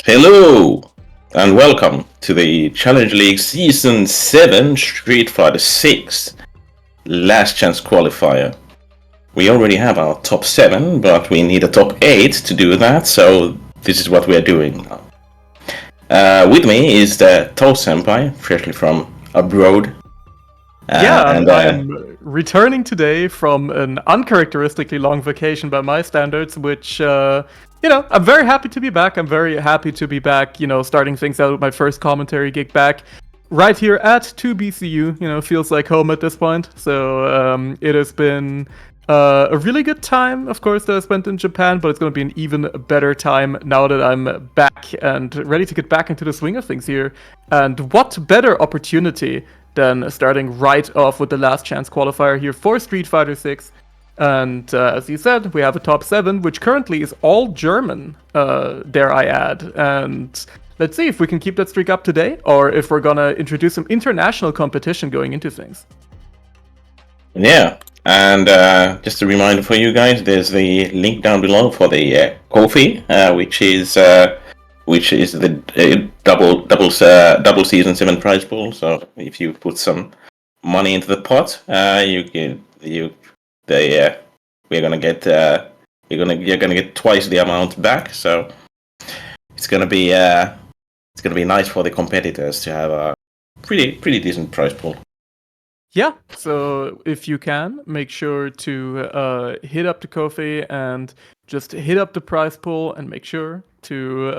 Hello and welcome to the Challenge League Season 7 Street Fighter 6 Last Chance Qualifier. We already have our top 7, but we need a top 8 to do that, so this is what we are doing now. With me is the Toe Senpai, freshly from abroad. I'm returning today from an uncharacteristically long vacation by my standards, which, I'm very happy to be back. I'm very happy to be back, starting things out with my first commentary gig back right here at 2BCU. Feels like home at this point. So it has been a really good time, of course, that I spent in Japan, but it's going to be an even better time now that I'm back and ready to get back into the swing of things here. And what better opportunity than starting right off with the last chance qualifier here for Street Fighter 6. And as you said, we have a top 7, which currently is all German, dare I add. And let's see if we can keep that streak up today, or if we're gonna introduce some international competition going into things. Yeah, and just a reminder for you guys, there's the link down below for the Ko-fi, which is the double season 7 prize pool. So if you put some money into the pot, you're gonna get twice the amount back. So it's gonna be nice for the competitors to have a pretty decent prize pool. Yeah, so if you can, make sure to hit up the Ko-fi and just hit up the prize pool and make sure to,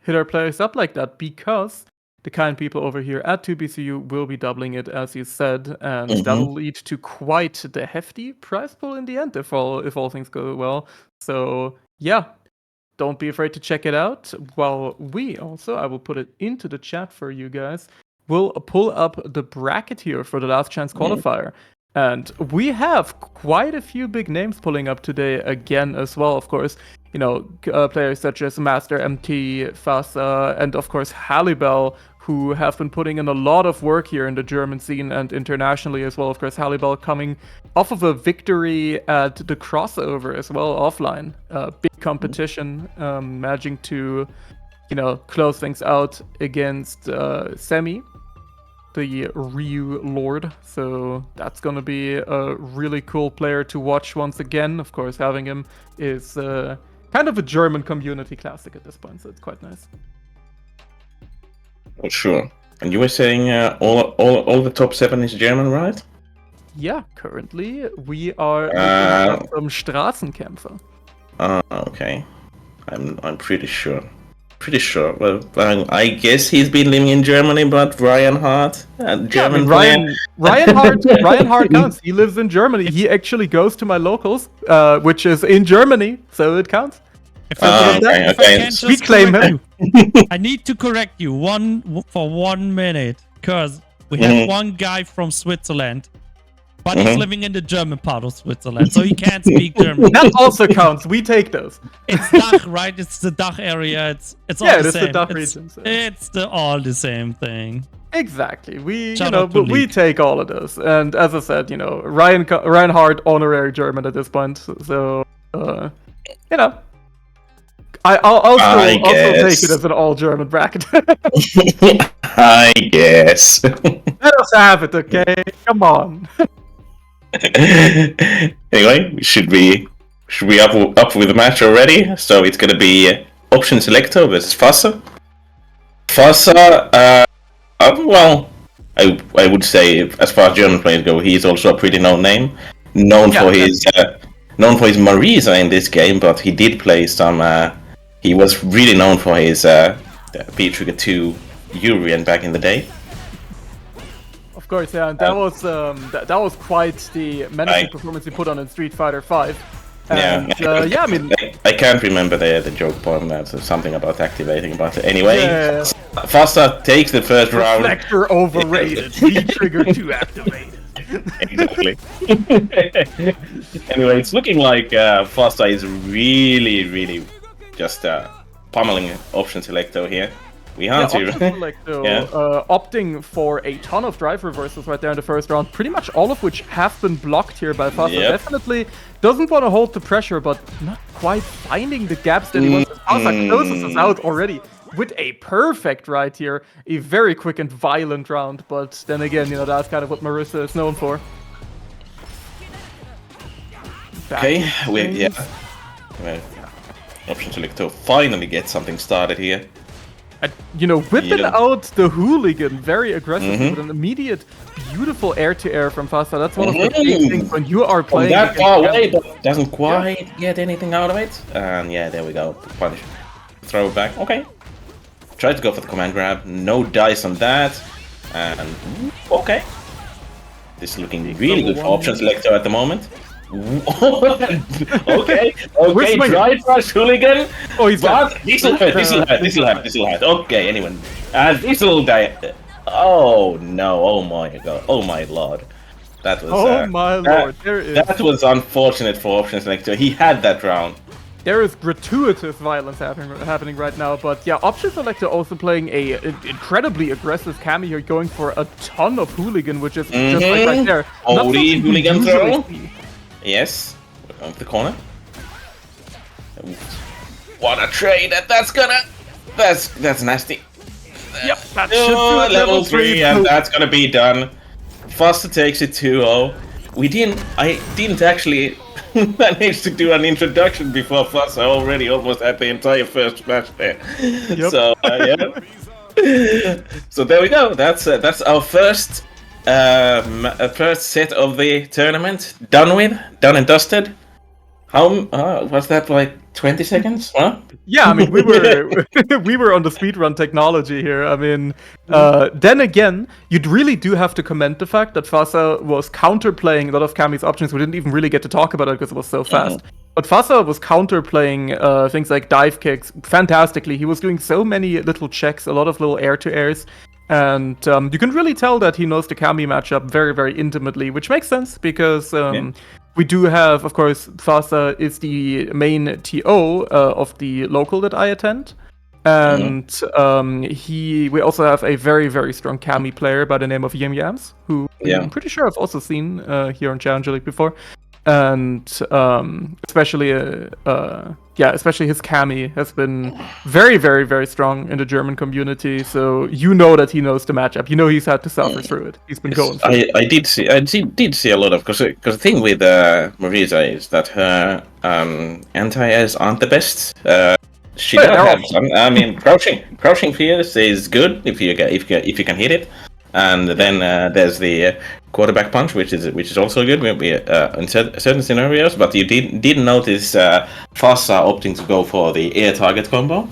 hit our players up like that, because the kind people over here at 2BCU will be doubling it, as you said, and that'll lead to quite the hefty prize pool in the end if all things go well. So yeah, don't be afraid to check it out. While I will put it into the chat for you guys. We'll pull up the bracket here for the last chance qualifier. And we have quite a few big names pulling up today again as well, of course. Players such as Master MT, Fasa, and of course Hallibell, who have been putting in a lot of work here in the German scene and internationally as well. Of course, Hallibell coming off of a victory at the crossover as well, offline. Big competition, managing to, close things out against Semi, the Ryu Lord. So that's going to be a really cool player to watch once again. Of course, having him is kind of a German community classic at this point, so it's quite nice. Oh, sure. And you were saying all the top 7 is German, right? Yeah, currently we are some Straßenkämpfer. Okay. I'm pretty sure. Well, I guess he's been living in Germany, but Ryan Hart, German Ryan Hart counts. He lives in Germany. He actually goes to my locals, which is in Germany, so it counts. We claim him. I need to correct you for 1 minute, because we have one guy from Switzerland, but he's living in the German part of Switzerland, so he can't speak German. That also counts. We take those. It's Dach, right? It's the Dach area. It's all the same. The Dach region. So. It's all the same thing. Exactly. We take all of those. And as I said, Ryan Hart, honorary German at this point. So, I'll still take it as an all-German bracket. I guess. Let us have it, okay? Come on. Anyway, should we up with the match already? So it's gonna be Option Selector versus Fasa. Fasa, well, I would say, as far as German players go, he's also a pretty known name. Known for his Marisa in this game, but he did play some. He was really known for his B-Trigger 2 Urian back in the day. Of course, yeah, and that was quite the menacing performance he put on in Street Fighter 5. And, I mean, I can't remember the joke point. That's something about activating, but anyway, Fasa takes the first round. Reflector overrated. V-Trigger 2 activated. Exactly. Anyway, it's looking like Fasa is really just pummeling Option Selector here. We have to. Opting for a ton of drive reversals right there in the first round, pretty much all of which have been blocked here by Fasa. Definitely doesn't want to hold the pressure, but not quite finding the gaps that he wants to Fasa closes us out already with a perfect right here. A very quick and violent round, but then again, that's kind of what Marissa is known for. Okay, well, option selector finally get something started here. Whipping out the hooligan very aggressively with an immediate, beautiful air-to-air from Fasa. That's one of the big things when you are playing. From that far away, but doesn't quite get anything out of it. And yeah, there we go. Punish. Throw it back. Okay. Try to go for the command grab. No dice on that. And okay. This is looking really good for option selector at the moment. okay, drive rush hooligan. Oh, he's got this'll hurt. Okay, anyone. And this'll die. Oh no, oh my god, oh my lord. That was that was unfortunate for option selector. He had that round. There is gratuitous violence happening right now, but yeah, option selector also playing an incredibly aggressive Cammy here, going for a ton of hooligan, which is just like right there. Holy hooligan throw. Yes, on the corner. What a trade! That's nasty. Yep, that should do it. Level 3, and that's gonna be done. Faster takes it 2-0. I didn't actually manage to do an introduction before Faster already almost had the entire first match there. Yep. So yeah. So there we go. That's our first set of the tournament done and dusted. How was that, like 20 seconds? Huh? Yeah, I mean we were on the speedrun technology here. I mean, then again, you'd really do have to commend the fact that Fasa was counterplaying a lot of Cammy's options. We didn't even really get to talk about it because it was so fast. But Fasa was counterplaying things like dive kicks fantastically. He was doing so many little checks, a lot of little air-to-airs. And you can really tell that he knows the Cammy matchup very, very intimately, which makes sense because we do have, of course, Fasa is the main TO of the local that I attend. And we also have a very, very strong Cammy player by the name of Yim Yams, who I'm pretty sure I've also seen here on Challenger League before. And especially his Cammy has been very, very, very strong in the German community. So that he knows the matchup. He's had to suffer through it. He's been going through it. I did see a lot of because the thing with Marisa is that her anti-airs aren't the best. She does have some. I mean, crouching fears is good if you can hit it. And then there's the quarterback punch, which is also good in certain scenarios. But you did notice Fasa opting to go for the air target combo.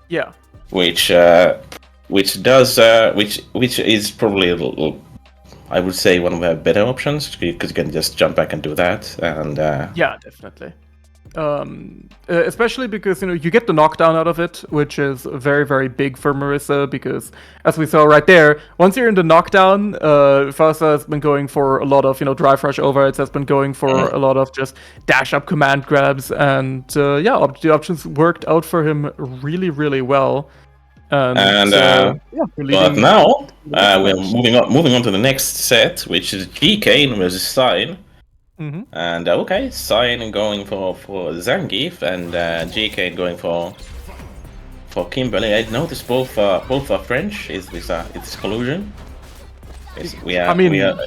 Yeah. Which is probably a little, I would say, one of the better options because you can just jump back and do that. And yeah, definitely. Especially because you get the knockdown out of it, which is very, very big for Marissa because, as we saw right there, once you're in the knockdown, Fasa has been going for a lot of drive rush overheads, has been going for a lot of just dash up command grabs, and the options worked out for him really, really well. But now we're moving on to the next set, which is GK versus Sign. And Sign going for Zangief and GK going for Kimberly. I noticed both are French. It's collusion. We are probably at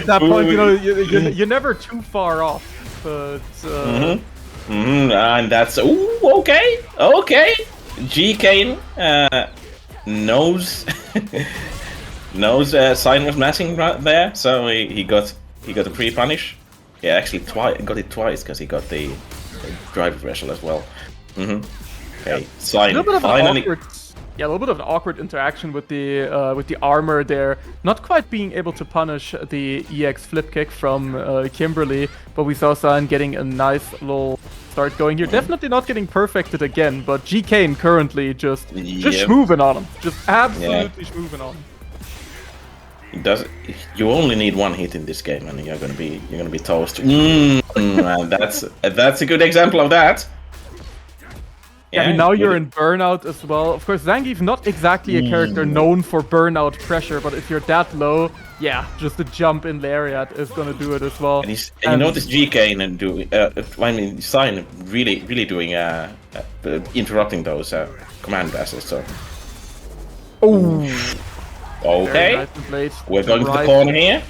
that point. You're never too far off. But and that's okay. GK knows. Sign was messing right there, so he got a pre-punish. Yeah, actually got it twice because he got the drive wrestle as well. Okay, Sign finally. A little bit of an awkward interaction with the armor there. Not quite being able to punish the EX flip kick from Kimberly, but we saw Sign getting a nice little start going here. Definitely not getting perfected again, but GK currently just schmooving on him. Just absolutely schmooving on him. You only need one hit in this game, and you're gonna be toast. That's a good example of that. Yeah, I mean, now you're in burnout as well. Of course, Zangief not exactly a character known for burnout pressure, but if you're that low, yeah, just the jump in lariat is gonna do it as well. And you notice GK and do I mean Sign really doing interrupting those command passes. So Oh, okay, nice and played. we're going to the Right. corner here.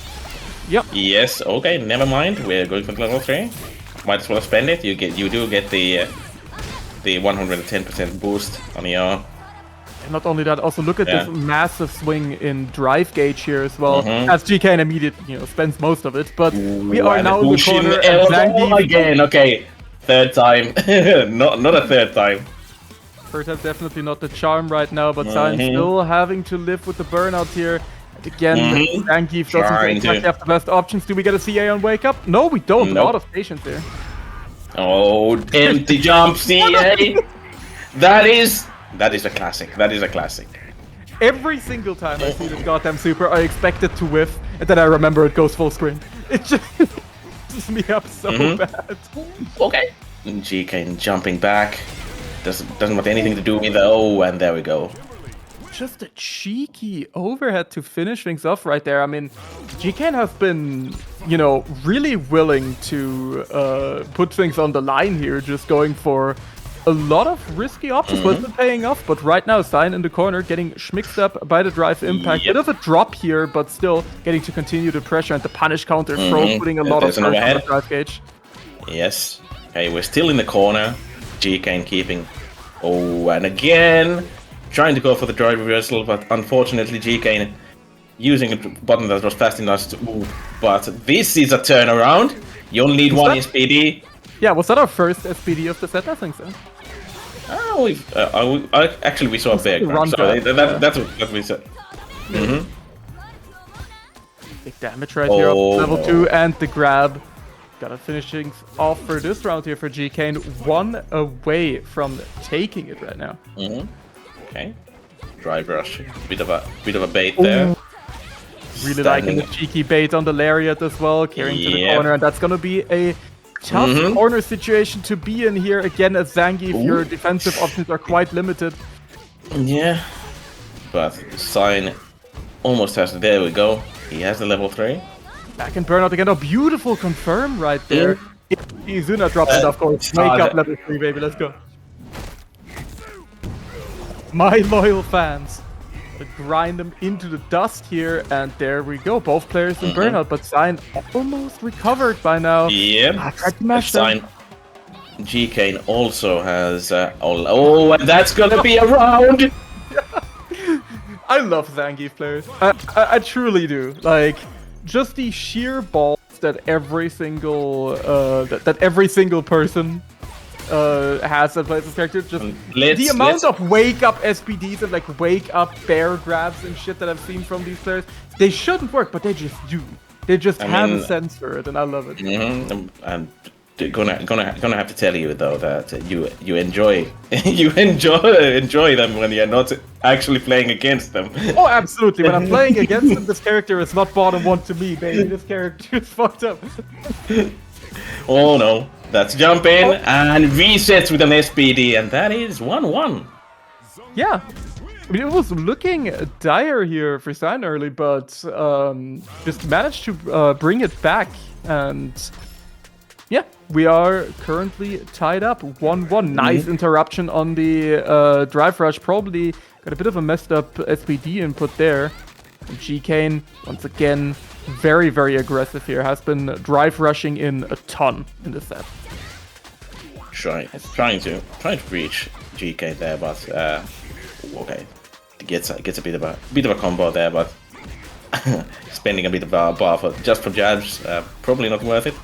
Yep. Yes. Okay. Never mind. We're going for level 3. Might as well spend it. You do get the 110% boost on your. And not only that, also look at Yeah. this massive swing in drive gauge here as well. Mhm. As GK immediately, spends most of it. But we Ooh, are and now in the Bushin corner, and elbow Zangief again. Okay, third time. not a third time. First time definitely not the charm right now, but Sign still having to live with the burnout here. And again, Zangief doesn't Trying exactly to. have the best options. Do we get a CA on Wake Up? No, we don't. A Nope. lot of patience there. Oh, empty jump CA. That is a classic. That is a classic. Every single time I see this goddamn super, I expect it to whiff, and then I remember it goes full screen. It just messes me up so bad. Okay. GK jumping back. Doesn't want anything to do with it. Oh, and there we go. Just a cheeky overhead to finish things off right there. I mean, GK has been, really willing to put things on the line here, just going for a lot of risky options, but it's been paying off. But right now, Sign in the corner, getting schmixed up by the drive impact. Yep. Bit of a drop here, but still getting to continue the pressure and the punish counter throw, putting a lot of There's an pressure on the overhead. drive gauge. Yes. Okay, we're still in the corner. GK keeping. Oh, and again, trying to go for the drive reversal, but unfortunately GK using a button that was fast enough to move. But this is a turnaround. You only need one SPD. Yeah, was that our first SPD of the set? I think so. Oh, actually we saw a bear grab, run so grab, that's what we said. Big damage right here up to level no. 2, and the grab. Gotta finish things off for this round here for GK. One away from taking it right now. Okay. Drive rush. Bit of a bait there. Really liking the cheeky bait on the lariat as well, carrying to the Yep. corner, and that's gonna be a tough corner situation to be in here. Again, as Zangief, your defensive options are quite limited. Yeah. But Sign almost has it. There we go. He has the level 3. Back in burnout again. Oh, beautiful confirm right there. Izuna dropped it, of course. Wake up level 3, baby. Let's go. My loyal fans. Grind them into the dust here, and there we go. Both players in burnout, but Sign almost recovered by now. Yep. I tried to mash them. Sign. GK also has. Oh, and that's gonna be a round. I love Zangief players. I truly do. Like, just the sheer balls that every single person has that plays this character. Just the amount of wake up SPDs and like wake up bear grabs and shit that I've seen from these players. They shouldn't work, but they just do. They just have a sense for it, and I love it. I'm gonna have to tell you though that you enjoy enjoy them when you're not actually playing against them. Oh, absolutely. When I'm playing against them, this character is not bottom 1 to me, baby. This character is fucked up. Oh no, that's jump in and resets with an SPD, and that is 1-1. Yeah. I mean, it was looking dire here for Sign early, but just managed to bring it back. And yeah, we are currently tied up 1-1. Nice interruption on the drive rush. Probably got a bit of a messed up SPD input there. And GK, once again, very, very aggressive here. Has been drive rushing in a ton in this set. Trying to reach GK there, but okay, gets a bit of a combo there, but spending a bit of a bar just for jabs, probably not worth it.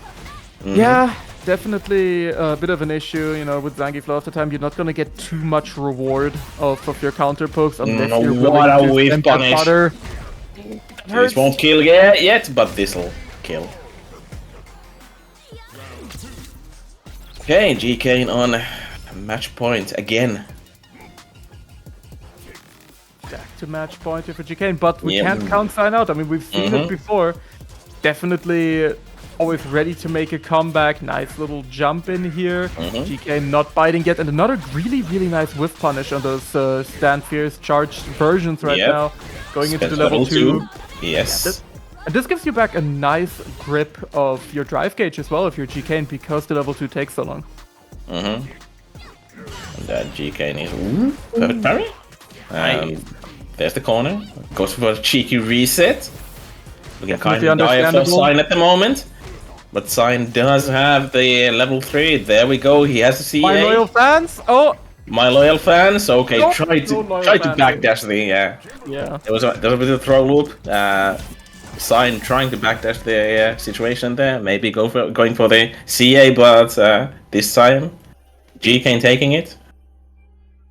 Yeah, definitely a bit of an issue. With Zangief, a lot of the time you're not gonna get too much reward off of your counter pokes unless you're willing to spend that butter. This won't kill yet, but this'll kill. Okay, GK on match point again. Back to match point here for GK, but we can't count Sign out. I mean, we've seen it before. Definitely always ready to make a comeback. Nice little jump in here. GK not biting yet, and another really, really nice whiff punish on those Stand Fierce charged versions right now. Going into the level 2. Yes. And this gives you back a nice grip of your drive gauge as well if you're GKing, because the level 2 takes so long. And that GK is perfect parry. There's the corner. Goes for a cheeky reset. We can kind of die for Sign at the moment. But Sign does have the level 3. There we go. He has the CA. My loyal fans. Oh. My loyal fans. Okay, try to backdash the. Yeah. There was a bit of throw loop. Sign trying to backdash the situation there. Maybe going for the CA, but this time GK taking it.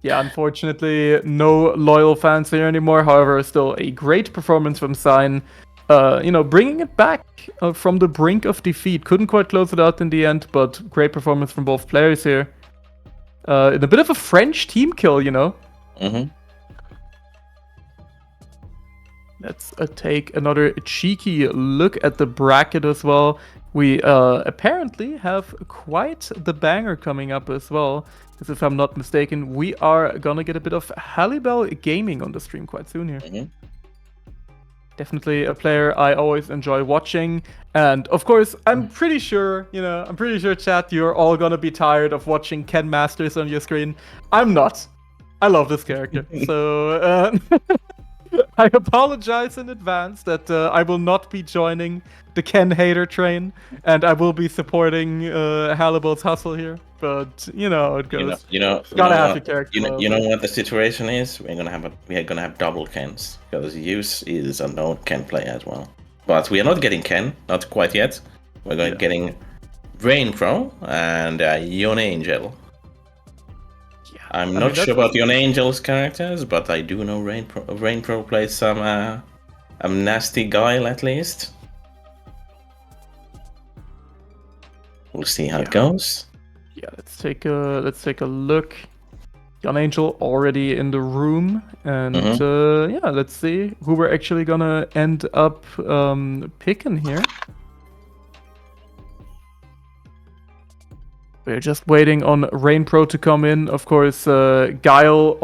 Yeah, unfortunately, no loyal fans here anymore. However, still a great performance from Sign. Bringing it back from the brink of defeat. Couldn't quite close it out in the end, but great performance from both players here. In a bit of a French team kill, Let's take another cheeky look at the bracket as well. We apparently have quite the banger coming up as well. Because if I'm not mistaken, we are gonna get a bit of Hallibell Gaming on the stream quite soon here. Definitely a player I always enjoy watching. And of course, I'm pretty sure, chat, you're all gonna be tired of watching Ken Masters on your screen. I'm not. I love this character. So I apologize in advance that I will not be joining the Ken hater train, and I will be supporting Hallibell's hustle here. But you know how it goes. Gotta have your character. You know what the situation is? We're gonna have double Kens, because Use is a known Ken player as well. But we are not getting Ken, not quite yet. We're getting Rain Pro and Yon Angel. I'm not sure about Yon Angel's characters, but I do know Rain Pro plays some a nasty guile at least. We'll see how it goes. Yeah, let's take a look. Yon Angel already in the room, and let's see who we're actually gonna end up picking here. We're just waiting on Rain Pro to come in. Of course, Guile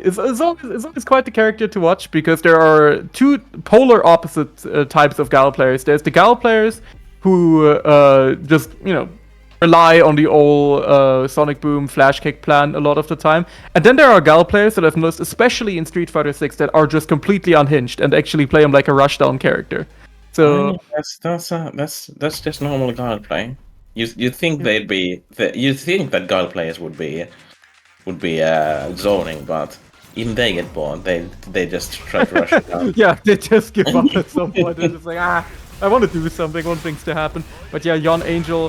is always quite the character to watch, because there are two polar opposite types of Guile players. There's the Guile players who just rely on the old Sonic Boom Flash Kick plan a lot of the time, and then there are Guile players that I've noticed, especially in Street Fighter 6, that are just completely unhinged and actually play him like a rushdown character. So that's just normal Guile play. You think you think that Guile players would be zoning, but even they get bored. They just try to rush it down. Yeah, they just give up at some point. They're just like, I want to do something. I want things to happen. But yeah, Yon Angel,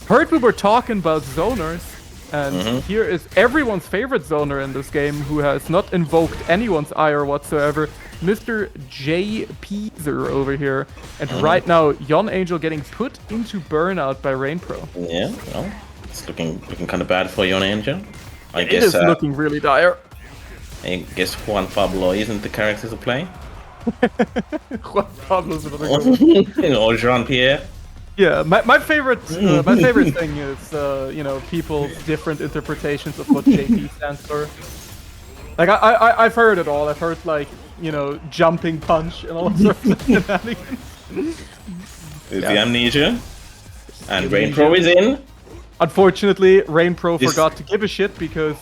heard we were talking about zoners, and here is everyone's favorite zoner in this game, who has not invoked anyone's ire whatsoever, Mr. JPzer over here. And right now, Yon Angel getting put into burnout by Rain Pro. Yeah, well, it's looking kind of bad for Yon Angel. I guess it is looking really dire. I guess Juan Pablo isn't the character to play. Juan Pablo's another good Or Jean-Pierre. Yeah, my favorite thing is people's different interpretations of what JP stands for. Like I've heard it all. I've heard jumping punch and all sorts of shenanigans. It's the amnesia, and Rain Pro is in. Unfortunately, Rain Pro forgot to give a shit, because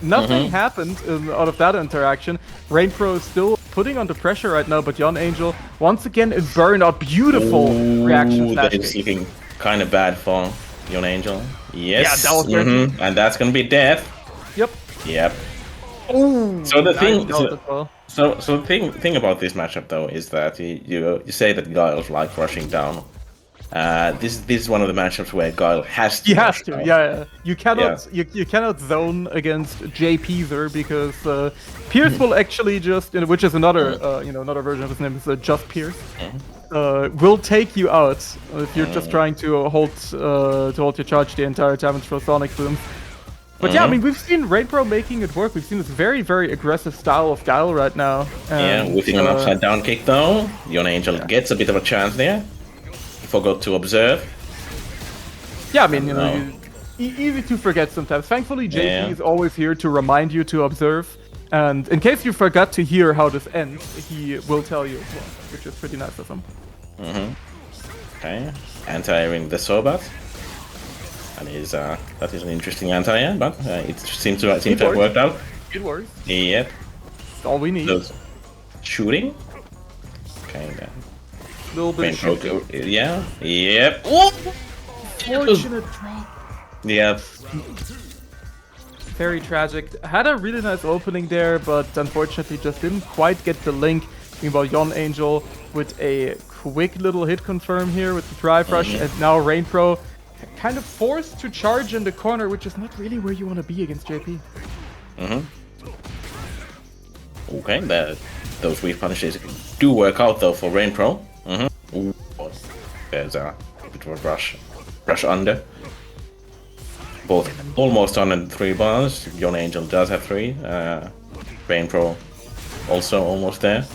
nothing happened out of that interaction. Rain Pro is still putting on the pressure right now, but Yon Angel once again in burnout. Beautiful reaction. That is looking kind of bad for Yon Angel. Yes. Yeah, that was and that's gonna be death. Yep. Ooh, so the thing about this matchup though is that you say that Guile's like rushing down. This is one of the matchups where Guile has to. He has to, yeah. You cannot you cannot zone against JPzer, because Pierce will actually just, which is another another version of his name is just Pierce. Will take you out if you're just trying to hold your charge the entire time and throw Sonic Boom. But yeah, I mean, we've seen Rain Pro making it work. We've seen this very, very aggressive style of Guile right now. And, whipping an upside down kick though. Yon Angel gets a bit of a chance there. Forgot to observe. Yeah, I mean, easy to forget sometimes. Thankfully, JP is always here to remind you to observe. And in case you forgot to hear how this ends, he will tell you as well, which is pretty nice of him. Okay, anti-airing the Sobat. That is an interesting anti-air, but it seems to have worked out. It works. Yep. That's all we need. Shooting. Okay, then. Little bit of shooting. Yeah. Yep. Oh! Fortunate drop. Yep. Very tragic. Had a really nice opening there, but unfortunately just didn't quite get the link. Meanwhile, Yon Angel with a quick little hit confirm here with the drive rush, and now Rain Pro kind of forced to charge in the corner, which is not really where you want to be against JP. Okay, those weak punishes do work out though for Rain Pro. Ooh, there's a bit of a rush under. Both almost on in 3 bars. Yon Angel does have 3. Rain Pro also almost there.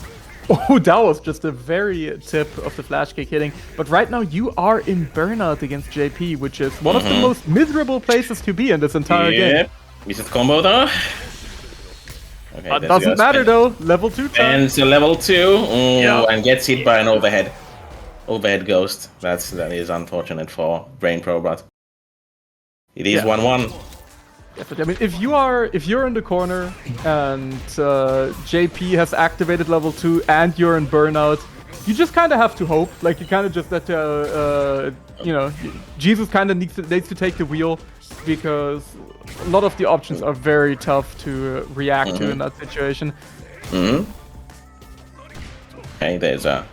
Oh, that was just a very tip of the flash kick hitting. But right now you are in burnout against JP, which is one of the most miserable places to be in this entire game. Reset combo though. Okay, doesn't matter though. Level 2 turn. And so level 2. And gets hit by an overhead ghost. That is unfortunate for Rain Pro, but it is 1-1. Yeah, but I mean, if you're in the corner and JP has activated level 2 and you're in burnout, you just kind of have to hope. Like you kind of just Jesus kind of needs to take the wheel, because a lot of the options are very tough to react to in that situation. Okay, there's a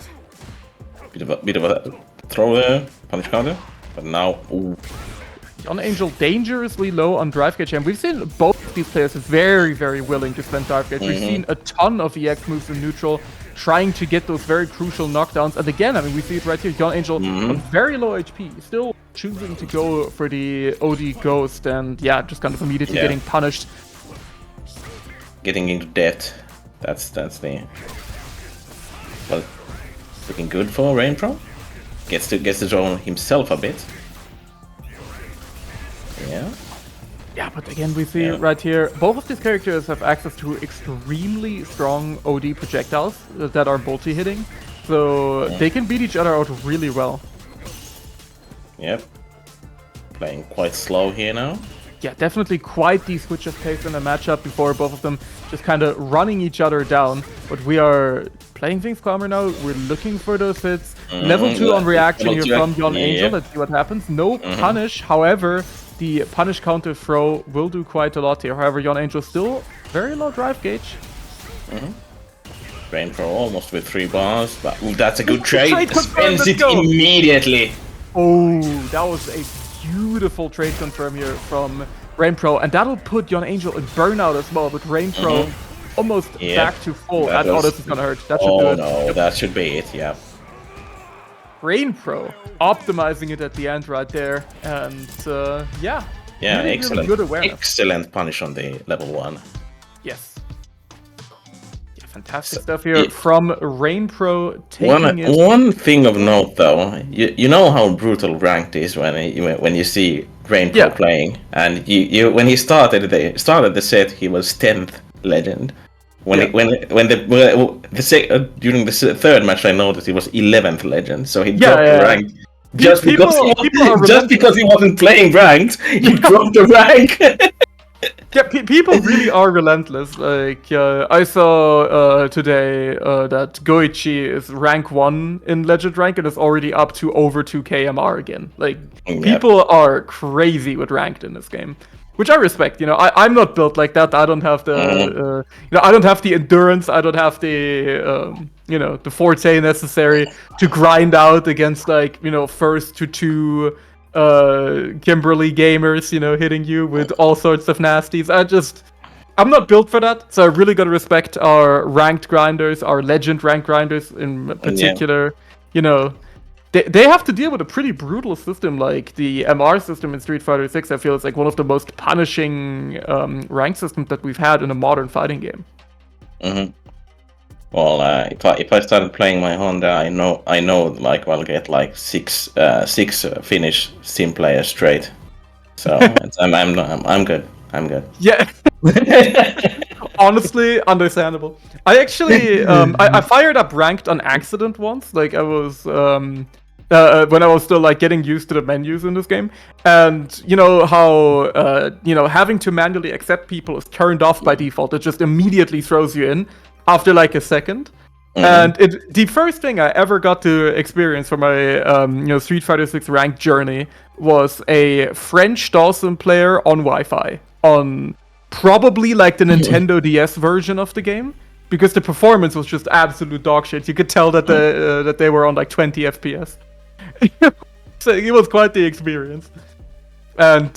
bit of a throw there, punish counter, but now. Yon Angel dangerously low on drive gauge, and we've seen both of these players very, very willing to spend drive gauge. We've seen a ton of EX moves in neutral, trying to get those very crucial knockdowns. And again, I mean, we see it right here. Yon Angel on very low HP, still choosing to go for the OD Ghost, and yeah, just kind of immediately getting punished. Getting into debt. That's the. Well, looking good for Rain Pro. Gets to zone himself a bit. Yeah, but again, we see right here, both of these characters have access to extremely strong OD projectiles that are multi-hitting, so they can beat each other out really well. Yep. Playing quite slow here now. Yeah, definitely quite the switch of pace in a matchup before both of them just kind of running each other down. But we are playing things calmer now. We're looking for those hits. Level 2 on reaction here from Yon Angel. Let's see what happens. No punish, however, the punish counter throw will do quite a lot here. However, Yon Angel still very low drive gauge. Rain Pro almost with 3 bars, but that's a good trade. Spends it immediately. Oh, that was a beautiful trade confirm here from Rain Pro, and that'll put Yon Angel in burnout as well, with Rain Pro almost back to full. This is gonna hurt. That should do it. No, that should be it, yeah. Rain Pro optimizing it at the end right there, and yeah, really, excellent, really good awareness. Excellent punish on the level 1. Yes. Yeah, fantastic stuff here from Rain Pro. Taking one thing of note though, you know how brutal ranked is when you see Rain Pro playing, and when he started the set, he was 10th legend. During the third match, I noticed he was 11th legend, so he dropped the rank just because he wasn't playing ranked. He dropped the rank. Yeah, people really are relentless. Like I saw today that Goichi is rank 1 in legend rank and is already up to over 2k MR again. Like people are crazy with ranked in this game. Which I respect, I'm not built like that. I don't have the, I don't have the endurance. I don't have the, the forte necessary to grind out against first to 2 Kimberly gamers, hitting you with all sorts of nasties. I'm not built for that. So I really gotta respect our ranked grinders, our legend ranked grinders in particular. They have to deal with a pretty brutal system, like the MR system in Street Fighter 6. I feel it's like one of the most punishing rank systems that we've had in a modern fighting game. Well, if I started playing my Honda, I know like I'll get like six Finnish sim players straight. So I'm good. I'm good. Yeah. Honestly, understandable. I actually, I fired up ranked on accident once. Like I was, when I was still like getting used to the menus in this game, and you know how, having to manually accept people is turned off by default. It just immediately throws you in after like a second. And the first thing I ever got to experience for my Street Fighter 6 ranked journey was a French Dawson player on Wi-Fi on probably like the Nintendo DS version of the game, because the performance was just absolute dog shit. You could tell that that they were on like 20 FPS. So it was quite the experience. And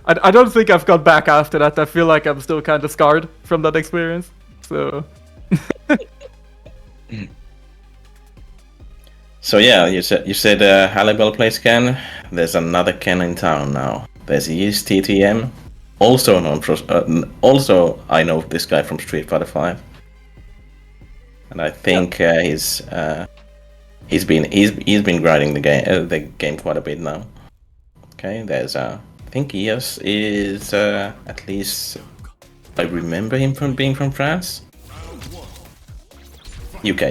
I don't think I've got back after that. I feel like I'm still kind of scarred from that experience. So. So yeah, you said Hallibell plays Ken. There's another Ken in town now. There's Yeast TTM, also known for, also I know this guy from Street Fighter 5, and I think he's been grinding the game quite a bit now. Okay, there's I think Eos is at least I remember him from being from France. UK.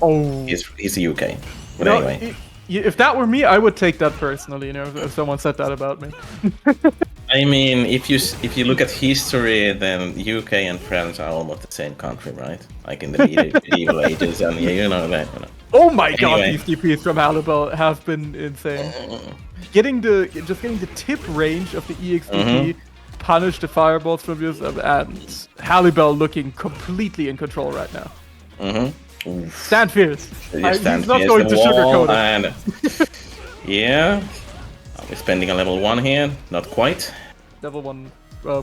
Oh, he's UK. But no, anyway, if that were me, I would take that personally. You know, if someone said that about me. I mean, if you look at history, then UK and France are almost the same country, right? Like in the medieval ages, and you know that. You know. Oh my god, Anyway. these DPs from Hallibell have been insane. Getting the tip range of the EXDP, punish the fireballs from yourself, and Hallibell looking completely in control right now. Stand fierce. He's not going to sugarcoat it. And yeah, are we spending a level 1 here? Not quite. Level 1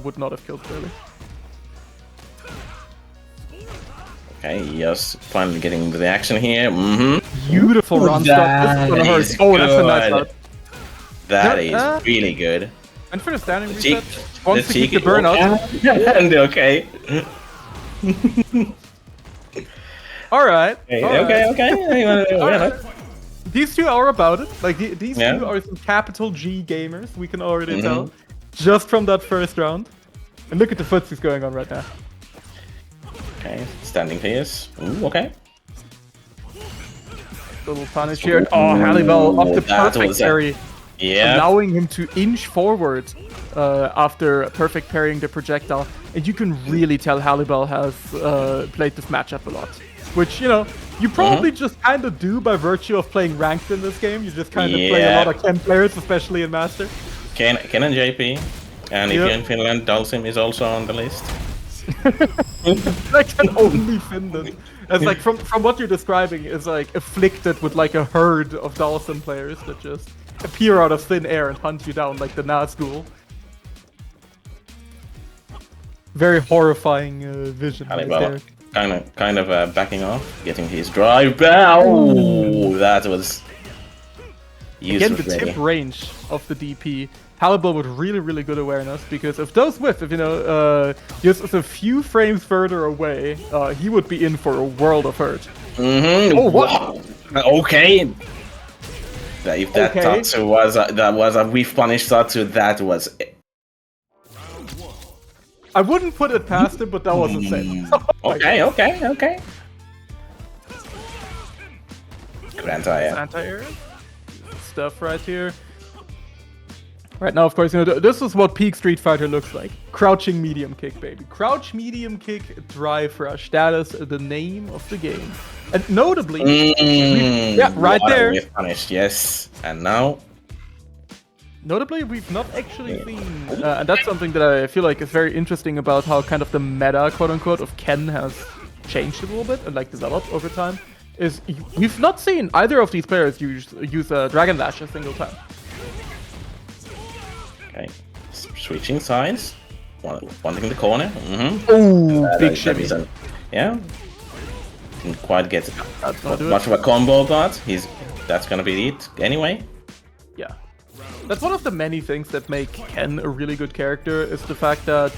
would not have killed clearly. Okay, yes, finally getting into the action here. Beautiful run stop. This is gonna hurt. is Oh, that's a nice good. start. That is really good. And for the standing Cheek- reset, wants to keep the burnout. And okay. Alright. Okay. These two are about it. Like, these Yeah. two are some capital G gamers, we can already tell. Just from that first round. And look at the footsies going on right now. Okay, standing fierce. Ooh, okay. Little punish here. Oh, Hallibell off the that perfect was parry. Yeah. Allowing him to inch forward after perfect parrying the projectile. And you can really tell Hallibell has played this matchup a lot. Which, you know, you probably just kind of do by virtue of playing ranked in this game. You just kind of play a lot of Ken players, especially in Master. Ken and JP. And if you're in Finland, Dalsim is also on the list. I can only Finland. As like from what you're describing is like afflicted with like a herd of Dalsim players that just appear out of thin air and hunt you down like the Nazgul. Very horrifying vision right there. Kind of backing off, getting his drive back. Oh, that was Again, the tip range of the DP. Hallibell with really good awareness, because if those whiff, if you know, just a few frames further away, he would be in for a world of hurt. Oh, what? Okay. If that Tatsu was a whiff punish Tatsu, that was. I wouldn't put it past him, but that was insane. Okay. Grand anti-air stuff right here. Right now, of course, you know, this is what peak Street Fighter looks like. Crouching medium kick, baby. Crouch medium kick, drive rush. That is the name of the game. And notably, right there. Punished, yes. And now. Notably, we've not actually seen, and that's something that I feel like is very interesting about how kind of the meta, quote-unquote, of Ken has changed a little bit and like developed over time, is we've not seen either of these players use Dragon Lash a single time. Okay, switching sides, one in the corner. Oh, big shimmy. Yeah, didn't quite get much of a combo, but that's gonna be it anyway. Yeah. That's one of the many things that make Ken a really good character, is the fact that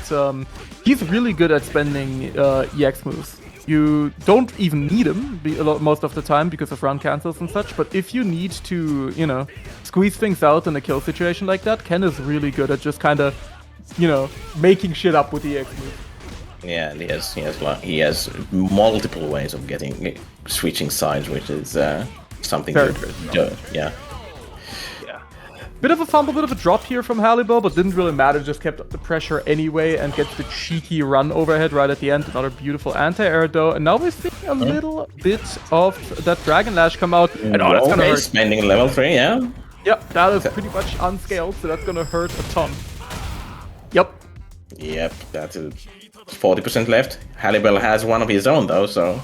he's really good at spending EX moves. You don't even need him most of the time because of run cancels and such, but if you need to, you know, squeeze things out in a kill situation like that, Ken is really good at just kind of, you know, making shit up with EX moves. Yeah, and he has multiple ways of switching sides, which is something Very good. good. Yeah. Bit of a fumble, bit of a drop here from Hallibal, but didn't really matter, just kept up the pressure anyway and gets the cheeky run overhead right at the end. Another beautiful anti-air though, and now we're seeing a little bit of that Dragon Lash come out. And oh, that's gonna hurt. Spending level 3, yeah? Yep, that is pretty much unscaled, so that's gonna hurt a ton. Yep. Yep, that's 40% left. Hallibal has one of his own though, so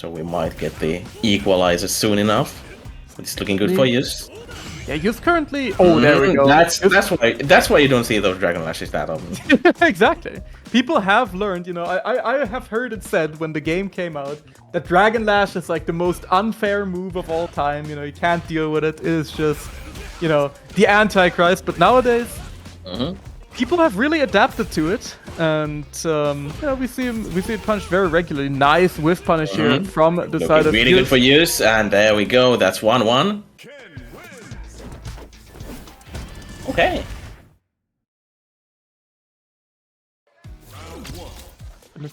we might get the equalizer soon enough. It's looking good for Yus. Yeah, Yus currently. Oh, there we go. That's why you don't see those Dragon Lashes that often. Exactly. People have learned, you know, I have heard it said when the game came out that Dragon Lash is like the most unfair move of all time. You know, you can't deal with it. It is just, you know, the Antichrist. But nowadays, people have really adapted to it, and you know, we see it punished very regularly. Nice whiff punish here from the side of really good for Yus, and there we go. That's 1-1. Okay.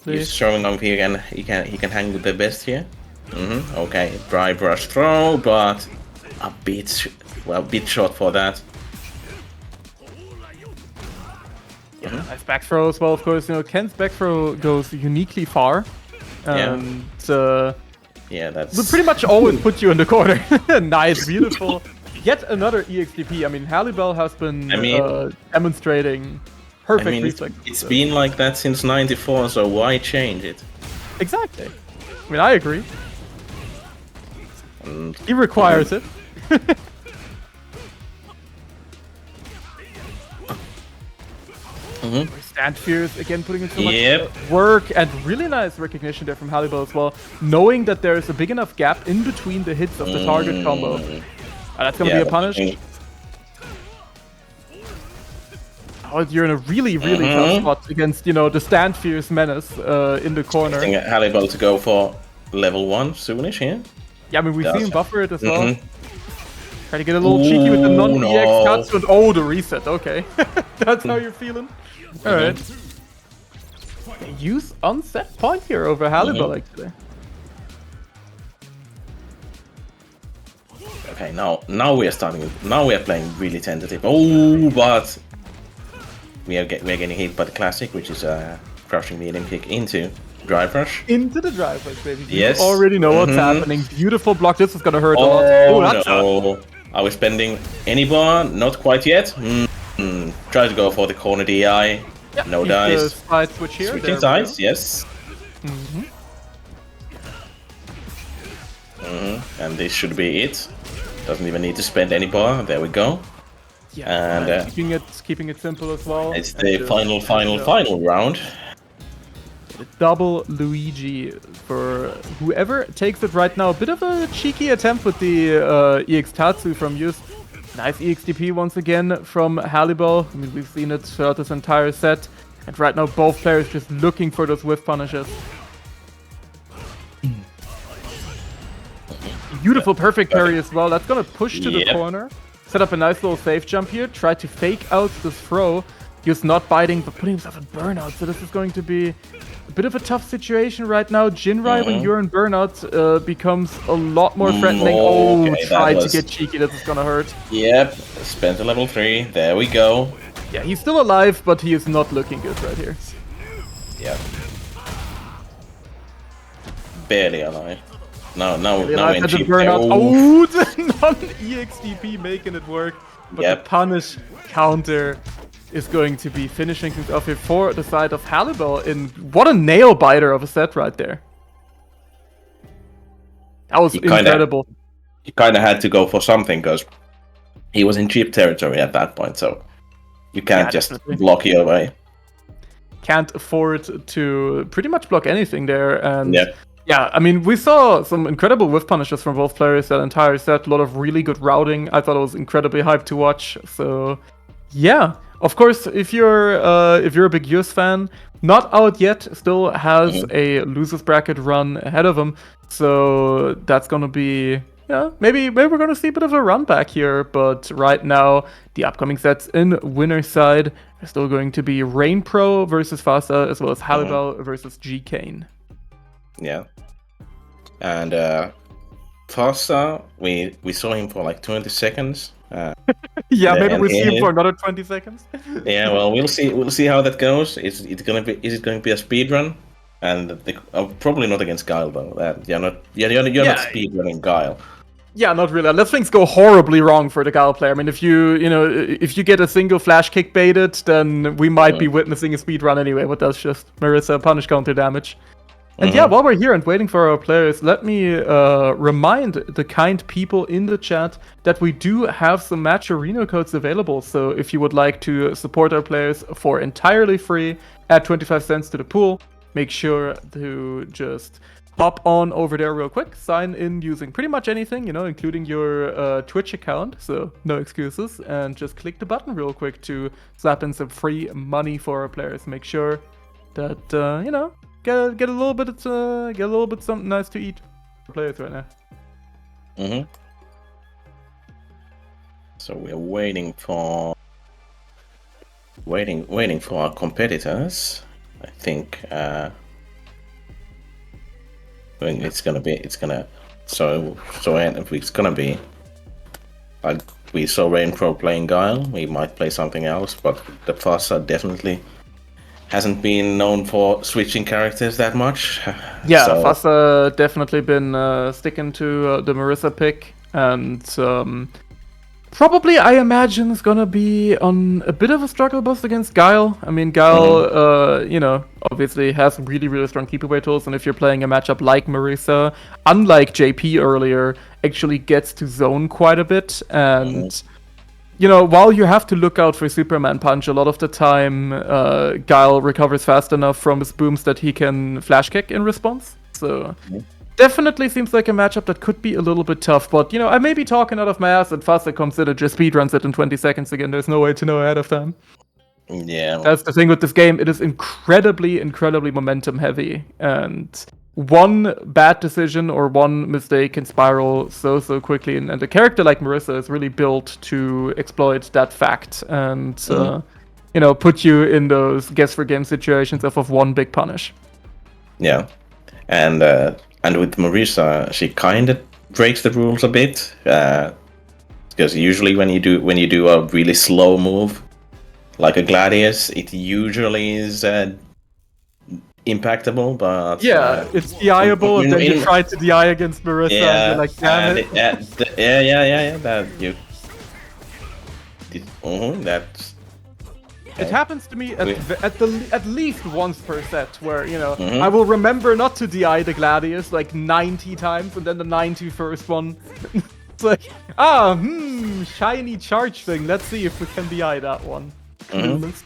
He's showing off here again. He can hang with the best here. Okay, drive rush throw, but a bit short for that. Yeah, nice back throw as well. Of course, you know, Ken's back throw goes uniquely far, and yeah, that's. will pretty much always put you in the corner. Nice, beautiful. Yet another EXDP. I mean, Hallibal has been demonstrating perfect reflex. It's been like that since '94, so why change it? Exactly. I mean, I agree. He requires it. Stand Fierce again putting in so much work, and really nice recognition there from Hallibal as well, knowing that there is a big enough gap in between the hits of the target combo. That's gonna be a punish. Oh, you're in a really tough spot against, you know, the Stand Fierce menace in the corner. I think Hallibal to go for level 1 soonish here. Yeah, I mean, we've seen buffer it as well. Try to get a little cheeky with the non-EX cuts, and oh, the reset. Okay, that's how you're feeling. All right. Use on set point here over Hallibal actually. Okay, now we are starting. Now we are playing really tentative. Oh, but we're getting hit by the classic, which is crushing the Olympic into drive rush. Into the drive rush, baby. Yes. You already know what's happening. Beautiful block. This is gonna hurt a lot. Oh, that's no. Are we spending any bar? Not quite yet. Try to go for the corner DI. Yep, no dice. Side switch here. Switching sides, yes. And this should be it. Doesn't even need to spend any bar. There we go. Yeah, and keeping it simple as well. It's the final round. Double Luigi for whoever takes it right now. A bit of a cheeky attempt with the EX Tatsu from Yus. Nice EXDP once again from Hallibal. I mean, we've seen it throughout this entire set. And right now, both players just looking for those whiff punishes. Beautiful, perfect parry as well. That's gonna push to the corner. Set up a nice little safe jump here. Try to fake out this throw. Yus not biting, but putting himself in burnout. So this is going to be a bit of a tough situation right now. Jinrai, when you're in burnout, becomes a lot more threatening. Try to get cheeky. This is gonna hurt. Yep, spent a level 3. There we go. Yeah, he's still alive, but he is not looking good right here. Yep. Barely alive. No, in cheap burnout. Oh, the non-EXDP making it work. But the punish counter is going to be finishing things off here for the side of Hallibal. In what a nail biter of a set right there. That was incredible. He kind of had to go for something because he was in cheap territory at that point, so you can't just block your way. Can't afford to pretty much block anything there, and yeah, I mean, we saw some incredible whiff punishes from both players that entire set. A lot of really good routing. I thought it was incredibly hyped to watch. So, yeah. Of course, if you're a big Yus fan, not out yet, still has a losers bracket run ahead of him. So that's gonna be yeah, maybe we're gonna see a bit of a run back here. But right now, the upcoming sets in winner's side are still going to be Rain Pro versus Fasa, as well as Halibal versus G Kane. Yeah. And Fossa, we saw him for like 20 seconds. Yeah, maybe and we'll see him for another 20 seconds. Yeah, well, we'll see how that goes. Is it going to be a speed run? And probably not against Guile though. You're not speed running Guile. Yeah, not really. Unless things go horribly wrong for the Gal player. I mean, if you get a single flash kick baited, then we might be witnessing a speed run anyway. But that's just Marisa punish counter damage. And yeah, while we're here and waiting for our players, let me remind the kind people in the chat that we do have some match arena codes available. So if you would like to support our players for entirely free, add 25 cents to the pool. Make sure to just hop on over there real quick, sign in using pretty much anything, including your Twitch account, so no excuses, and just click the button real quick to slap in some free money for our players. Make sure that get a little bit something nice to eat for players right now. So we're waiting for our competitors. I think when it's gonna be like we saw Rain Pro playing Guile. We might play something else, but the Fasa definitely hasn't been known for switching characters that much. Yeah, so Fasa definitely been sticking to the Marisa pick, and probably, I imagine, is gonna be on a bit of a struggle bus against Guile. I mean, Guile, obviously has really, really strong keep away tools, and if you're playing a matchup like Marisa, unlike JP earlier, actually gets to zone quite a bit, and while you have to look out for Superman Punch, a lot of the time, Guile recovers fast enough from his booms that he can flash kick in response. So definitely seems like a matchup that could be a little bit tough, but I may be talking out of my ass, and Fasa comes in and just speedruns it in 20 seconds again. There's no way to know ahead of time. Yeah. That's the thing with this game. It is incredibly, incredibly momentum heavy, and one bad decision or one mistake can spiral so quickly, and a character like Marisa is really built to exploit that fact and put you in those guess for game situations of one big punish. Yeah, and with Marisa, she kind of breaks the rules a bit, because usually when you do a really slow move like a Gladius, it usually is impactable, but it's DIable, and then you try to DI against Marisa, and you're like, damn it. That you. That's. It happens to me at least once per set, where I will remember not to DI the Gladius like 90 times, and then the 91st one, it's like, shiny charge thing. Let's see if we can DI that one.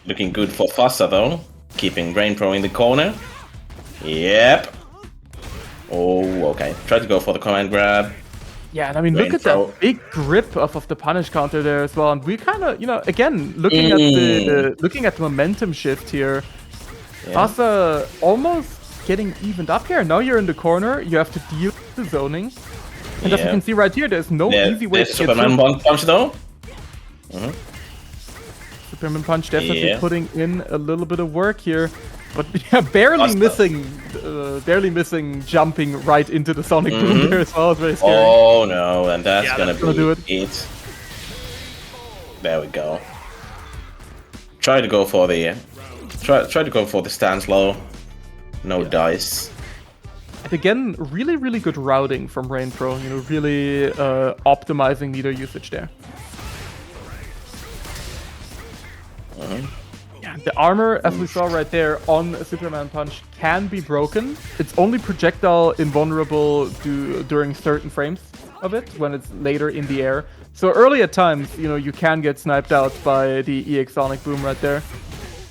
Looking good for Fasa though, keeping Rain Pro in the corner. Yep. Oh, okay. Try to go for the command grab. Yeah, and I mean, look at that big grip of the punish counter there as well. And we kind of, again, looking at the momentum shift here. Fasa almost getting evened up here. Now you're in the corner. You have to deal with the zoning. And as you can see right here, there's no easy way to get Superman punch though. Superman punch definitely putting in a little bit of work here. But barely missing jumping right into the Sonic Boom there as well. It's very scary. Oh no, and that's gonna be it. There we go. Try to go for the stance low. No dice. And again, really, really good routing from Rain Pro. Really optimizing meter usage there. The armor, as we saw right there on a Superman Punch, can be broken. It's only projectile invulnerable during certain frames of it, when it's later in the air. So early at times, you can get sniped out by the EX Sonic Boom right there.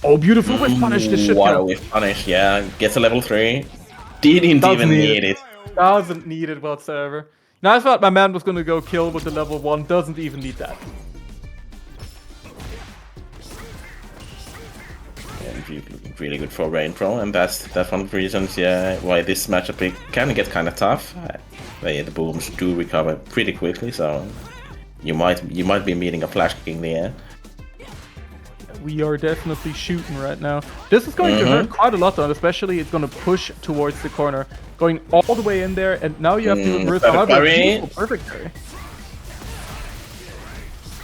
Oh, beautiful whiff punish. This should count. What a whiff punish, yeah. Gets a level 3. Didn't even need it. Doesn't need it whatsoever. Now I thought my man was going to go kill with the level 1. Doesn't even need that. really good for Rain Pro, and that's one of the reasons, why this matchup it can get kind of tough. The booms do recover pretty quickly, so you might be meeting a flash kick in the air. We are definitely shooting right now. This is going to hurt quite a lot, though, especially it's going to push towards the corner, going all the way in there, and now you have to reverse. Perfect parry.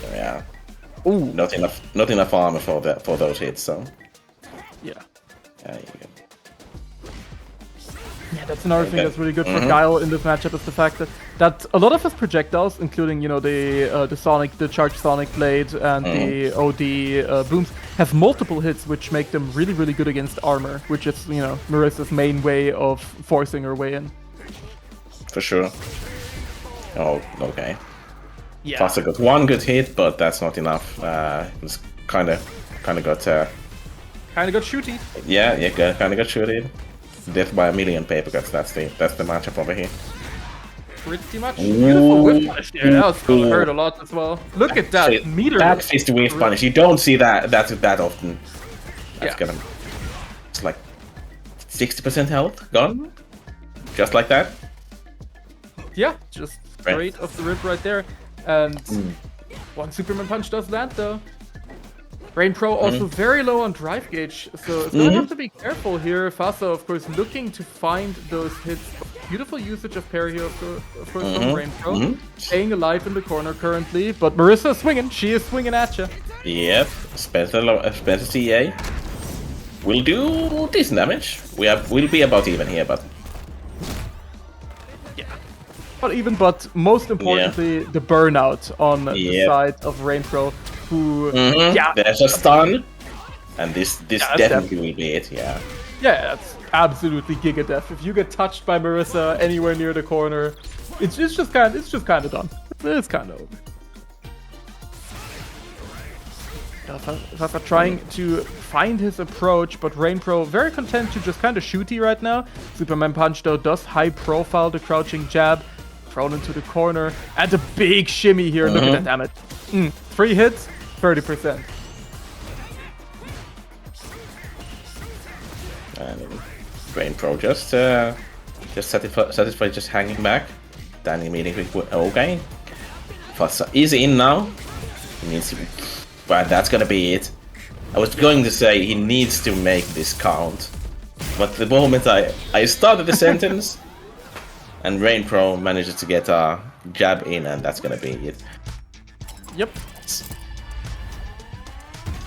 Yeah. Ooh. Not enough armor for those hits, so. Yeah. There you go. Yeah, that's another thing that's really good for Guile in this matchup is the fact that a lot of his projectiles, including the charged Sonic Blade and the OD booms, have multiple hits, which make them really, really good against armor, which is Marissa's main way of forcing her way in. For sure. Oh, okay. Yeah. Faster got one good hit, but that's not enough. It's kind of got. Kind of got shooty. Yeah, kind of got shooty. Death by a million paper cuts. That's the matchup over here. Pretty much. Beautiful whip punish there. That was gonna hurt a lot as well. Look at that meter. That fist whip punish. You don't see that often. That's gonna. It's like 60% health gone. Just like that. Yeah, just straight off the rip right there. And one Superman punch does that though. Rain Pro also very low on drive gauge, so it's gonna have to be careful here. Fasa, of course, looking to find those hits. Beautiful usage of parry here, of course, from Rain Pro. Staying alive in the corner currently, but Marissa is swinging. She is swinging at you. Yep, Spencer CA will do decent damage. We'll be about even here, but. But most importantly, the burnout on the side of Rain Pro, who there's a stun, and this definitely will be it. Yeah, that's absolutely giga death. If you get touched by Marissa anywhere near the corner, it's just kind of done. It's kind of over. Fasa trying to find his approach, but Rain Pro very content to just kind of shooty right now. Superman Punch though does high profile the crouching jab. Thrown into the corner, and a big shimmy here. Look at that damage. 3 hits, 30%. And Rain Pro just satisfied just hanging back. Standing immediately. Okay. Fasa is in now. He needs to, but that's gonna be it. I was going to say he needs to make this count, but the moment I started the sentence. And Rain Pro manages to get a jab in, and that's gonna be it. Yep.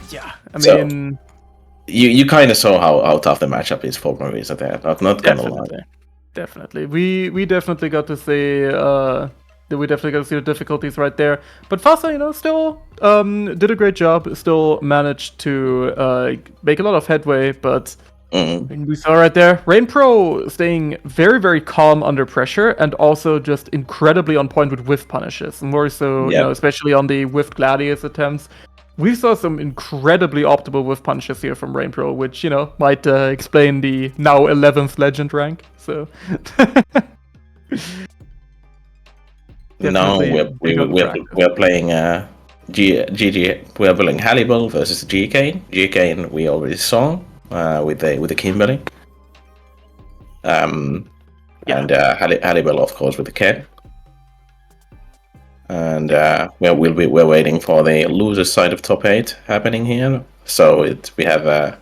Yeah, I mean... So, you kind of saw how tough the matchup is for Marisa there, but not gonna lie. Definitely. We definitely got to see... we definitely got to see the difficulties right there. But Fasa, still did a great job, still managed to make a lot of headway, but... We saw right there, Rain Pro staying very, very calm under pressure and also just incredibly on point with whiff punishes. More so, especially on the whiff Gladius attempts. We saw some incredibly optimal whiff punishes here from Rain Pro, which, might explain the now 11th legend rank. So. Now we're playing GG. We're playing Hannibal versus GK. GK we already saw. With the Kimberly, and Hannibal, of course, with the Ken, and we're waiting for the loser side of top 8 happening here. So we have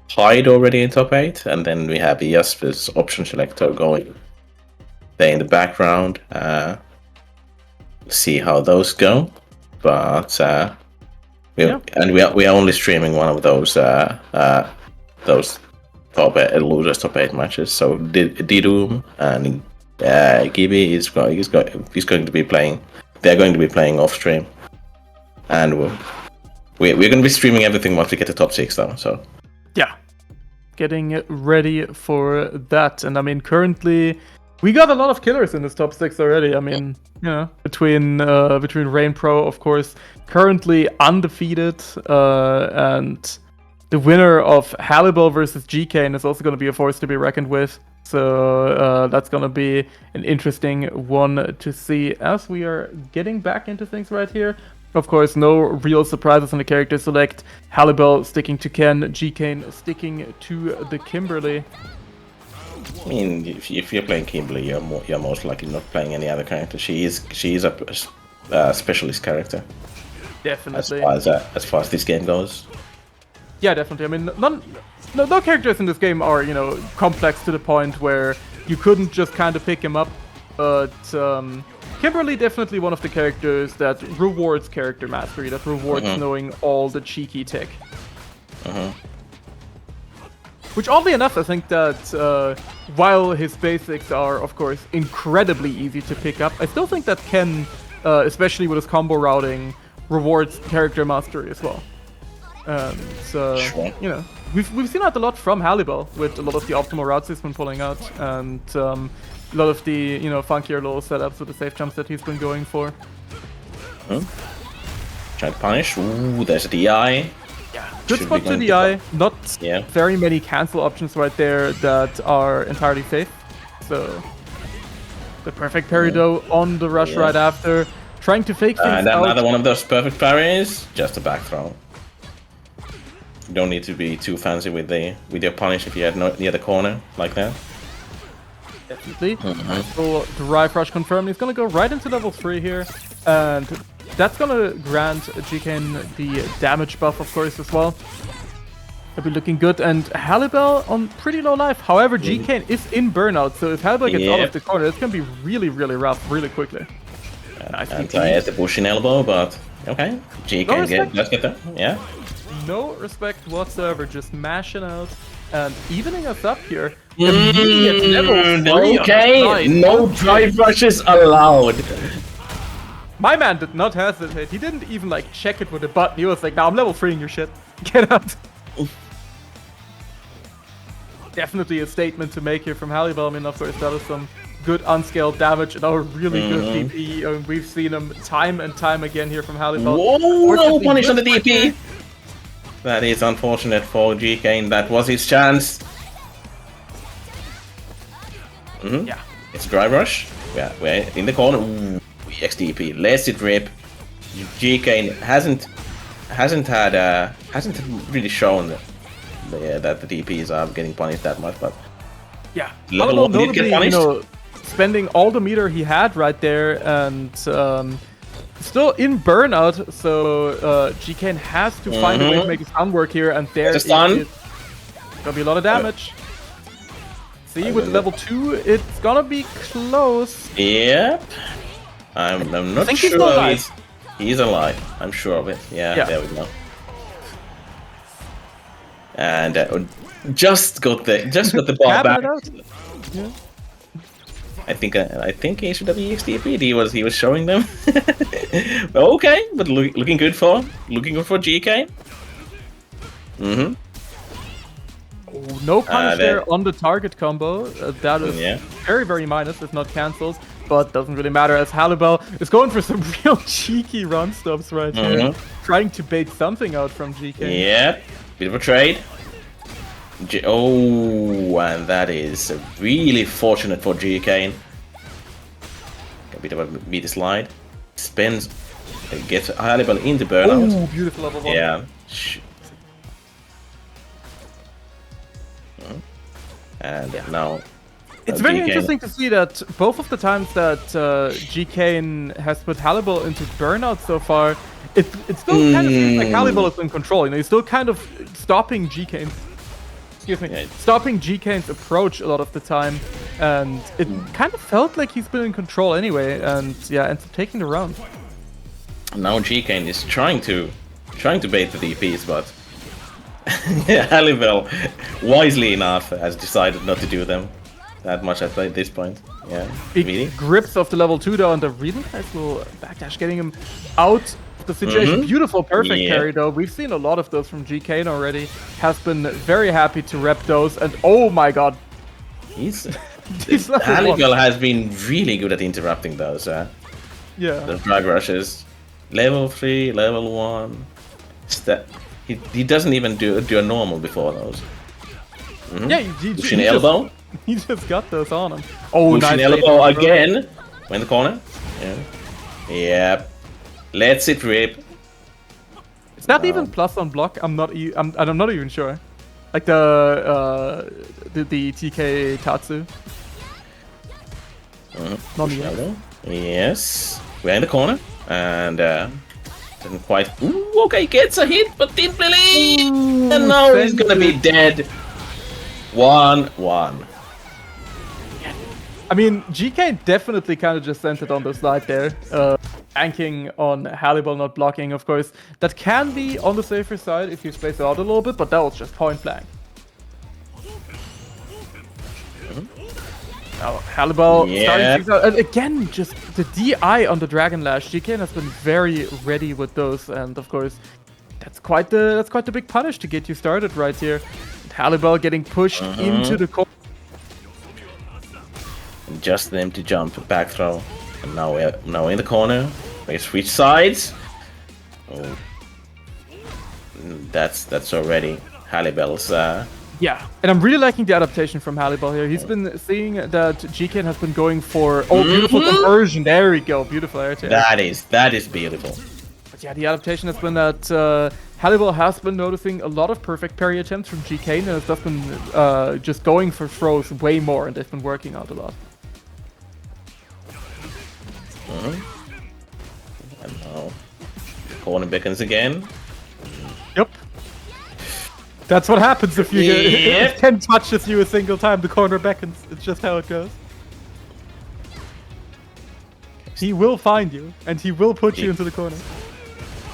Hyde already in top 8, and then we have Jasper's option selector going there in the background. See how those go, but. We are only streaming one of those top 8, losers top 8 matches. So Didoom and Gibby is going to be playing. They're going to be playing off stream, and we're going to be streaming everything once we get to top 6 though. So getting ready for that. And I mean, currently we got a lot of killers in this top 6 already. I mean, between Rain Pro, of course, currently undefeated, and the winner of Hannibal versus GK is also going to be a force to be reckoned with. So that's going to be an interesting one to see as we are getting back into things right here. Of course, no real surprises in the character select. Hallibal sticking to Ken, G-Kane sticking to the Kimberly. I mean, if you're playing Kimberly, you're most likely not playing any other character. She is a specialist character. Definitely. As far as this game goes. Yeah, definitely. I mean, no characters in this game are, complex to the point where you couldn't just kind of pick him up. But Kimberly definitely one of the characters that rewards character mastery, that rewards knowing all the cheeky tech. Which, oddly enough, I think that while his basics are, of course, incredibly easy to pick up, I still think that Ken, especially with his combo routing, rewards character mastery as well. So, Sure. we've seen that a lot from Hallibal with a lot of the optimal routes he's been pulling out, and a lot of the, funkier little setups with the safe jumps that he's been going for. Try to punish. Ooh, there's a DI. Yeah, good Should spot be to going DI. to Not Yeah. very many cancel options right there that are entirely safe. So, the perfect parry though on the rush right after. Trying to fake things And out. another one of those perfect parries, just a back throw. You don't need to be too fancy with your punish if you had near the corner like that. Definitely. So Drive Rush confirmed. He's gonna go right into level 3 here, and that's gonna grant G-Kane the damage buff, of course, as well. It'll be looking good, and Hallibal on pretty low life. However, G-Kane is in burnout, so if Hallibal gets out of the corner, it's gonna be really, really rough, really quickly. Nice And I had the pushing elbow, but okay. G can let's get that. Yeah. No respect whatsoever, just mashing out and evening us up here. Immediate level 3 Okay, no drive rushes allowed. My man did not hesitate. He didn't even check it with a button. He was like, "Nah, I'm level 3 in your shit. Get out." Definitely a statement to make here from Hallibal. I mean, of course, that is some good unscaled damage and our really good DP. We've seen him time and time again here from Hallibal. Whoa, no punish on the DP. That is unfortunate for G-Kane. That was his chance. Yeah. It's a drive rush. Yeah, we're in the corner. Ooh, XDP. Let's it rip. G-Kane hasn't really shown that the DPs are getting punished that much, but Yeah. Level Hallibal 1 did get notably, punished. spending all the meter he had right there and still in burnout, so G-Kane has to find a way to make his stun work here, and there There's a stun. is gonna be a lot of damage. See, with level 2, it's gonna be close. Yep. I'm not think he's sure still alive. he's alive. I'm sure of it. Yeah. There we go. And just got the ball Tapping back. it out. Yeah. I think HW XDP he was showing them. Okay, but looking good for GK. Oh, no punish there on the target combo. That is very, very minus, if not cancels. But doesn't really matter as Hallibal is going for some real cheeky run stops right here. Trying to bait something out from GK. Yep, bit of a trade. And that is really fortunate for GK. A bit of a meter slide. Spins, gets Hallibal into burnout. Oh, beautiful level 1. Yeah. And now it's very G-Kane. interesting to see that both of the times that G-Kane has put Hallibal into burnout so far, it still kind of seems like Hallibal is in control. He's still kind of stopping G-Kane's stopping G-Kane's approach a lot of the time, and it kind of felt like he's been in control anyway, and ends up taking the round. Now G-Kane is trying to bait the DPs, but Hallibal, wisely enough, has decided not to do them that much at this point. Yeah, Big grips of the level 2 though, and a really nice little backdash getting him out of the situation. Beautiful, perfect parry though. We've seen a lot of those from GK already. Has been very happy to rep those, and oh my god. Hallibal has been really good at interrupting those. Those drag rushes. Level 3, level 1. He doesn't even do a normal before those. Yeah, he elbow. He just got those on him. Oh, nice elbow again. In the corner. Yeah. Yep. Let's it rip. Is that even plus on block? I'm not even sure. Like the TK Tatsu. Not yet. Yes, we're in the corner, and didn't quite. Ooh, okay, gets a hit, but didn't really. And now he's gonna be dead. 1-1. I mean, GK definitely kind of just sent it on the slide there. Banking on Hallibal not blocking, of course. That can be on the safer side if you space it out a little bit, but that was just point blank. Now, Hallibal starting things out. And again, just the DI on the Dragon Lash. GK has been very ready with those, and of course, that's quite the big punish to get you started right here. And Hallibal getting pushed into the corner. Just an empty jump, back throw, and now we're in the corner. We switch sides. Oh, that's already Hallibal's. Yeah, and I'm really liking the adaptation from Hallibal here. He's been seeing that GK has been going for beautiful conversion. There we go, beautiful air tail. That is beautiful. But yeah, the adaptation has been that Hallibal has been noticing a lot of perfect parry attempts from GK, and has just been just going for throws way more, and they've been working out a lot. And now corner beckons again. Yep. That's what happens if you if Ken touches you a single time, the corner beckons. It's just how it goes. He will find you, and he will put you into the corner.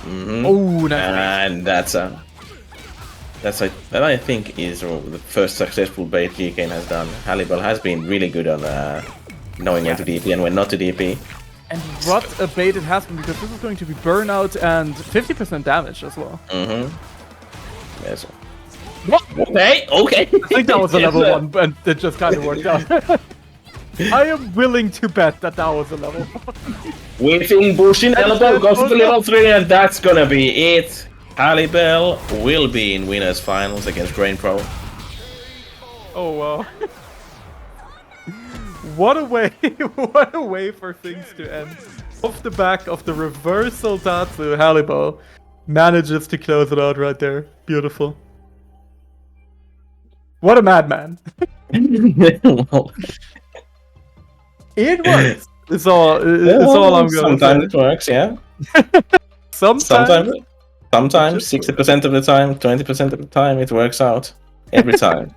Oh, nice. And that I think is the first successful bait GK has done. Hallibal has been really good on knowing when to DP and when not to DP. And what a bait it has been, because this is going to be burnout and 50% damage as well. Yes. Okay. I think that was a level 1, and it just kind of worked out. I am willing to bet that was a level 1. Waiting, pushing, elbow, goes to level 3, and that's gonna be it. Hallibal will be in winners finals against Brain Pro. Oh wow. What a way for things to end. Off the back of the reversal Tatsu, Hallibal manages to close it out right there. Beautiful. What a madman. Well, it works. It's all I'm gonna sometimes say. it works, yeah. Sometimes 60% of the time, 20% of the time, it works out. Every time.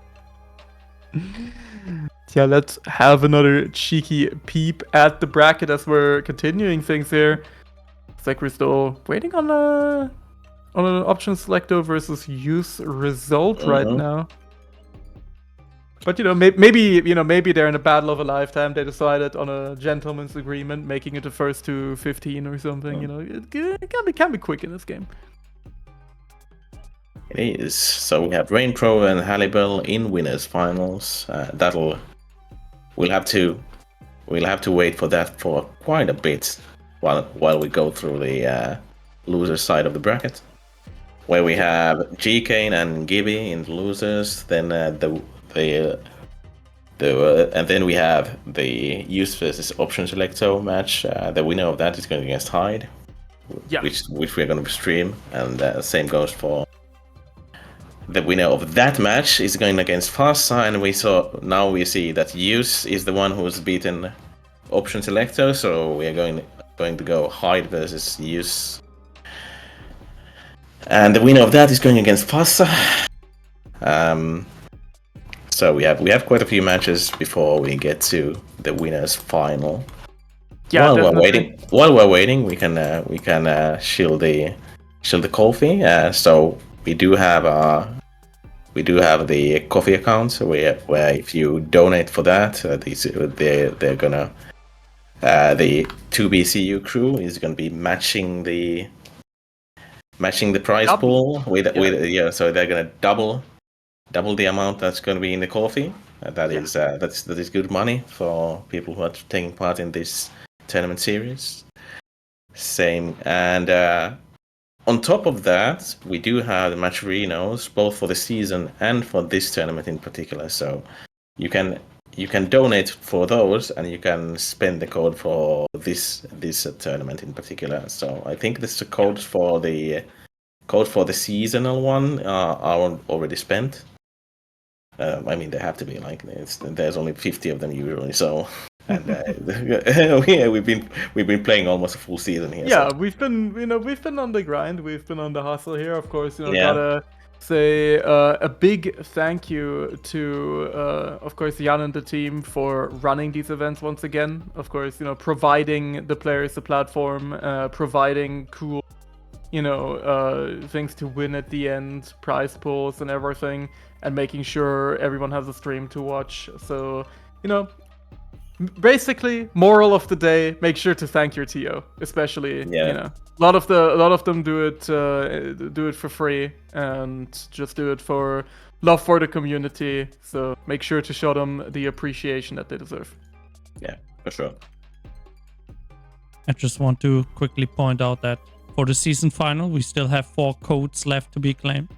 Yeah, let's have another cheeky peep at the bracket as we're continuing things here. Looks like we're still waiting on an option selector versus use result right now. But maybe they're in a battle of a lifetime. They decided on a gentleman's agreement, making it the first to 15 or something. It can be quick in this game. It is. So we have Rain Pro and Hallibal in winners finals. We'll have to wait for that for quite a bit while we go through the loser side of the bracket, where we have GK and Gibby in the losers. Then and then we have the use versus option selector match. The winner of that is going against Hyde, which we're going to stream, and same goes for the winner of that match is going against Fasa, and now we see that use is the one who's beaten option selector, so we are going to go Hyde versus use, and the winner of that is going against Fasa. So we have quite a few matches before we get to the winners final. Yeah, while we're waiting, we can shield the coffee. So we do have the coffee account where if you donate for that, they're gonna the 2BCU crew is gonna be matching the prize pool so they're gonna double the amount that's gonna be in the coffee. That is good money for people who are taking part in this tournament series. Same, and on top of that, we do have the matcherinos, both for the season and for this tournament in particular. So you can donate for those, and you can spend the code for this tournament in particular. So I think this is the code for the codes for the seasonal one are already spent. I mean, they have to be like there's only 50 of them usually, so. And yeah, we've been playing almost a full season here. Yeah, so. we've been on the grind, we've been on the hustle here. Of course, Yeah. gotta say a big thank you to of course Jan and the team for running these events once again. Of course, providing the players a platform, providing cool things to win at the end, prize pools and everything, and making sure everyone has a stream to watch. So, basically, moral of the day: make sure to thank your TO, especially. Yeah. A lot of them do it for free and just do it for love for the community. So make sure to show them the appreciation that they deserve. Yeah, for sure. I just want to quickly point out that for the season final, we still have 4 codes left to be claimed.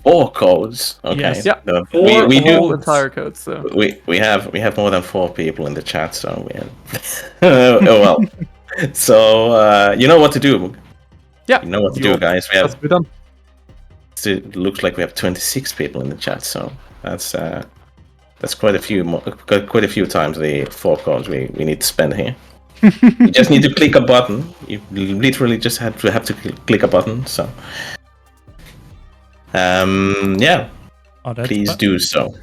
4 codes. Okay. Yes. Yeah. No, 4 we whole do. entire codes. So We have more than 4 people in the chat, so we have. Oh well. So you know what to do. yeah, You know what to do, guys. We Let's have. be done. It looks like we have 26 people in the chat, so that's quite a few quite a few times the 4 codes we need to spend here. You just need to click a button. You literally just have to click a button. So yeah, Oh, please do so.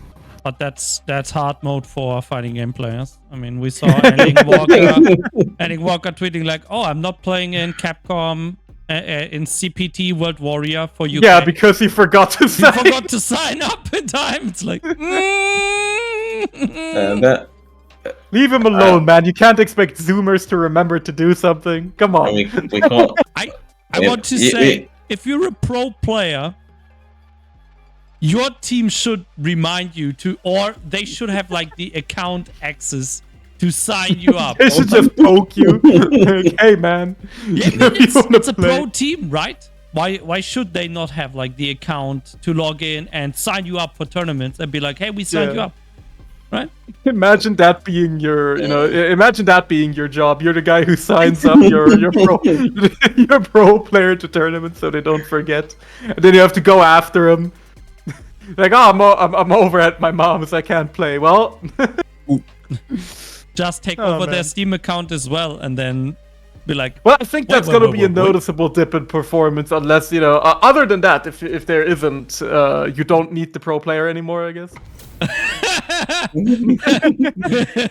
But that's hard mode for fighting game players. I mean, we saw Erling Walker tweeting like, "Oh, I'm not playing in Capcom in CPT World Warrior for UK." Yeah, because he forgot to sign. He forgot to sign up in time. It's like, Leave him alone, man. You can't expect Zoomers to remember to do something. Come on. we can't. I want to say, if you're a pro player, your team should remind you to, or they should have like the account access to sign you up. They should just poke you. Like, hey, man. Yeah, I mean, it's a pro team, right? Why should they not have like the account to log in and sign you up for tournaments and be like, hey, we signed you up, right? Imagine that being your, imagine that being your job. You're the guy who signs up your pro player to tournaments so they don't forget, and then you have to go after them. Like, oh, I'm over at my mom's. I can't play. Well, just take over their Steam account as well, and then be like. Well, I think that's gonna be a noticeable dip in performance, unless other than that, if there isn't, you don't need the pro player anymore, I guess.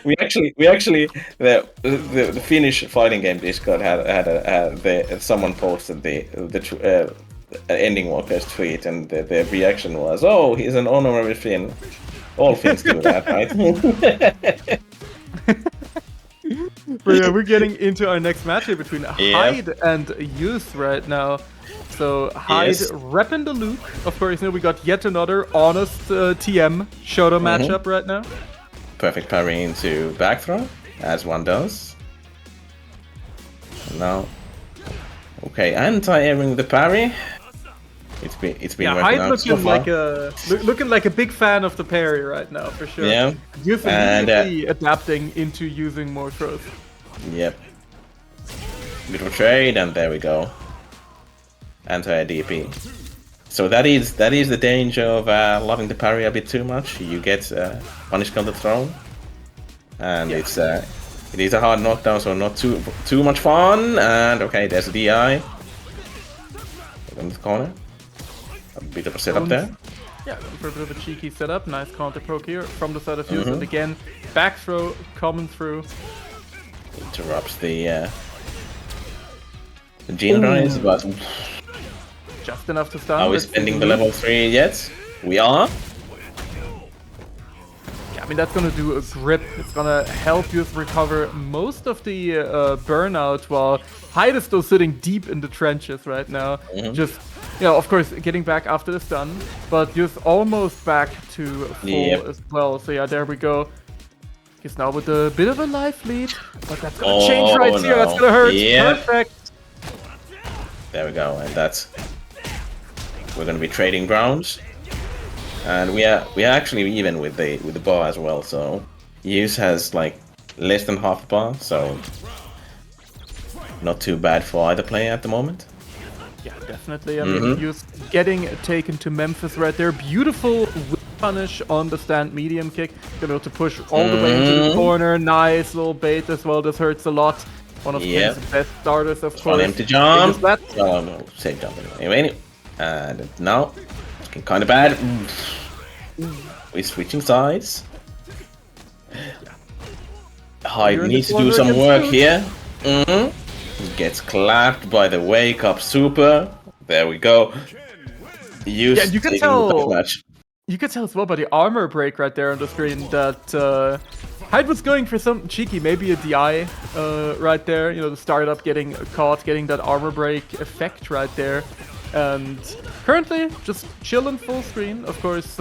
we actually the Finnish fighting game Discord had someone posted the Ending Walker's tweet, and the reaction was, "Oh, he's an honorary Finn." All Finns do that, right? But yeah, we're getting into our next match here between Hyde and Youth right now. So Hyde repping the Luke. Of course, we got yet another honest TM Shoto matchup right now. Perfect parry into back throw, as one does. Now, okay, anti-airing the parry. It's been Hyde working out looking so far. looking like a big fan of the parry right now for sure. Yeah, Youth immediately adapting into using more throws. Yep. Little trade, and there we go. Anti-DP. So that is the danger of loving the parry a bit too much. You get punished counter throw, and it is a hard knockdown, so not too much fun. And okay, there's a DI in the corner. A bit of a setup there. Yeah, for a bit of a cheeky setup. Nice counter poke here from the side of Youth, and again back throw coming through. Interrupts the Gene Rise, but just enough to stun. are we spending the level 3 yet? We are. Yeah, I mean that's gonna do a grip. It's gonna help you recover most of the burnout, while Hyde is still sitting deep in the trenches right now. Just of course, getting back after the stun, but just almost back to full as well. So yeah, there we go. He's now with a bit of a life lead, but that's gonna change right here. That's gonna hurt. Yeah. Perfect. There we go, and we're gonna be trading grounds, and we are actually even with the bar as well. So Use has like less than half bar, so not too bad for either player at the moment. Yeah, definitely. I mean, just getting taken to Memphis right there. Beautiful whip punish on the stand medium kick. Gonna to push all the way into the corner. Nice little bait as well. This hurts a lot. One of Ken's best starters, of course. On him to jump. That. Oh, no, safe jump anyway. And now, looking kind of bad. We're switching sides. Hyde needs to do some work here. Gets clapped by the wake up super. There we go. Yeah, you can tell. You could tell as well by the armor break right there on the screen that Hyde was going for something cheeky, maybe a DI right there. You know, the startup getting caught, getting that armor break effect right there. And currently, just chilling full screen. Of course,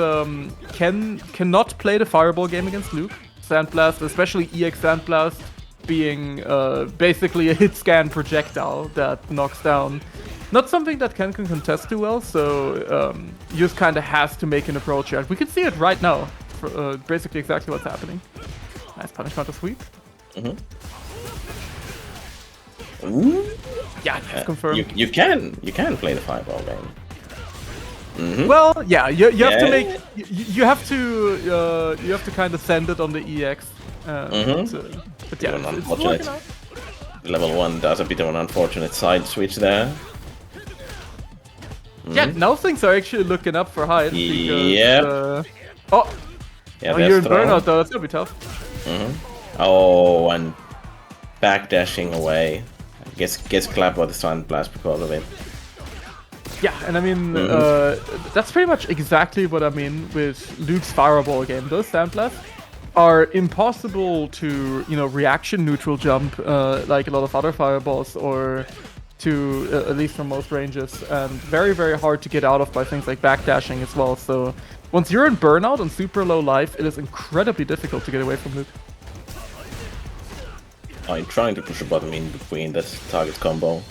cannot play the Fireball game against Luke. Sandblast, especially EX Sandblast, being basically a hit scan projectile that knocks down. Not something that Ken can contest too well, so just kind of has to make an approach here. We can see it right now, for, basically exactly what's happening. Nice punish counter sweep. Ooh. Yeah, that's confirmed. You can play the Fireball game. Well, yeah, you have to make you have to kind of send it on the EX. But yeah, it's working out. Level 1 does a bit of an unfortunate side switch there. Yeah, now things are actually looking up for Hyde. Yeah. You're in burnout though. That's gonna be tough. Oh, and backdashing away. Gets clapped by the Sandblast because of it. Yeah, and I mean, that's pretty much exactly what I mean with Luke's Fireball game. Those Sandblasts are impossible to, reaction neutral jump like a lot of other Fireballs, or to, at least from most ranges, and very, very hard to get out of by things like backdashing as well. So once you're in burnout on super low life, it is incredibly difficult to get away from Luke. I'm trying to push a button in between that target combo.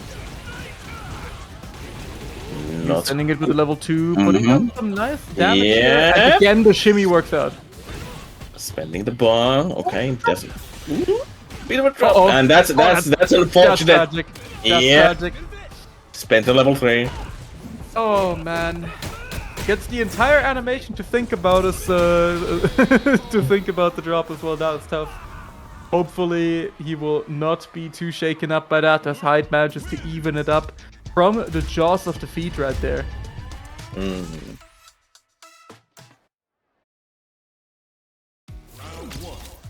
Not sending it with a level 2, putting on some nice damage here. And again, the shimmy works out. Spending the bomb. Okay, that's bit of a drop. And that's unfortunate. That's tragic. That's tragic. Spent a level 3. Oh man. Gets the entire animation to think about us, to think about the drop as well. That is tough. Hopefully he will not be too shaken up by that, as Hyde manages to even it up from the jaws of defeat right there.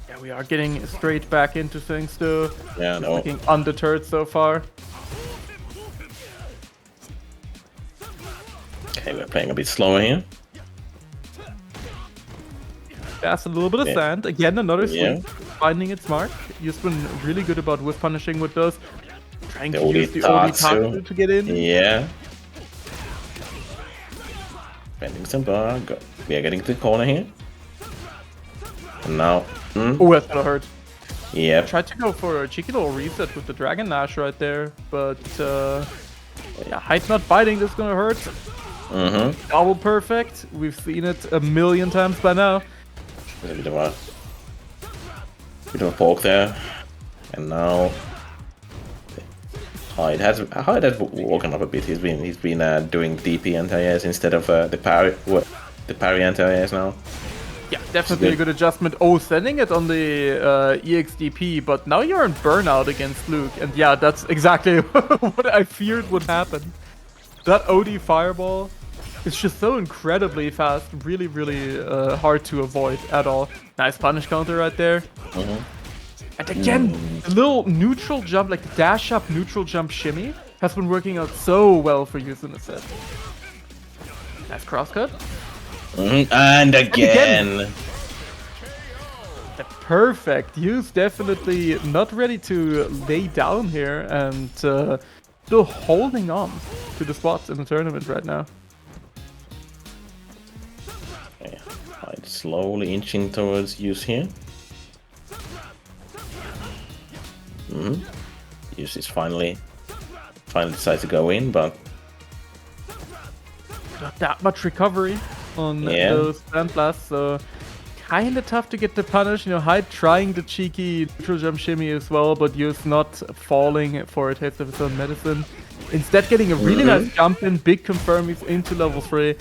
Yeah, we are getting straight back into things though. Yeah, no. Looking undeterred so far. Okay, we're playing a bit slower here. That's a little bit of sand. Again, another sweep. Finding its mark. You've been really good about whiff punishing with those. Trying to use the Tatsu to get in. Yeah. Spending some bar. We are getting to the corner here. And now. Oh, that's gonna hurt. Yeah. Tried to go for a cheeky little reset with the Dragon Lash right there, but yeah, Hyde not biting. This is gonna hurt. Double perfect. We've seen it a million times by now. A bit of a poke there, and now Hyde has woken up a bit. He's been doing DP anti-airs instead of the parry anti-airs now. Yeah, definitely a good adjustment. Oh, sending it on the EXDP, but now you're in burnout against Luke, and yeah, that's exactly what I feared would happen. That OD Fireball is just so incredibly fast, really, really hard to avoid at all. Nice punish counter right there. And again, the little neutral jump, like the dash up neutral jump shimmy, has been working out so well for Yus in the set. Nice crosscut. And again. Perfect. Yus definitely not ready to lay down here, and still holding on to the spots in the tournament right now. Hyde slowly inching towards Yus here. Yus is finally decides to go in, but not that much recovery on those Sandblasts, so kinda tough to get the punish. Hyde trying the cheeky neutral jump shimmy as well, but Yus not falling for a taste of his own medicine. instead getting a really nice jump in, big confirm into level 3,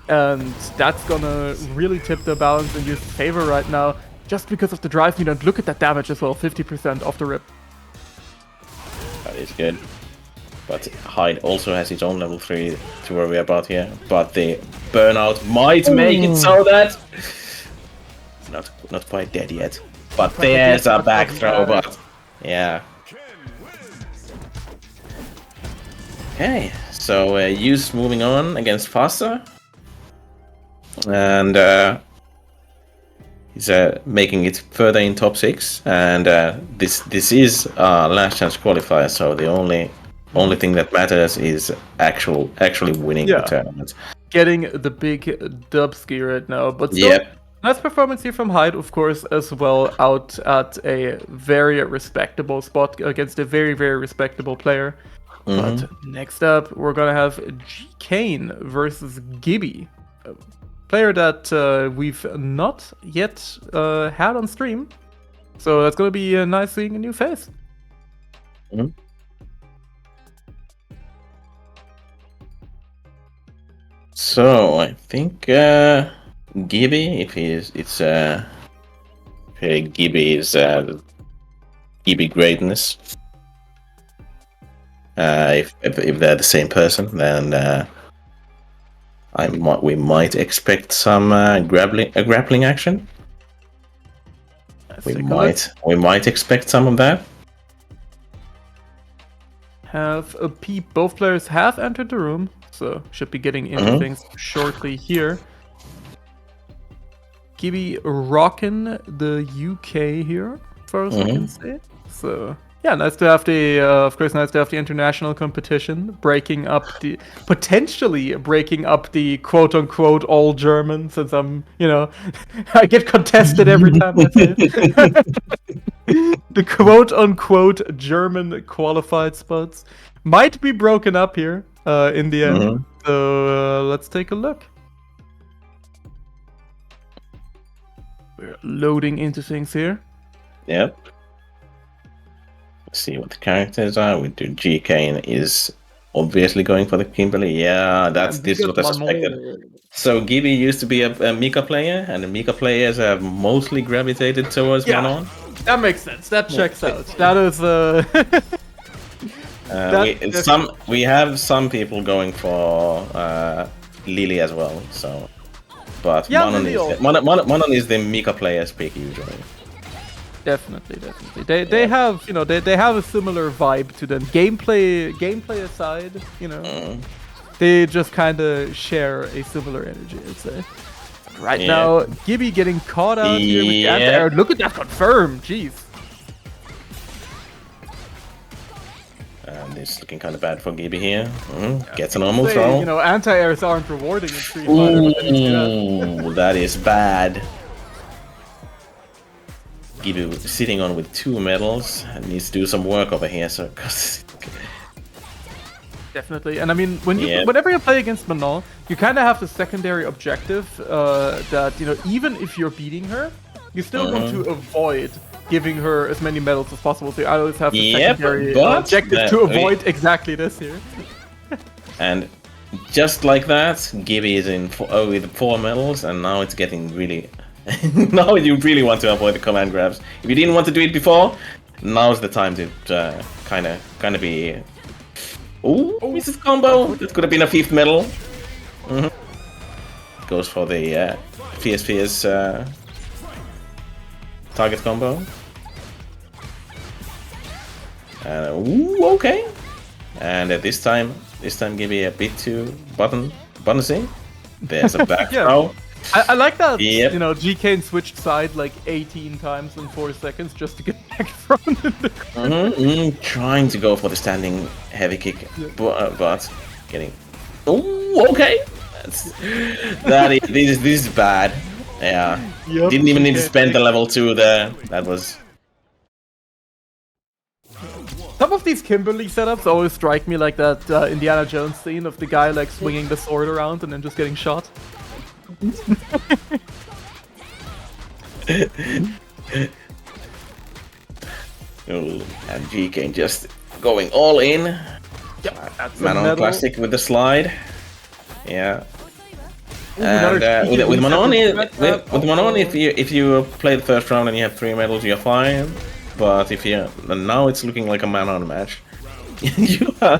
and that's gonna really tip the balance in your favor right now, just because of the drive meter. And look at that damage as well, 50% off the rip. That is good. But Hyde also has his own level 3 to worry about here. But the burnout might make it so that... Not quite dead yet. But there's a back throw, but... Yeah. Okay, so Use moving on against Faster. And he's making it further in top 6. And this is last chance qualifier, so the only thing that matters is actually winning the tournament. Getting the big dub ski right now, but still, nice performance here from Hyde, of course, as well, out at a very respectable spot against a very, very respectable player. But next up, we're gonna have G Kane versus Gibby, a player that we've not yet had on stream. So that's gonna be nice seeing a new face. So I think Gibby, if Gibby is Gibby greatness. If they're the same person, then we might expect some grappling action. We might expect some of that. Have a peep. Both players have entered the room, so should be getting into things shortly here. Gibby rocking the UK here, as far as I can say. So yeah, nice to have the, of course, nice to have the international competition, potentially breaking up the quote-unquote all German, since I'm, I get contested every time I say it. The quote-unquote German qualified spots might be broken up here in the end. So let's take a look. We're loading into things here. Yep. Let's see what the characters are. We do G Kane is obviously going for the Kimberly. Yeah, this is what I suspected. So Gibby used to be a Mika player, and the Mika players have mostly gravitated towards Manon. That makes sense. That checks out. That is we have some people going for Lily as well. So, but Manon is the Mika player's pick usually. Definitely. They have they have a similar vibe to them. Gameplay aside, they just kind of share a similar energy, I'd say. Right now, Gibby getting caught out here with the anti-air. Look at that confirm, jeez. And it's looking kind of bad for Gibby here. Gets a normal throw. Anti-airs aren't rewarding in Street Fighter. That is bad. Gibby sitting on with 2 medals and needs to do some work over here. So, definitely, and I mean, whenever you play against Manon, you kind of have the secondary objective that even if you're beating her, you still want to avoid giving her as many medals as possible. So you always have the secondary objective to avoid exactly this here. And just like that, Gibby is in with 4 medals, and now it's getting really. Now you really want to avoid the command grabs. If you didn't want to do it before, now's the time to kind of be. Ooh, misses combo. That could have been a 5th medal. Goes for the Fierce target combo. Ooh, okay. And this time Gibby a bit too bonusing. There's a back throw. I like that, G Kane switched side like 18 times in 4 seconds just to get back thrown in the corner. Trying to go for the standing heavy kick, but getting... Oh, okay! This is bad. Yeah. Yep. Didn't even need to spend the level 2 there. That was... Some of these Kimberly setups always strike me like that Indiana Jones scene of the guy like swinging the sword around and then just getting shot. And G Kane just going all in. Yep. That's a Manon metal. classic with the slide. Yeah. Ooh, another And cheeky with reset Manon, with that. with Manon, Oh. if you play the first round and you have 3 medals, you're fine. But if you now it's looking like a Manon match. You are,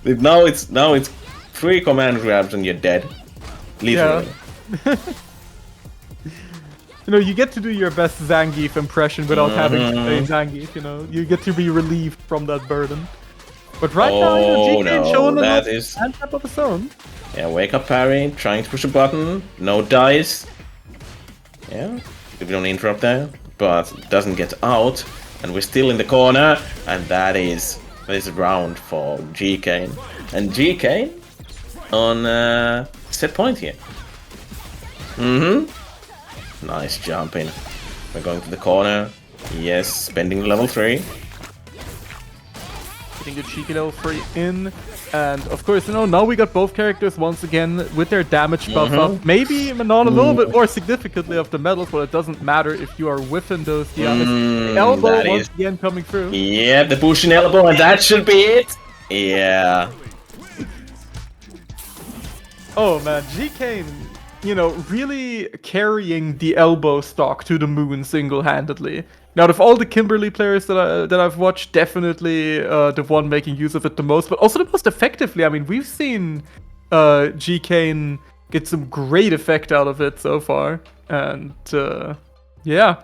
now it's 3 command grabs and you're dead. Literally. Yeah. You know, you get to do your best Zangief impression without having to say Zangief, you know. You get to be relieved from that burden. But right now, you know, GK no, showing that a is- handicap of his own. Yeah, wake up parry, trying to push a button, no dice. Yeah, we don't interrupt there, but it doesn't get out, and we're still in the corner, and that is a round for GK. And GK on set point here. Nice jumping. We're going to the corner. Yes, spending level 3. Getting a cheeky level 3 in. And of course, you know, now we got both characters once again with their damage buff up. Maybe Manon a little bit more significantly of the medals, but it doesn't matter if you are whiffing those damage. The elbow that once is- again coming through. Yeah, the pushing elbow, and that should be it. Yeah. Oh man, GK, you know, really carrying the elbow stock to the moon single-handedly. Now, of all the Kimberly players that I've watched, definitely the one making use of it the most, but also the most effectively. I mean, we've seen GK get some great effect out of it so far, and yeah,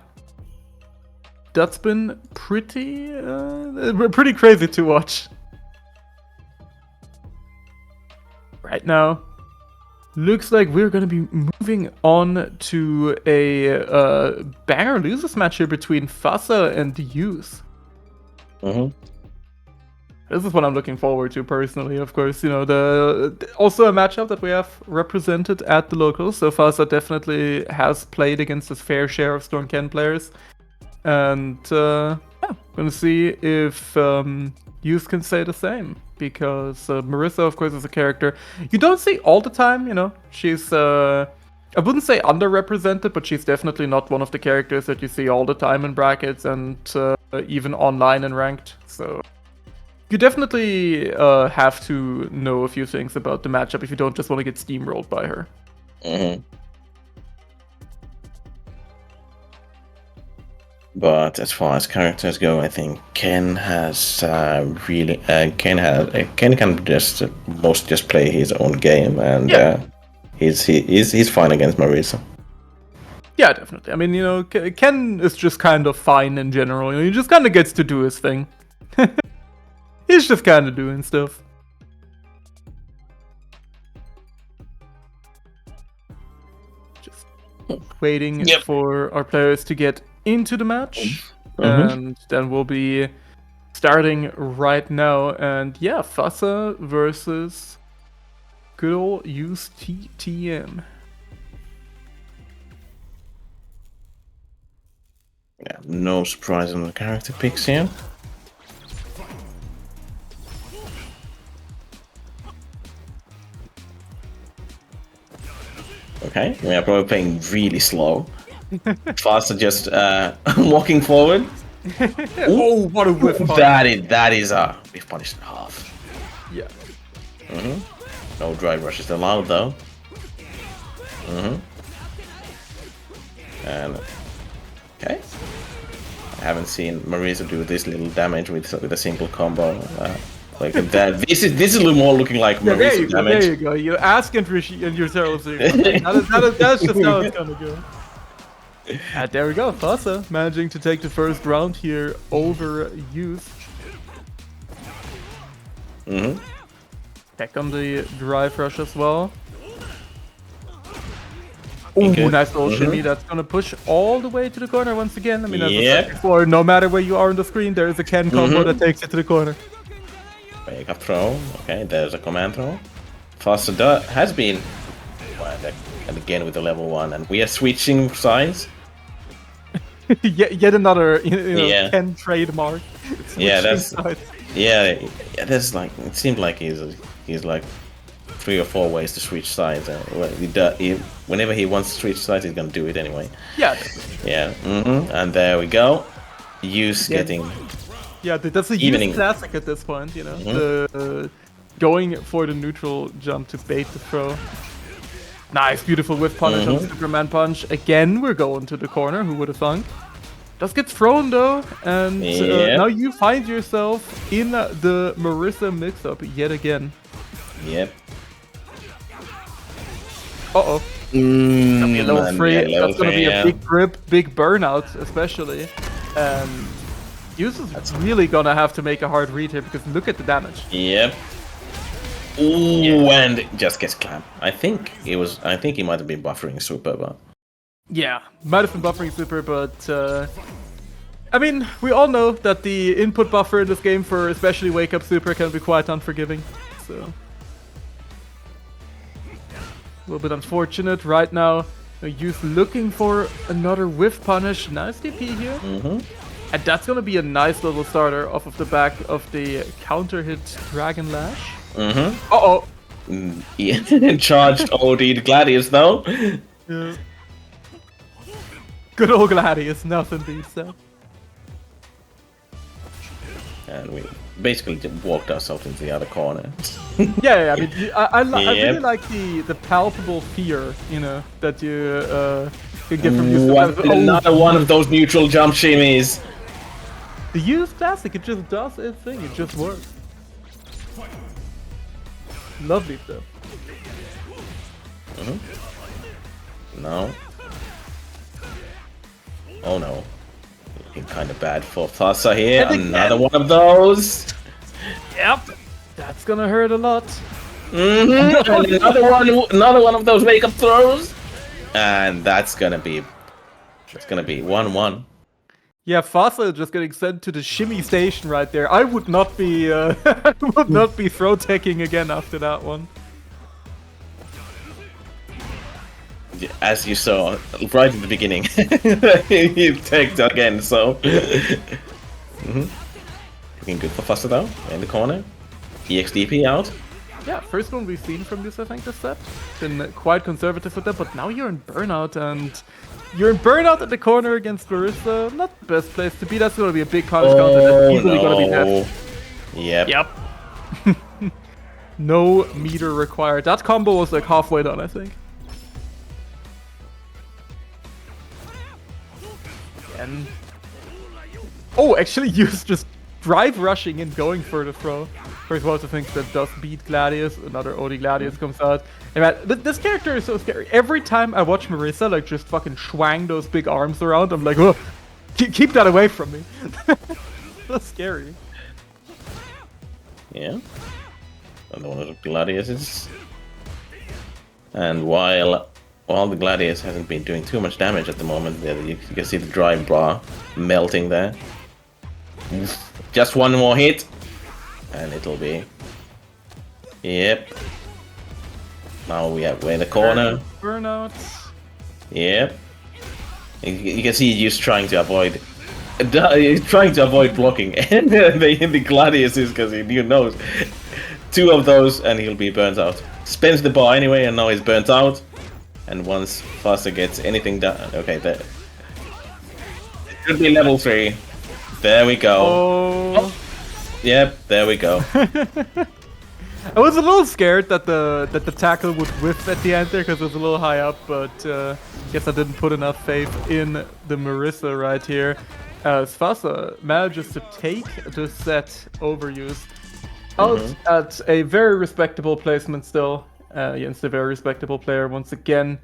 that's been pretty crazy to watch. Right now, looks like we're going to be moving on to a banger losers match here between Fasa and the Youth. This is what I'm looking forward to personally, of course. You know, also a matchup that we have represented at the locals. So Fasa definitely has played against his fair share of Storm Ken players. And yeah, gonna see if Youth can say the same. Because Marissa, of course, is a character you don't see all the time, you know. She's, I wouldn't say underrepresented, but she's definitely not one of the characters that you see all the time in brackets and even online and ranked. So you definitely have to know a few things about the matchup if you don't just want to get steamrolled by her. But as far as characters go, I think Ken has really Ken can just play his own game, and he's fine against Marisa. Yeah, definitely. I mean, you know, Ken is just kind of fine in general. You know, he just kind of gets to do his thing. He's just kind of doing stuff. Just waiting for our players to get into the match. And then we'll be starting right now. And yeah, Fasa versus good old Youth TTM. Yeah, no surprise on the character picks here. Okay, we are probably playing really slow. Faster just walking forward. Oh, what a whiff! That is a we've punished in half. Yeah. No dry rushes allowed though. And okay, I haven't seen Marisa do this little damage with a simple combo. Like that. This is a little more looking like Marisa damage. There you go. You ask and yourselves. That's just how it's gonna go. And there we go. Fasa managing to take the first round here over Youth. Back on the drive rush as well. Ooh, nice little shimmy. That's gonna push all the way to the corner once again. I mean, as I said before, no matter where you are on the screen, there is a Ken combo that takes it to the corner. Wake up throw. Okay, there's a command throw. Fasa has been, and again with the level 1, and we are switching sides. Yet another, you know, Ken trademark. Yeah, that's sides. yeah. There's like it seemed like he's like 3 or 4 ways to switch sides. Whenever he wants to switch sides, he's gonna do it anyway. Yeah. Yeah. And there we go. Use getting Yeah, that's a Evening. youth classic at this point, you know. Mhm. Going for the neutral jump to bait the throw. Nice, beautiful whiff punish on Superman punch. Again, we're going to the corner. Who would have thunk? Does get thrown though, and Yep. now you find yourself in the Marissa mix-up yet again. Yep. Uh-oh. Mm, A level man, 3. yeah, level That's gonna three, be yeah. a big grip, big burnout, especially. And Hughes is really gonna have to make a hard read here because look at the damage. Yep. Ooh, and it just gets clamped. I think he might have been buffering super, but Yeah, might have been buffering super, but I mean, we all know that the input buffer in this game for especially Wake Up Super can be quite unforgiving. So a little bit unfortunate right now. Youth looking for another whiff punish. Nice DP here. And that's gonna be a nice little starter off of the back of the counter hit Dragon Lash. Uh-oh. Yeah. Charged OD'd Gladius though. Yeah. Good old Gladius, nothing beats that. And we basically just walked ourselves into the other corner. Yeah, I mean, I really Yep. like the palpable fear, you know, that you can get from using Another one of those neutral jump shimmies. The used classic, it just does its thing, it just works. Lovely stuff. No. Oh no. Looking kind of bad for Thassa here. And again. Another one of those. Yep, that's gonna hurt a lot. And another one of those wake up throws. And that's gonna be 1-1. Yeah, Fasa just getting sent to the shimmy station right there. I would not be I would not be throw teching again after that one. As you saw right in the beginning, he tagged again. So, looking good for Foster though in the corner. EXDP out. Yeah, first one we've seen from this, I think, this set. Been quite conservative with that, but now you're in burnout, and you're in burnout at the corner against Marissa. Not the best place to be. That's gonna be a big punish counter. That's easily gonna be death. Yep. Yep. No meter required. That combo was like halfway done, I think. And oh, actually, Hughes just drive rushing and going for the throw. First of all, to think that does beat Gladius. Another OD Gladius comes out. And man, this character is so scary. Every time I watch Marissa like just fucking swang those big arms around, I'm like, oh, keep that away from me. That's scary. Yeah. Another one of the Gladiuses. And while the Gladius hasn't been doing too much damage at the moment, you can see the drive bar melting there. Just one more hit, and it'll be. Yep. Now we're in the corner. Burnout. Yep. You can see he's trying to avoid. He's trying to avoid blocking, and the Gladius is because he knows two of those, and he'll be burnt out. Spins the bar anyway, and now he's burnt out. And once Faster gets anything done, okay, there. It should be level 3. There we go. Oh. Yep, there we go. I was a little scared that the tackle would whiff at the end there because it was a little high up, but guess I didn't put enough faith in the Marissa right here. As Fasa manages to take the set overuse out at a very respectable placement still. Against a very respectable player once again.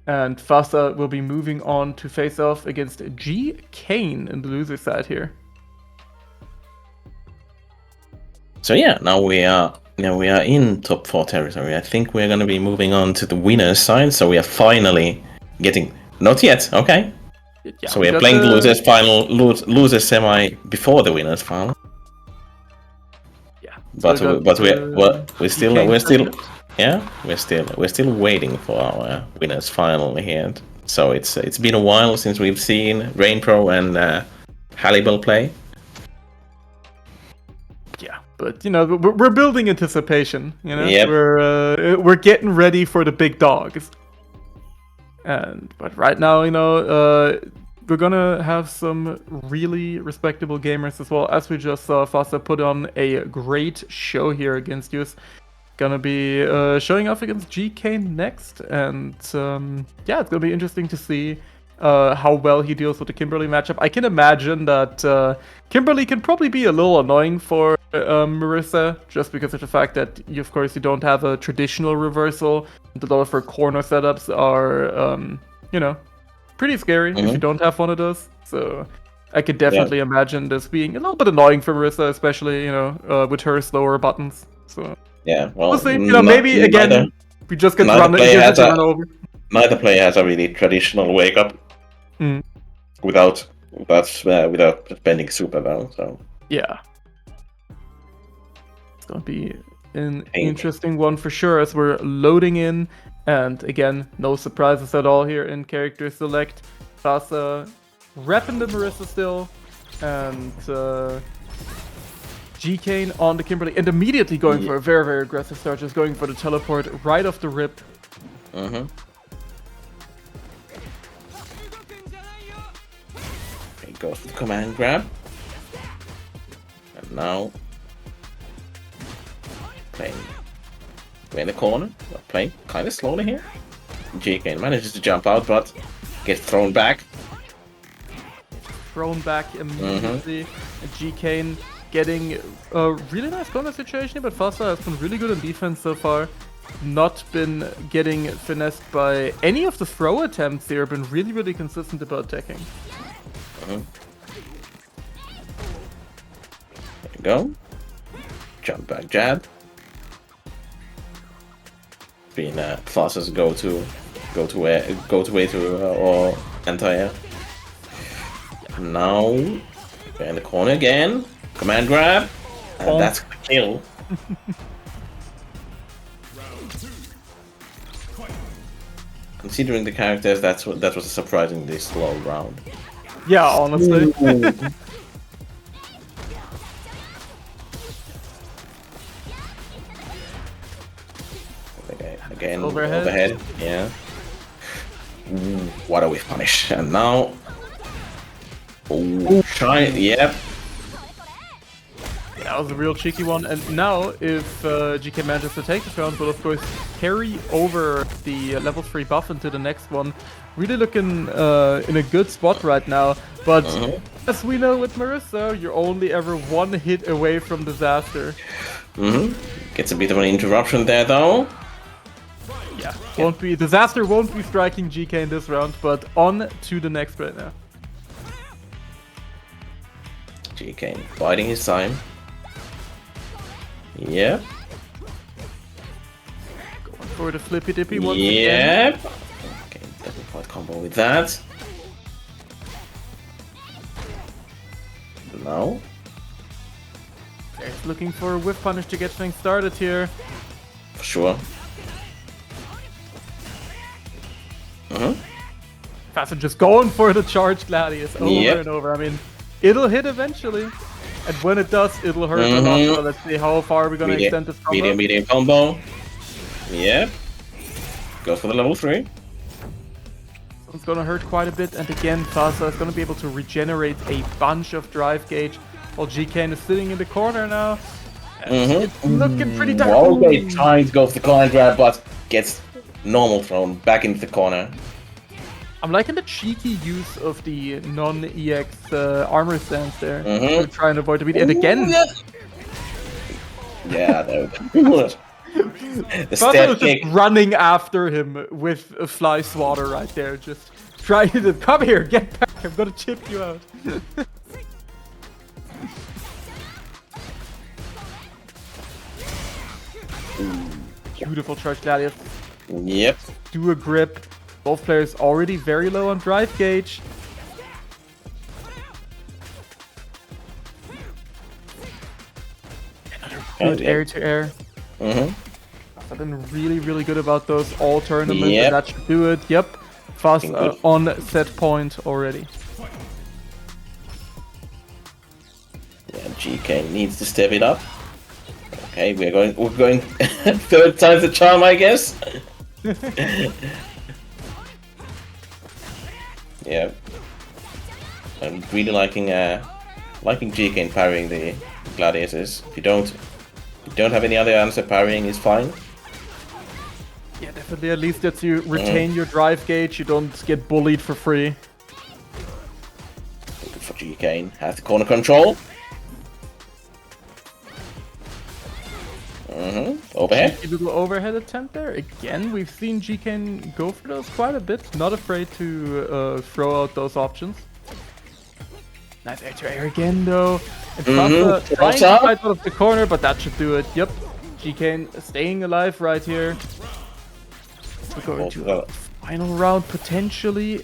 And Fasa will be moving on to face off against G. Kane in the loser side here. So yeah, now we are in top 4 territory. I think we're gonna be moving on to the winners side. So we are finally getting not yet, okay. Yeah, so we are playing the losers final, losers semi before the winners final. Yeah, but we're still. Yeah, we're still waiting for our winners final here. So it's been a while since we've seen Rainpro and Hallibal play. Yeah, but you know we're building anticipation. You know, yep. We're getting ready for the big dogs. But right now, you know, we're gonna have some really respectable gamers as well. As we just saw, Fasa put on a great show here against Yus. Gonna be showing off against GK next, and yeah, it's gonna be interesting to see how well he deals with the Kimberly matchup. I can imagine that Kimberly can probably be a little annoying for Marissa, just because of the fact that of course you don't have a traditional reversal. And a lot of her corner setups are, you know, pretty scary if you don't have one of those. So I could definitely imagine this being a little bit annoying for Marissa, especially with her slower buttons. So. Yeah, well, We'll see. Maybe again we just get run over. Neither player has a really traditional wake up without spending super though. So yeah, it's gonna be an interesting one for sure as we're loading in, and again, no surprises at all here in character select. Fasa repping the Marissa still, and GK on the Kimberly, and immediately going for a very, very aggressive start, just going for the teleport right off the rip. He goes for the command grab. And now playing in the corner, playing kind of slowly here. GK manages to jump out, but gets thrown back. Thrown back immediately. And GK getting a really nice corner situation, but Fasa has been really good in defense so far. Not been getting finessed by any of the throw attempts here, been really, really consistent about attacking. There you go. Jump back jab. Being Fasa's go-to way to or anti-air. Now in the corner again. Command grab, and that's the kill. Considering the characters, that was a surprisingly slow round. Yeah, honestly. Again, overhead. Yeah. What a whiff punish, and now. Try. Yep. That was a real cheeky one, and now if GK manages to take this round, will of course carry over the level 3 buff into the next one. Really looking in a good spot right now, but as we know with Marissa, you're only ever one hit away from disaster. Gets a bit of an interruption there though. Yeah, disaster won't be striking GK in this round, but on to the next right now. GK biding his time. Yep. Going for the flippy dippy once again. Yep. Okay, double point combo with that. No. There's looking for a whiff punish to get things started here. For sure. Fasa just going for the charge Gladius over and over. I mean, it'll hit eventually. And when it does, it'll hurt a lot. So let's see how far we're going to extend this combo. Medium combo. Yep. Goes for the level 3. It's going to hurt quite a bit. And again, Fasa is going to be able to regenerate a bunch of drive gauge. While GK is sitting in the corner now. It's looking pretty dark. Okay, trying to go for the command grab, but gets normal thrown back into the corner. I'm liking the cheeky use of the non-EX armor stance there. To try and avoid the beat. And again... Yeah, there we go. The step was kick. Just running after him with a fly swatter right there. Just trying to... Come here, get back. I'm gonna chip you out. Beautiful charge Gladius. Yep. Do a grip. Both players already very low on drive gauge. Good air to air. I've been really, really good about those all tournaments. And that should do it. Yep. Fast on set point already. Yeah, GK needs to step it up. Okay, we're going third time's the charm, I guess. Yeah. I'm really liking GK parrying the gladiators. If you don't have any other answer, parrying is fine. Yeah, definitely. At least that you retain your drive gauge. You don't get bullied for free. Good for GK. Has the corner control. Overhead. Cheeky little overhead attempt there. Again, we've seen GK go for those quite a bit. Not afraid to throw out those options. Nice air to air again, though. And Fasa trying to fight out of the corner, but that should do it. Yep. GK staying alive right here. We're going to a final round, potentially.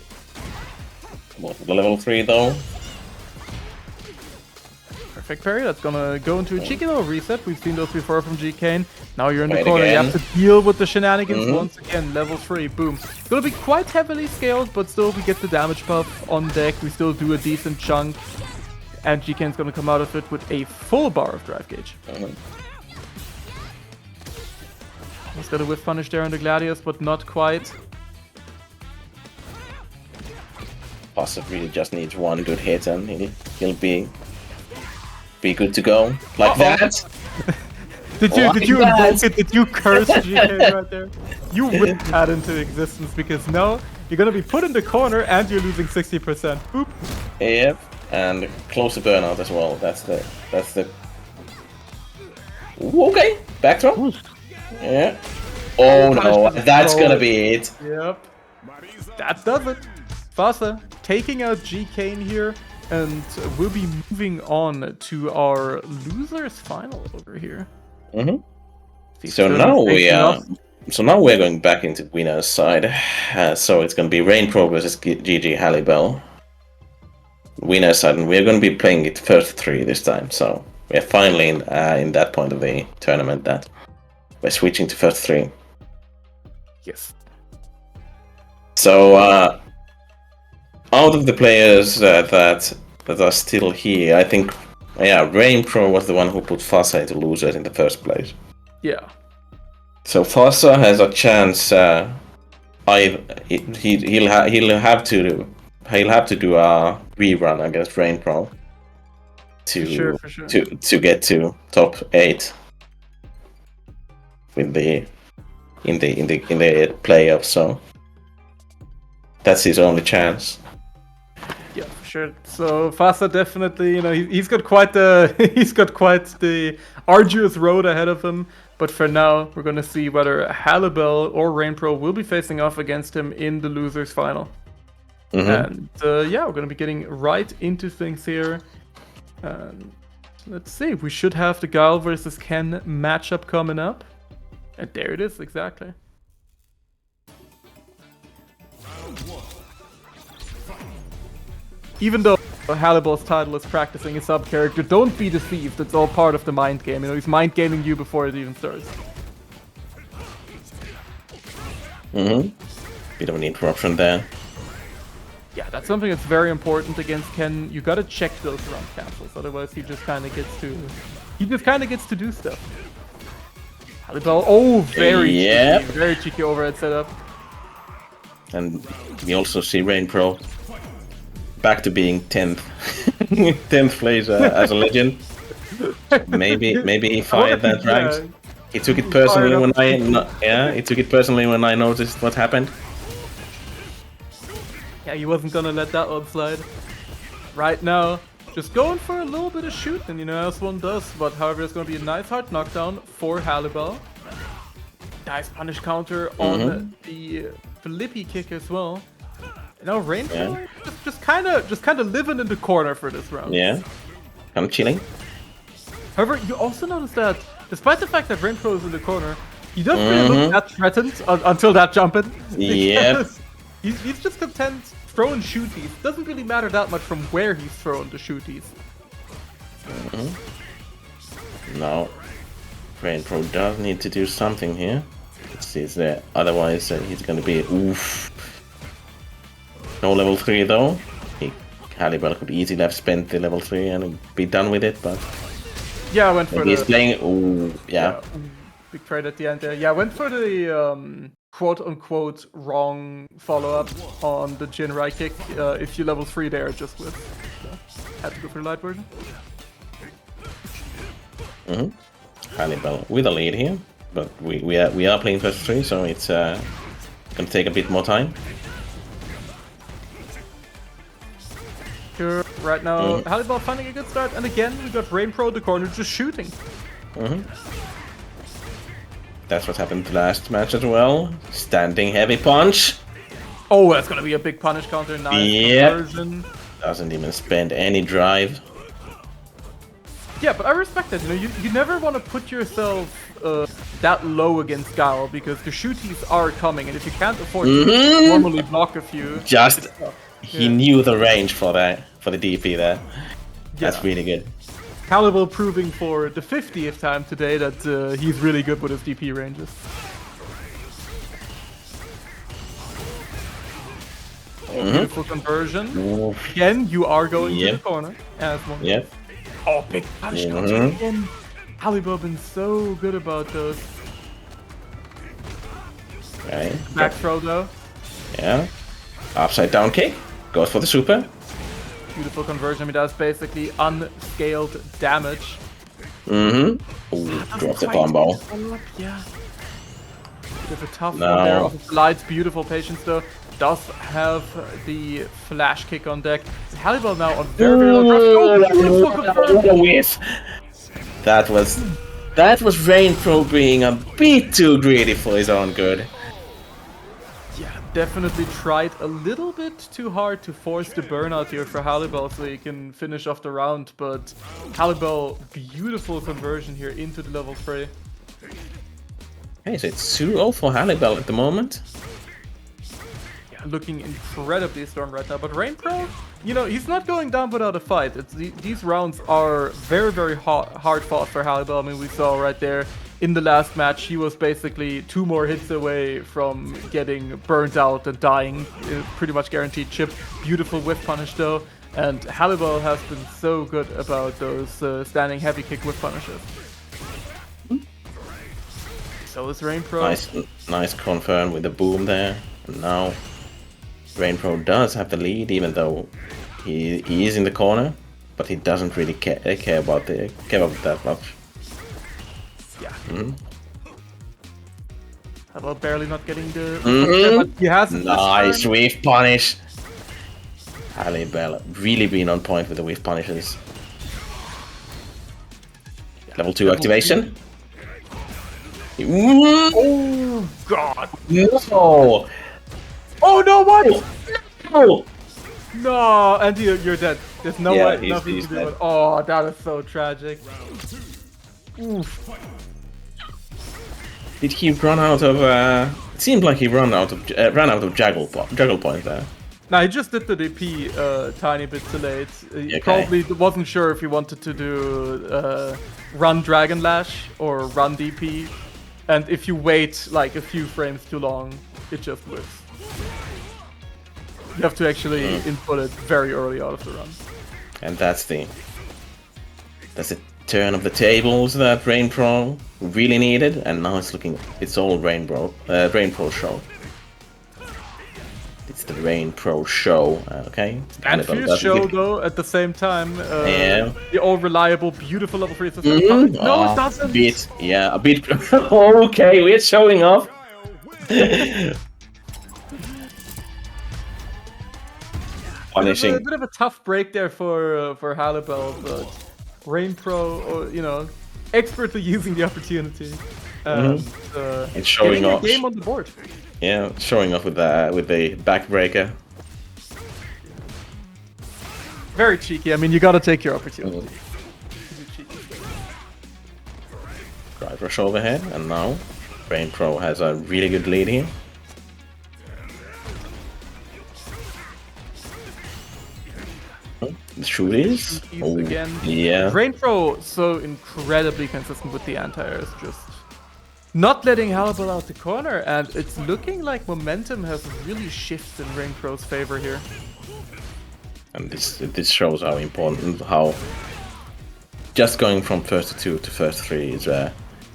The level 3, though. Perfect parry. That's gonna go into a cheeky little reset. We've seen those before from GK. Now you're in the corner. You have to deal with the shenanigans once again. Level 3. Boom. It's gonna be quite heavily scaled, but still we get the damage buff on deck. We still do a decent chunk. And GK's gonna come out of it with a full bar of drive gauge. He's got a whiff punish there on the Gladius, but not quite. Possibly just needs one good hit and he'll be good to go. Like that. Did you invoke it? Did you curse GK right there? You whip that into existence because no, you're gonna be put in the corner and you're losing 60%. Boop. Yep. And close to burnout as well. That's the Ooh, okay. Back throw. Yeah. Oh no, that's gonna be it. Yep. That does it. Fasa taking out GK here, and we'll be moving on to our losers final over here. So now we're going back into winner's side. So it's gonna be Rainpro versus GG Hallibell. Winner's side, and we're gonna be playing it first 3 this time. So we're finally in that point of the tournament that we're switching to first 3. Yes. So out of the players that are still here, I think, Rainpro was the one who put Fasa into losers in the first place. Yeah. So Fasa has a chance. He'll have to do a rerun against Rainpro to get to top 8 with in the playoffs. So that's his only chance. Yeah, for sure. So Fasa definitely, he's got quite the arduous road ahead of him. But for now, we're gonna see whether Hallibell or Rainpro will be facing off against him in the losers final. And we're gonna be getting right into things here. Let's see. We should have the Guile versus Ken matchup coming up, and there it is exactly. Even though Hallibell's title is practicing a sub-character, don't be deceived. It's all part of the mind game. He's mind gaming you before it even starts. Bit of an interruption there. Yeah, that's something that's very important against Ken. You gotta check those run capsules, otherwise he just kind of gets to do stuff. Hallibell, very cheeky overhead setup. And we also see Rainpro back to being 10th, 10th place as a legend. Maybe he fired that rank. He took it personally when I noticed what happened. Yeah, he wasn't gonna let that one slide. Right now, just going for a little bit of shooting, as one does. But however, it's gonna be a nice hard knockdown for Hallibell. Nice punish counter on the flippy kick as well. Now Rainpro just kind of living in the corner for this round. Yeah, I'm chilling. However, you also notice that despite the fact that Rainpro is in the corner, he doesn't really look that threatened until that jump in. Yeah. He's just content throwing shooties. Doesn't really matter that much from where he's throwing the shooties. No. Rainpro does need to do something here. Let's see, is there? Otherwise, he's gonna be oof. No level 3 though. Hallibell could easily have spent the level 3 and be done with it, but yeah, I went for he's playing. Ooh, yeah. Big trade at the end there. Yeah, went for the quote-unquote wrong follow-up on the Jinrai kick. If you level 3 there, just with. Had to go for the light version. Hannibal with a lead here, but we are playing first 3, so it's gonna take a bit more time. Sure, right now, Hannibal finding a good start, and again we got Rain Pro in the corner just shooting. That's what happened last match as well. Standing heavy punch. Oh, that's gonna be a big punish counter. Nice conversion. Doesn't even spend any drive. Yeah, but I respect that. You know, you never want to put yourself that low against Gal because the shooties are coming, and if you can't afford to normally block a few, He knew the range for that, for the DP there. That's really good. Hannibal proving for the 50th time today that he's really good with his DP ranges. Beautiful conversion. Again, you are going to the corner as one. Yep. Oh, big punish counter again. Hannibal been so good about those. Okay. Back throw though. Yeah. Upside down kick. Goes for the super. Beautiful conversion. I mean, that's basically unscaled damage. Ooh, drop the combo. Yeah. Bit of a tough one there. Off of the lights. Beautiful patience though. Does have the flash kick on deck. Hannibal now on very low. What a whiff. That was Rain Pro being a bit too greedy for his own good. Yeah, definitely tried a little bit too hard to force the burnout here for Hannibal so he can finish off the round, but Hannibal, beautiful conversion here into the level 3. Hey, so it's 2-0 for Hannibal at the moment. Looking incredibly strong right now, but Rain Pro, you know, he's not going down without a fight. These rounds are very, very hard fought for Hannibal. I mean, we saw right there in the last match, he was basically 2 more hits away from getting burnt out and dying. Pretty much guaranteed chip. Beautiful whiff punish though, and Hannibal has been so good about those standing heavy kick whiff punishes. So is Rain Pro. Nice confirm with the boom there, and now Rain Pro does have the lead, even though he is in the corner, but he doesn't really care about that much. Yeah. How about barely not getting the? But he has nice whiff punish. Hannibal really been on point with the whiff punishes. Level 2 activation. Oh God! No! Oh no! What? No! No, and you're dead. There's no way, nothing he's to do dead. with. Oh, that is so tragic. Oof. Did he run out of? It seemed like he ran out of juggle point there. Nah, he just did the DP tiny bit too late. He Okay. probably wasn't sure if he wanted to do run Dragon Lash or run DP, and if you wait like a few frames too long, it just whiffs. You have to actually input it very early out of the run. And that's the turn of the tables that Rain Pro really needed, and now it's all Rain Pro show. It's the Rain Pro show, okay? And Fierce show though at the same time. Yeah. The all reliable, beautiful level 3 system. No, it doesn't. A bit. Okay, we're showing off. Punishing. A bit of a tough break there for Hannibal, but Rain Pro, you know, expertly using the opportunity. It's showing off. Game on the board. Yeah, showing off with the backbreaker. Very cheeky. I mean, you gotta take your opportunity. Drive rush overhead, and now Rain Pro has a really good lead here. The shoot is again. Yeah. Rain Pro so incredibly consistent with the anti-airs, just not letting Hannibal out the corner, and it's looking like momentum has really shifted in Rain Pro's favor here. And this shows how important, how just going from first 2 to first 3 is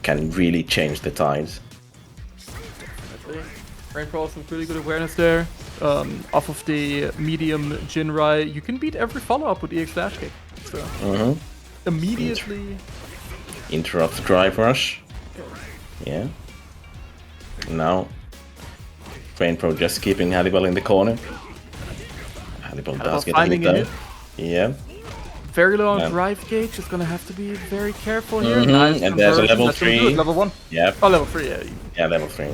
can really change the tides. Definitely. Rain Pro also with really good awareness there. Off of the medium Jinrai, you can beat every follow-up with EX Flash Kick. So immediately interrupt the drive rush. Yeah. Now Rain Pro just keeping Hannibal in the corner. Hannibal does get finding hit a though. Yeah. very low on Yeah. drive gauge. Is gonna have to be very careful here. Mhm, Nice and there's a conversion. level That's gonna do 3. it. Level 1. Yeah. Oh, level 3. Yeah. Yeah, level 3. Yeah.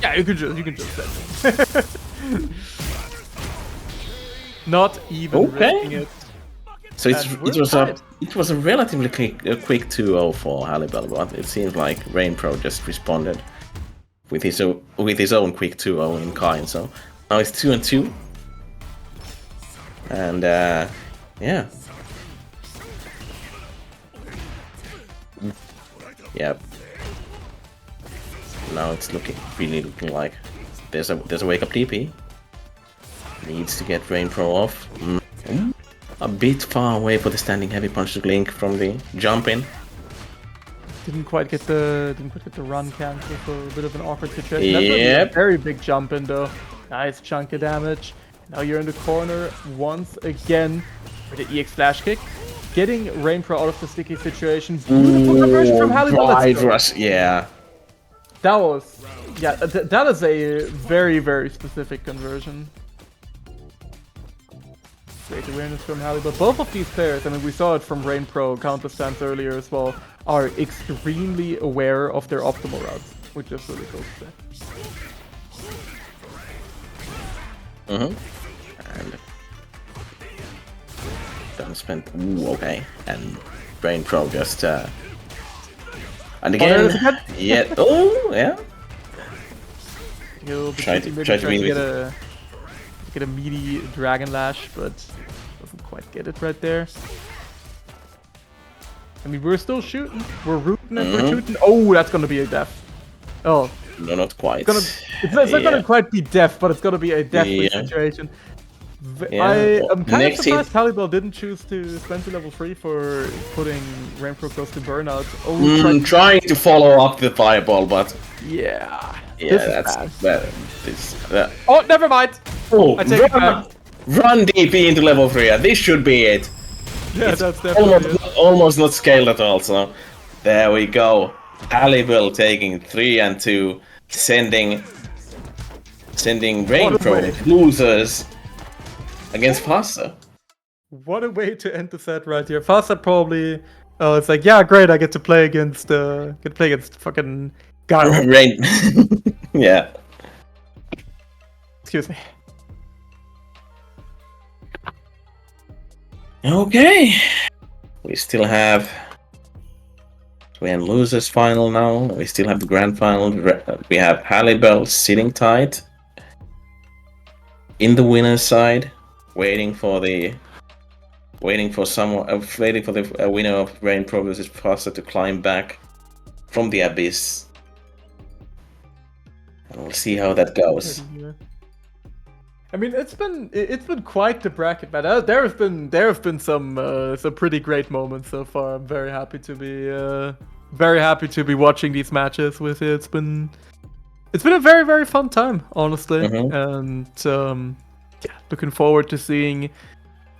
Yeah, you can just set it. Not even risking it. So And we're tied. it was a relatively quick 2-0 for Hannibal, but it seems like Rain Pro just responded with his own quick 2-0 in kind. So now it's 2-2, and yeah. Yep. Now it's really looking like there's a wake up TP. Needs to get Rain Pro off. A bit far away for the standing heavy punch to Link from the jump in. Didn't quite get the run cancel, so a bit of an awkward situation. That's Yep. a very big jump in though. Nice chunk of damage. Now you're in the corner once again with the EX Flash Kick. Getting Rain Pro out of the sticky situation. Beautiful conversion from Hannibal. Wide rush, yeah. That was, yeah, that is a very, very specific conversion. Great awareness from Hannibal. Both of these players, I mean, we saw it from Rain Pro counter stance earlier as well, are extremely aware of their optimal routes, which is really cool to see. And don't spend. Ooh, okay. And Rain Pro just. And again. Yeah. Oh, yeah. He'll be Try to get a meaty Dragon Lash, but doesn't quite get it right there. I mean, we're still shooting. We're rooting and we're shooting. Oh, that's gonna be a death. Oh. No, not quite. It's not gonna quite be death, but it's gonna be a deathly situation. I am kind of surprised Hannibal didn't choose to spend the level 3 for putting Rain Pro close to burnout. Oh, trying to follow up the fireball, but yeah. yeah, that's Oh, never mind. Oh, I take it back. Run DP into level 3. This should be it. Yeah, that's definitely almost not scaled at all. So there we go. Hannibal taking 3 and 2, sending Rain Pro losers against Faster. What a way to end the set right here. Faster probably. Oh, it's like, yeah, great. I get to play against fucking Gyro. Rain. Yeah. Excuse me. Okay. We still have Grand Losers final now. We still have the grand final. We have Hannibal sitting tight in the winner's side, waiting for the winner of Rain Pro versus Faster to climb back from the abyss. And we'll see how that goes. I mean, it's been quite the bracket, man. There have been some pretty great moments so far. I'm very happy to be watching these matches with it. It's been a very, very fun time, honestly, and yeah, looking forward to seeing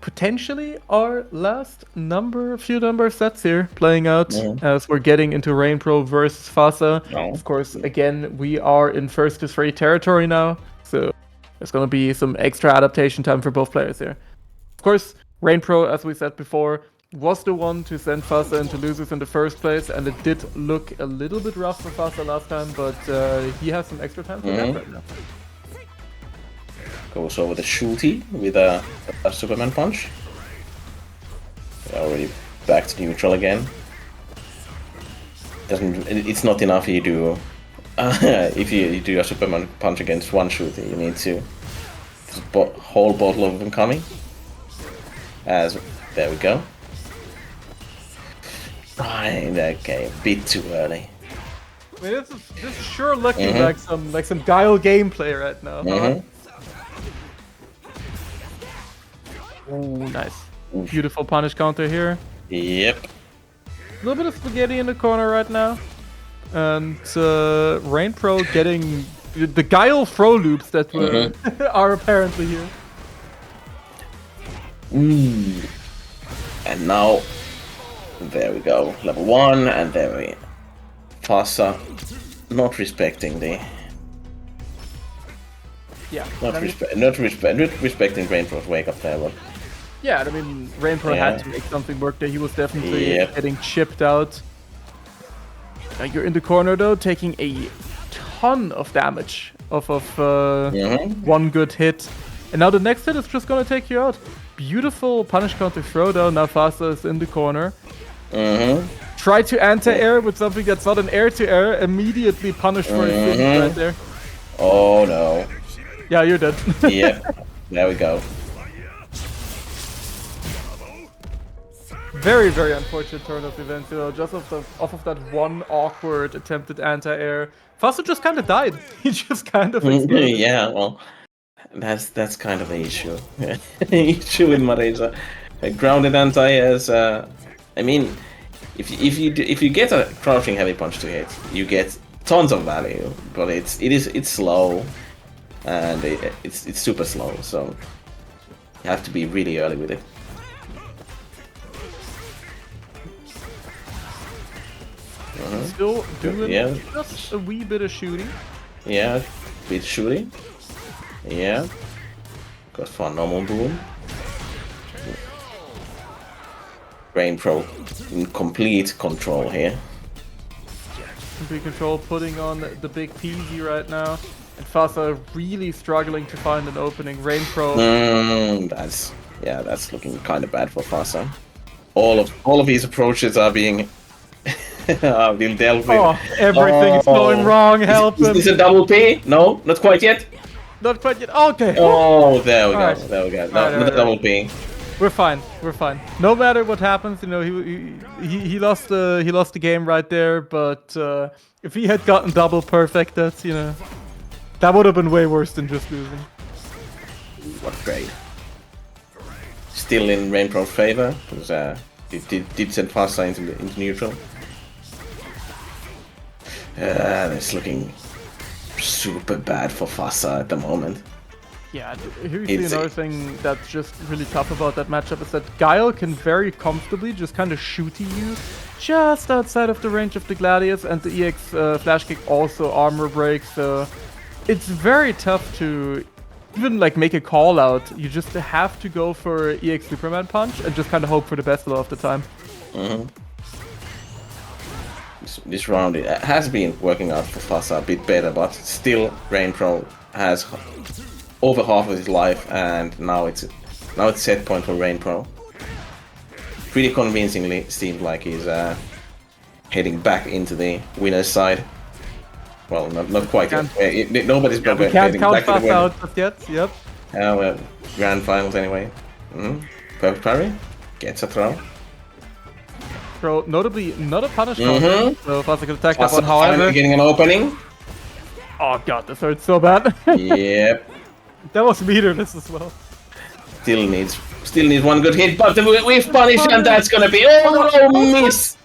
potentially our last few number sets here playing out as we're getting into Rain Pro versus Fasa. Of course, again, we are in first to 3 territory now, so there's going to be some extra adaptation time for both players here. Of course, Rain Pro, as we said before, was the one to send Fasa into losers in the first place, and it did look a little bit rough for Fasa last time, but he has some extra time for that right now. Goes over the shooty with a Superman punch. Already back to neutral again. It's not enough you do if you do a Superman punch against one shooter. You need to whole bottle of them coming. There we go. Right, okay, a bit too early. I mean, this is sure looking like some Guile gameplay right now. Huh? Ooh, nice. Beautiful punish counter here. Yep. A little bit of spaghetti in the corner right now. And Rain Pro getting the Guile throw loops that were are apparently here. And now, there we go. Level 1, and there we Fasa not respecting the... Yeah. Not respecting Rainprow's wake up there, but... Yeah, I mean, Rainpro had to make something work there. He was definitely getting chipped out. Now you're in the corner though, taking a ton of damage off of one good hit. And now the next hit is just gonna take you out. Beautiful punish counter throwdown. Now Fasa is in the corner. Try to anti-air with something that's not an air-to-air. Immediately punished for his sins right there. Oh no. Yeah, you're dead. Yep. There we go. Very, very unfortunate turn of events, you know, just off of that one awkward attempted anti-air. Fasa just kind of died. He just kind of exploded. Yeah, well, that's kind of the issue. The issue with Mareza. Grounded anti-airs, I mean, if you get a crouching heavy punch to hit, you get tons of value, but it's slow, and it's super slow, so you have to be really early with it. Still doing just a wee bit of shooting. Yeah, bit shooting. Yeah. Got for normal boom. Rainpro in complete control here. Complete control, putting on the big peasy right now. And Fasa really struggling to find an opening. Rainpro. That's looking kind of bad for Fasa. All of his approaches are being being dealt with. Oh, everything is going wrong. Help him. Is this a double P? No, not quite yet. Not quite yet. Okay. Oh, there we go. Right. There we go. No, not a double P. We're fine. We're fine. No matter what happens, you know, he lost the game right there. But if he had gotten double perfect, that's, you know, that would have been way worse than just losing. What trade? Still in Rainprow's favor, because did send Fasa into neutral. It's looking super bad for Fasa at the moment. Yeah, here's another thing that's just really tough about that matchup is that Guile can very comfortably just kind of shoot you just outside of the range of the Gladius, and the EX Flash Kick also armor breaks, so it's very tough to even like make a call out. You just have to go for EX Superman Punch and just kind of hope for the best a lot of the time. This round it has been working out for Fasa a bit better, but still Rainpro has over half of his life, and now it's set point for Rainpro. Pretty convincingly seems like he's heading back into the winner's side. Well, not quite yet. Nobody's heading back to the winner. Out just yet. Yep. Well, grand finals anyway. Perfect parry. Gets a throw. Throw, notably not a punish counter, so Fasa can attack that one, Fasa however. getting an opening. Oh god, this hurts so bad. Yep. That was meterless as well. Still needs one good hit, but with punish, and that's gonna be miss.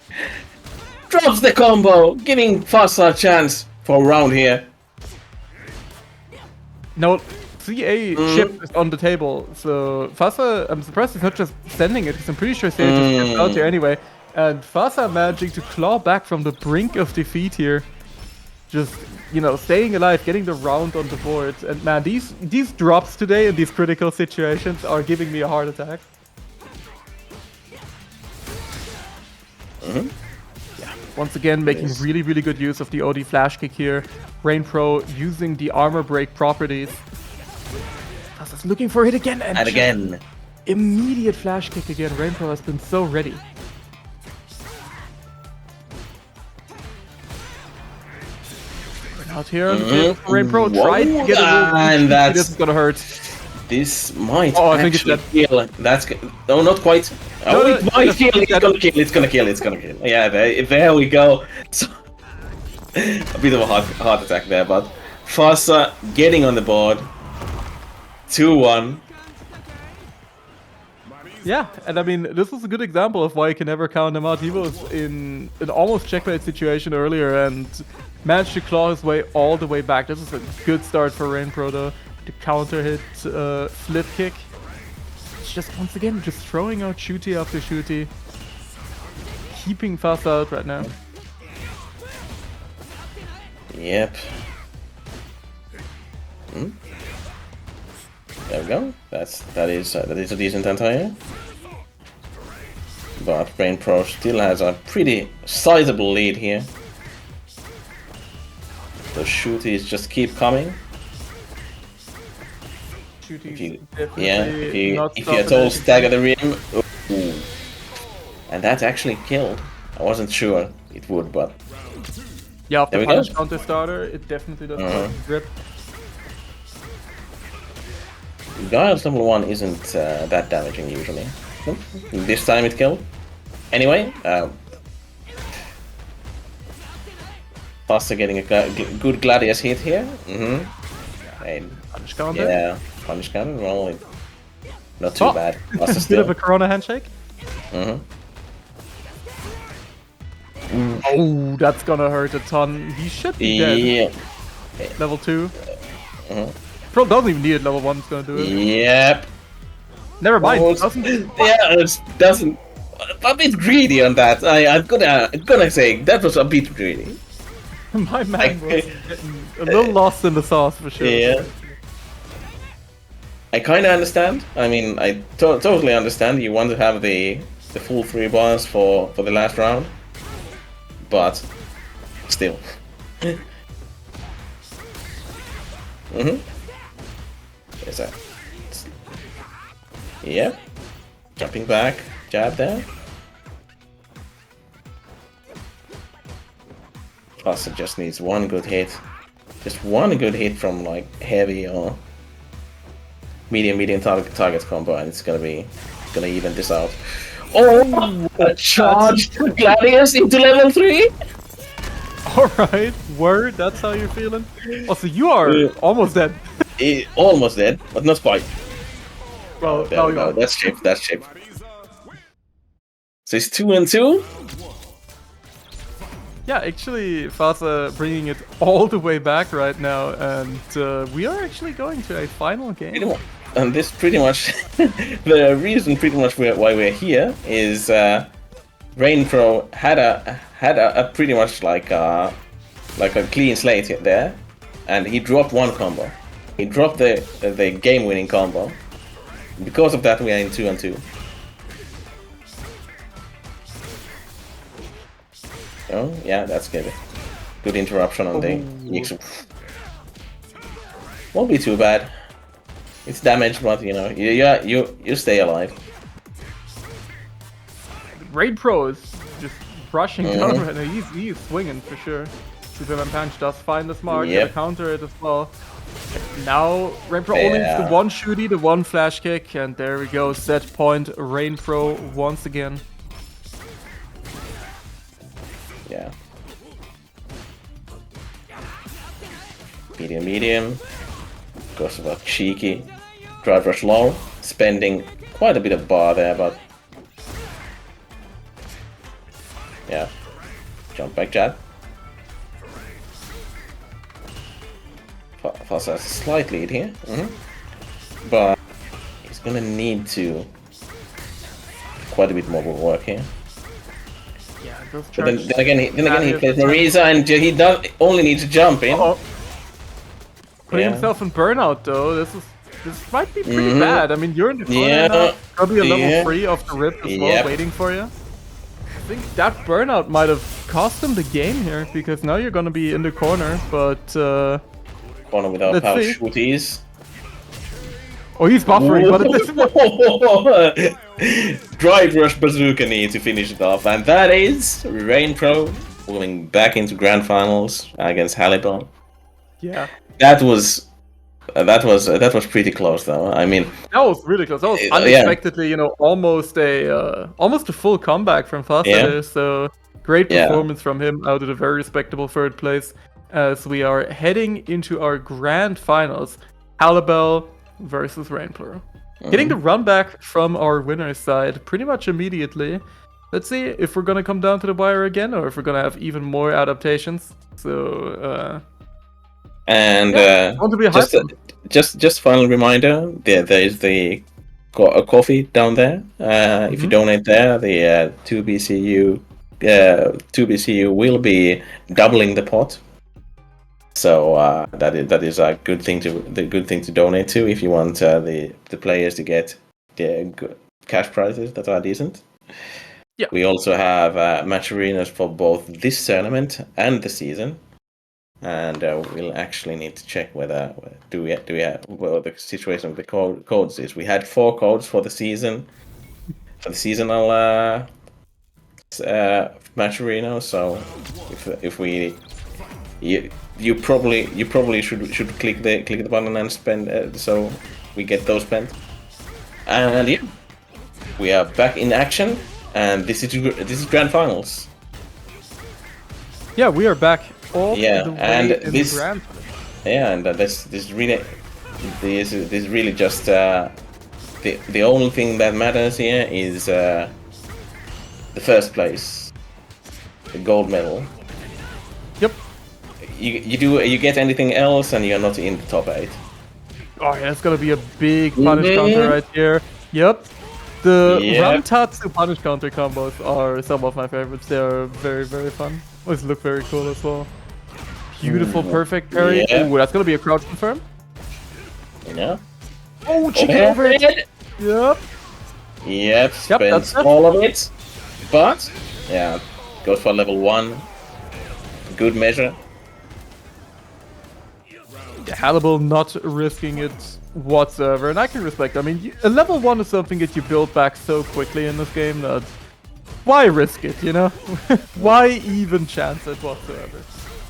Drops the combo, giving Fasa a chance for a round here. No, CA chip is on the table, so Fasa, I'm surprised he's not just sending it, because I'm pretty sure CA just gets out here anyway. And Fasa managing to claw back from the brink of defeat here. Just, you know, staying alive, getting the round on the board. And man, these drops today in these critical situations are giving me a heart attack. Yeah, once again, making really, really good use of the OD Flash Kick here. Rainpro using the armor break properties. Fasa's looking for it again, and again. Immediate Flash Kick again. Rainpro has been so ready. Out here, Rainpro tried to get a and this is gonna hurt. This might I think it's dead. kill. That's no, not quite. No, it might kill. It's gonna kill. Yeah, there we go. So, a bit of a heart attack there, but Fasa getting on the board. 2-1. Yeah, and I mean, this was a good example of why you can never count him out. He was in an almost checkmate situation earlier, and managed to claw his way all the way back. This is a good start for RainPro though. The counter hit flip kick. It's just once again just throwing out shooty after shooty. Keeping fast out right now. Yep. There we go. That is a decent anti-air. But RainPro still has a pretty sizable lead here. The shooties just keep coming. If you at all stagger the rim, ooh. And that actually killed. I wasn't sure it would, but yeah, after there we punish go. counter starter, it definitely does grip. Giles level 1 isn't that damaging usually. This time it killed. Anyway, Faster getting a good Gladius hit here. And Punish counter. yeah, punish counter. Well, not too bad. Faster Bit still. of a Corona handshake. Oh, that's gonna hurt a ton. He should be dead. Yeah. Level 2. Pro doesn't even need it. Level 1's gonna do it. Yep. Never mind. Oh, Doesn't. yeah, it doesn't. A bit greedy on that. I'm gonna say that was a bit greedy. My man was getting a little lost in the sauce for sure. Yeah. I kind of understand. I mean, I totally understand. You want to have the full 3 bars for the last round, but still. There's that. Yeah. Jumping back, jab there. Plus, it just needs one good hit. Just one good hit from like heavy or medium target combo, and it's gonna even this out. Oh, a charge Gladius into level 3. Alright, word, that's how you're feeling? Also, you are almost dead. Almost dead, but not quite. Well, No, that's chip. So it's 2-2. Yeah, actually, Fasa bringing it all the way back right now, and we are actually going to a final game. And this pretty much, the reason pretty much why we're here is RainPro had a pretty much like a clean slate there, and he dropped one combo. He dropped the game-winning combo. Because of that, we are in 2-2. Oh, yeah, that's good. Good interruption on the Yixu. Won't be too bad. It's damage, but you know, you stay alive. RainPro is just rushing down right now. He's swinging for sure. Superman Punch does find the smart, gonna counter it as well. Now RainPro only needs the one shooty, the one flash kick, and there we go. Set point, RainPro once again. Yeah. Medium. Goes about cheeky. Drive rush low. Spending quite a bit of bar there, but yeah. Jump back jab. Fast has a slight lead here. But he's gonna need to quite a bit more work here. Yeah, those But then again he plays Marisa, and he only needs to jump in. Putting himself in burnout though. This might be pretty bad. I mean, you're in the corner now. Probably a level 3 of the rip as well, waiting for you. I think that burnout might have cost him the game here, because now you're gonna be in the corner, but corner without power shooties. Oh, he's buffering, but Drive rush bazooka need to finish it off, and that is RainPro moving back into grand finals against Haliburton. Yeah. That was pretty close though. I mean, that was really close. That was unexpectedly, you know, almost a full comeback from Fasa. So great performance from him out of a very respectable 3rd place, as we are heading into our grand finals. Halibel versus RainPro. Getting the run back from our winner's side pretty much immediately. let's see if we're gonna come down to the wire again, or if we're gonna have even more adaptations. So, And I want to be just hyped. just final reminder: there is the coffee down there. If you donate there, the 2BCU will be doubling the pot. So that is a good thing to donate to if you want the players to get the good cash prizes that are decent. Yeah. We also have match arenas for both this tournament and the season, and we'll actually need to check whether do we have well the situation with the codes is. We had 4 codes for the season for the seasonal match arena. So if we you probably should click the button and spend so we get those spent. And yeah, we are back in action, and this is grand finals. Yeah, we are back all Yeah, the way and in this- the grand. Yeah, and this is really just the only thing that matters here is the first place, the gold medal. Yep. You get anything else, and you're not in the top 8. Oh yeah, it's gonna be a big punish counter right here. Yep. The Yep. Ramtatsu punish counter combos are some of my favorites. They are very, very fun. Always look very cool as well. Beautiful, perfect parry. Yeah. Ooh, that's gonna be a crouch confirm. You know. Oh, chicken over it. Yep. Yep. that's Spends it. all of it, but yeah, goes for level 1. Good measure. Hannibal not risking it whatsoever, and I can respect. I mean, a level 1 is something that you build back so quickly in this game that why risk it, you know? Why even chance it whatsoever?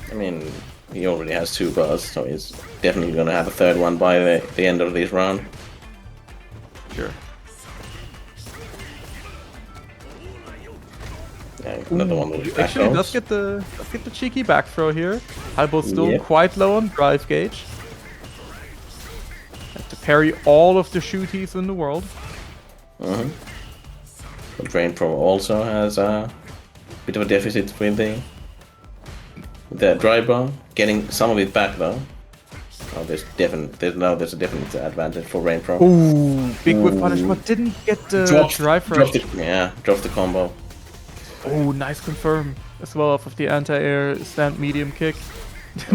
I mean, he already has 2 bars, so he's definitely gonna have a 3rd one by the end of this round. Sure. Yeah, another one with back Actually, throws. let's get the cheeky back throw here. Hannibal's still Yep. quite low on drive gauge. Have to parry all of the shooties in the world. But Drain Pro also has a bit of a deficit with the drive bar. Getting some of it back though. Oh, there's a definite advantage for Rain Pro. Ooh, big whip punish, but didn't get the drive rush. Dropped the combo. Oh, nice confirm as well off of the anti-air stand medium kick.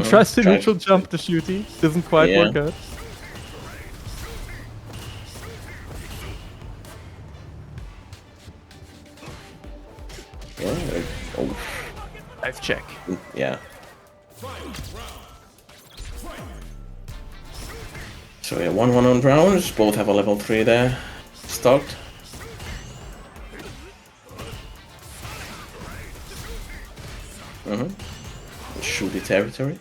Tries to Try- neutral jump the shooty. Doesn't quite Yeah. work out. Yeah. Oh, Nice check. yeah. So yeah, 1-1 rounds. Both have a level 3 there. Stocked. Shooty territory.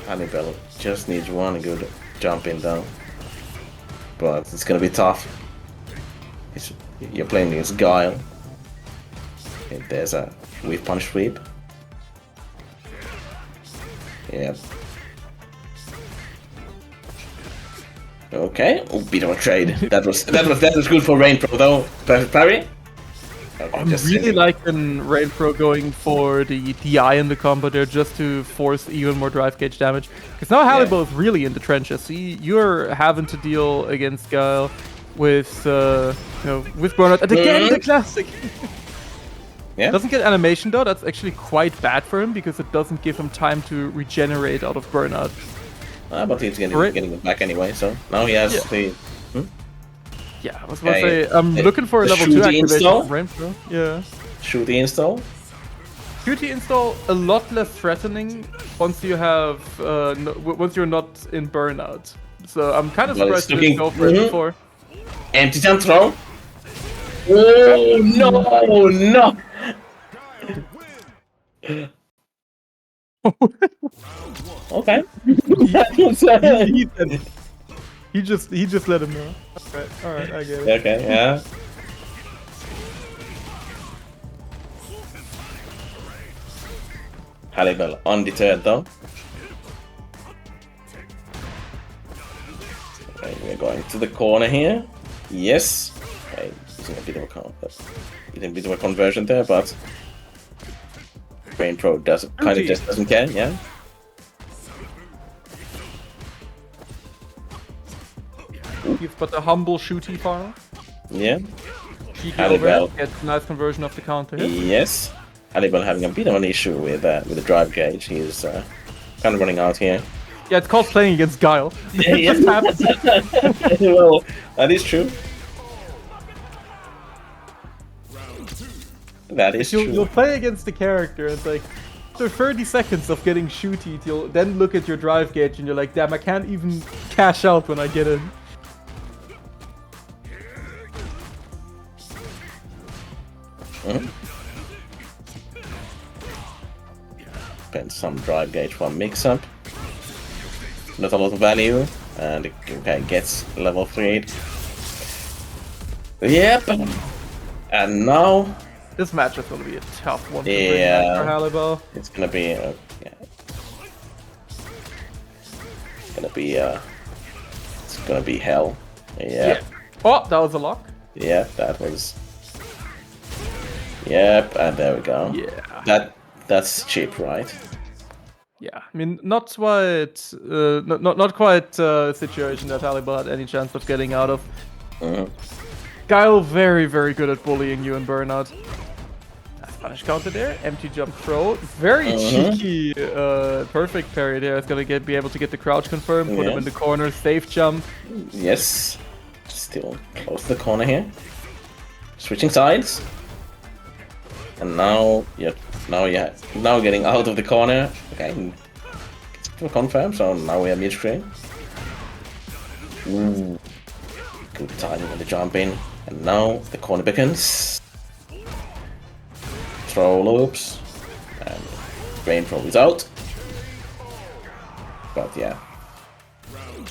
Hannibal just needs one good jump in down. But it's gonna be tough. You're playing against Guile. Okay, there's a weave punch sweep. Yeah. Okay. Oh, bit of a trade. That was good for Rain Pro though. Perfect parry. Okay, I'm just really sending- liking Rain Pro going for the DI in the combo there just to force even more drive gauge damage. Because now Hannibal is really in the trenches. You're having to deal against Guile with with burnout. And again the classic. Yeah. Doesn't get animation though. That's actually quite bad for him because it doesn't give him time to regenerate out of burnout. But he's getting Right. it back anyway. So now he has the. Yeah, I was about to Okay, say, I'm looking for a the level 2 shooty activation install? of Rain Pro. Yeah. Shoot the install. Shooty install a lot less threatening once you have once you're not in burnout. So I'm kind of Well, it's surprised you didn't go for it looking- before. Empty jump throw. Oh no! Okay. He just let him know. All right, I get it. Okay, yeah. Hannibal undeterred though. Okay, we're going to the corner here. Yes. Okay, using a bit of a conversion there, but Brain Pro kind of just doesn't care. Yeah. You've got the humble shooty farm. Yeah. Cheeky Hallibell. overhead, gets a nice conversion of the counter hit. Yes. Hallibell having a bit of an issue with the drive gauge. He's kind of running out here. Yeah, it's called playing against Guile. Yeah, It just happens. Well, that is true. That is true. You'll play against the character, and it's like, after 30 seconds of getting shooty, you'll then look at your drive gauge and you're like, damn, I can't even cash out when I get in. Spend some drive gauge for a mix-up. Not a lot of value, and it okay, gets level 3. Yep. And now This match is gonna be a tough one to Yeah. bring back for Hallibell. it's gonna be yeah. It's gonna be hell. Yeah. Oh, that was a lock. Yeah, that was. Yep, and there we go. Yeah. That's cheap, right? Yeah, I mean, not quite a situation that Hallibell had any chance of getting out of. Guile very, very good at bullying you in Burnout. Nice punish counter there. Empty jump throw. Very cheeky, perfect parry there. It's gonna be able to get the crouch confirmed. Put him in the corner. Safe jump. Yes. Still close to the corner here. Switching sides. And now now getting out of the corner. Okay. Confirm, so now we are mid-screen. Good timing on the jump in. And now the corner beckons. Throw loops. And Brain Pro is out. But yeah.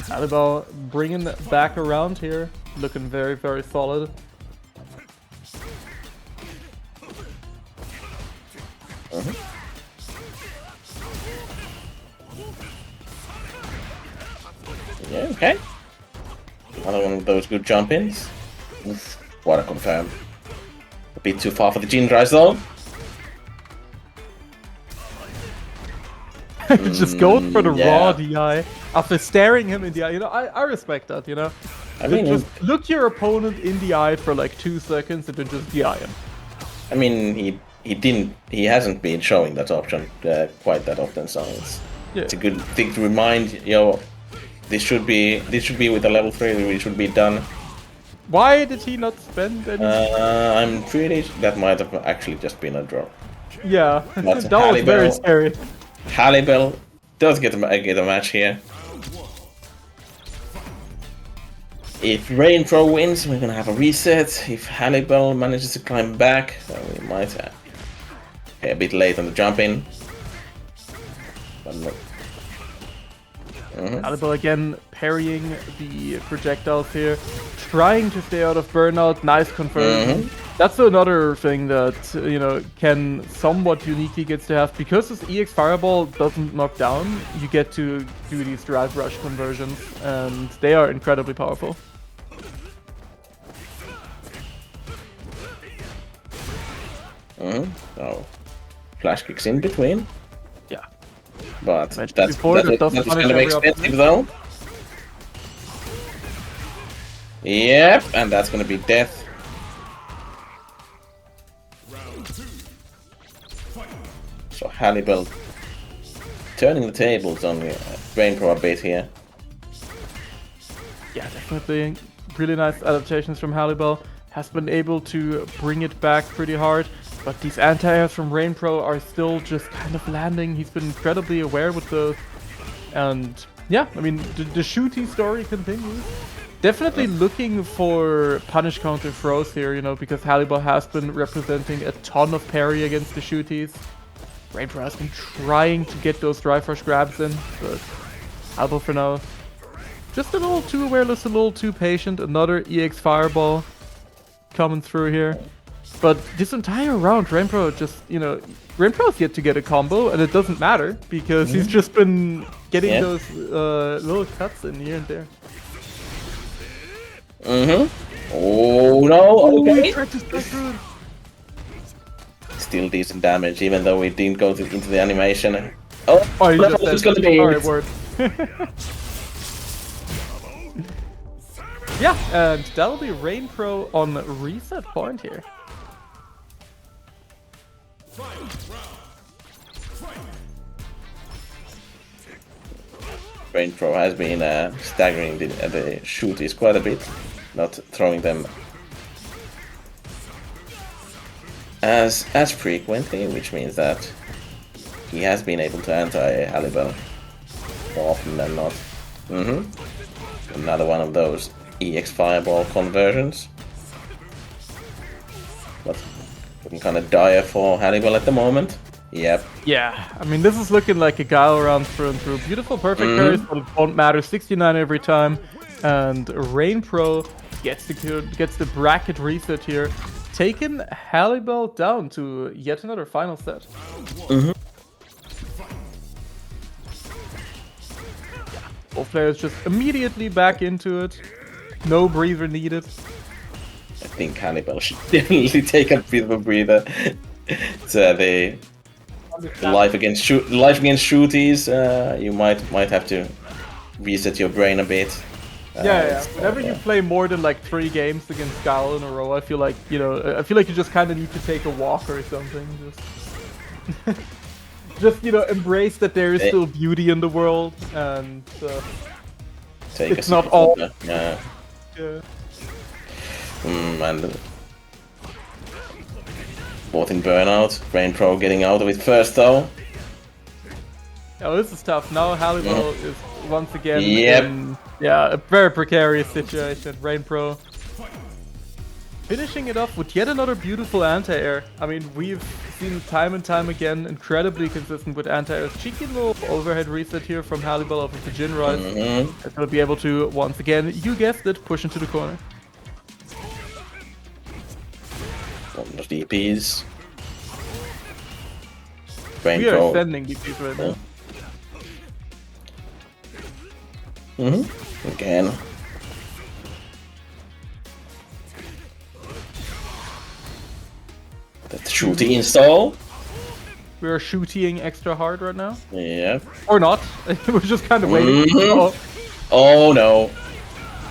Hallibell bringing it back around here. Looking very, very solid. Yeah, okay. Another one of those good jump-ins. What a confirm. A bit too far for the Gene Drives though. Just goes for the raw DI after staring him in the eye. You know, I respect that, you know. I mean, just look your opponent in the eye for like 2 seconds and then just DI him. I mean, he hasn't been showing that option quite that often, so it's a good thing to remind. This should be with a level 3. It should be done. Why did he not spend any? I'm pretty that might have actually just been a draw. Yeah, But that was very scary. Hallibell does get a match here. If Rain Pro wins, we're gonna have a reset. If Hallibell manages to climb back, we might a bit late on the jump in. But no. Hallibell again parrying the projectiles here, trying to stay out of burnout. Nice conversion. That's another thing that Ken somewhat uniquely gets to have, because this EX Fireball doesn't knock down. You get to do these drive rush conversions, and they are incredibly powerful. So flash kicks in between. Yeah. But That's that's kind kind of expensive though. Yep, and that's gonna be death. So Hallibell turning the tables on Brain Pro a bit here. Yeah, definitely really nice adaptations from Hallibell. Has been able to bring it back pretty hard, but these anti-airs from Rain Pro are still just kind of landing. He's been incredibly aware with those. And yeah, I mean, the shooty story continues. Definitely looking for punish counter throws here, because Hallibell has been representing a ton of parry against the shooties. Rain Pro has been trying to get those drive rush grabs in, but Hallibell for now just a little too awareless, a little too patient. Another EX Fireball coming through here. But this entire round, Rain Pro Rain Pro's yet to get a combo, and it doesn't matter, because he's just been getting those little cuts in here and there. Oh no! Okay. Tried to strike through it. Still decent damage, even though we didn't go into the animation. Oh, Oh, you no, just it's said, gonna be. alright, word. Yeah, and that'll be Rain Pro on reset point here. Rain Pro has been staggering the shooties quite a bit, not throwing them as frequently, which means that he has been able to anti-Halibal more often than not. Another one of those EX Fireball conversions. But looking kind of dire for Halibal at the moment. Yep. Yeah, I mean, this is looking like a guile round through and through. Beautiful, perfect carries, but it won't matter. 69 every time. And Rain Pro gets the bracket reset here, taking Halibal down to yet another final set. Both players just immediately back into it. No breather needed. I think Hannibal should definitely take a bit of a breather. It's the life against shooties. You might have to reset your brain a bit. Yeah. Whenever you play more than like 3 games against Gal in a row, I feel like you just kind of need to take a walk or something. Just embrace that there is still beauty in the world, and it's not all. Yeah. And both in burnout. Rain Pro getting out of it first though. Oh, this is tough. Now Halibal is once again in a very precarious situation. Rain Pro finishing it off with yet another beautiful anti-air. I mean, we've seen time and time again, incredibly consistent with anti-airs. Cheeky little overhead reset here from Halibal over to Jin Rise. And he'll be able to, once again, you guessed it, push into the corner. One of the DPs. Rain We are Pro. sending DPs right now. Again. That's shooty install. We are shooting extra hard right now. Yeah. Or not. We're just kind of waiting. Oh no.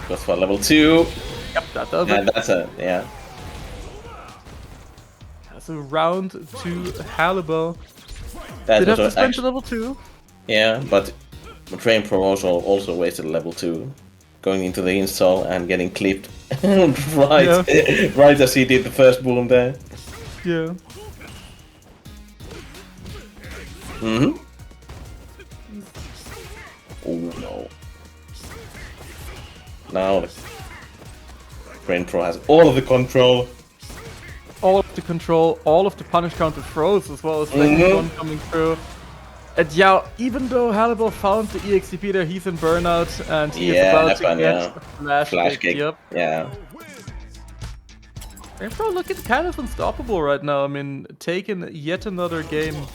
Goes for level 2. Yep, that does And it. that's That's a round to Halibal. that Did have to was spend to level 2. Yeah, but Rain Pro also wasted level 2. Going into the install and getting clipped right as he did the first boom there. Yeah. Oh no. Now the Rain Pro has all of the control. All of the control, all of the punish counter throws, as well as the second one coming through. And yeah, even though Halibal found the EXCP there, he's in burnout and he is about to get a flash kick. Yep. Yeah. Rain Pro looking kind of unstoppable right now. I mean, taking yet another game.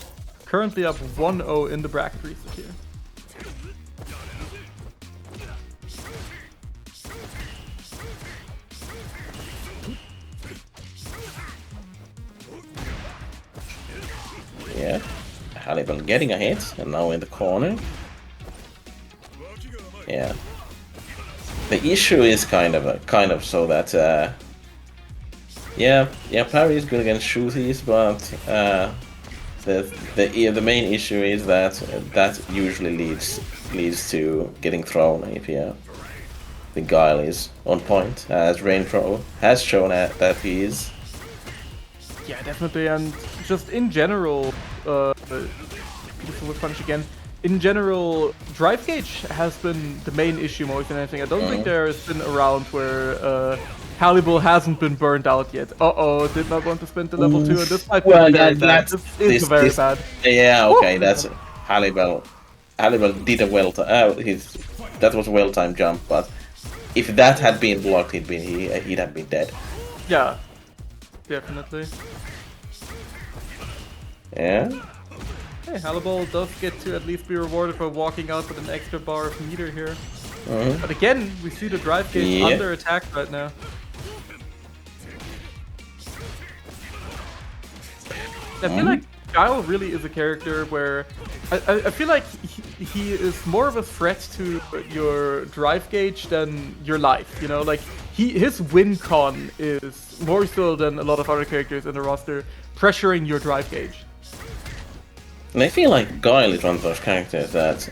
Currently up 1-0 in the bracket reset here. Yeah. Halibal getting a hit and now in the corner. Yeah. The issue is kind of so that parry is good against shooties, but the main issue is that usually leads to getting thrown if the guile is on point, as Rain Pro has shown that he is. Yeah, definitely, and just in general, beautiful with punch again. In general, drive gauge has been the main issue more than anything. I don't think there has been a round where Halibal hasn't been burned out yet. Did not want to spend the level 2, and this might be very bad. This is very bad. Yeah, okay, that's Halibal. Halibal did a that was a well-timed jump, but if that had been blocked, he'd have been dead. Yeah, definitely. Yeah. Hey, Halibal does get to at least be rewarded for walking out with an extra bar of meter here. But again, we see the drive gauge under attack right now. I feel like Guile really is a character where I feel like he is more of a threat to your drive gauge than your life. You know, like his win con is more so than a lot of other characters in the roster pressuring your drive gauge. And I feel like Guile is one of those characters that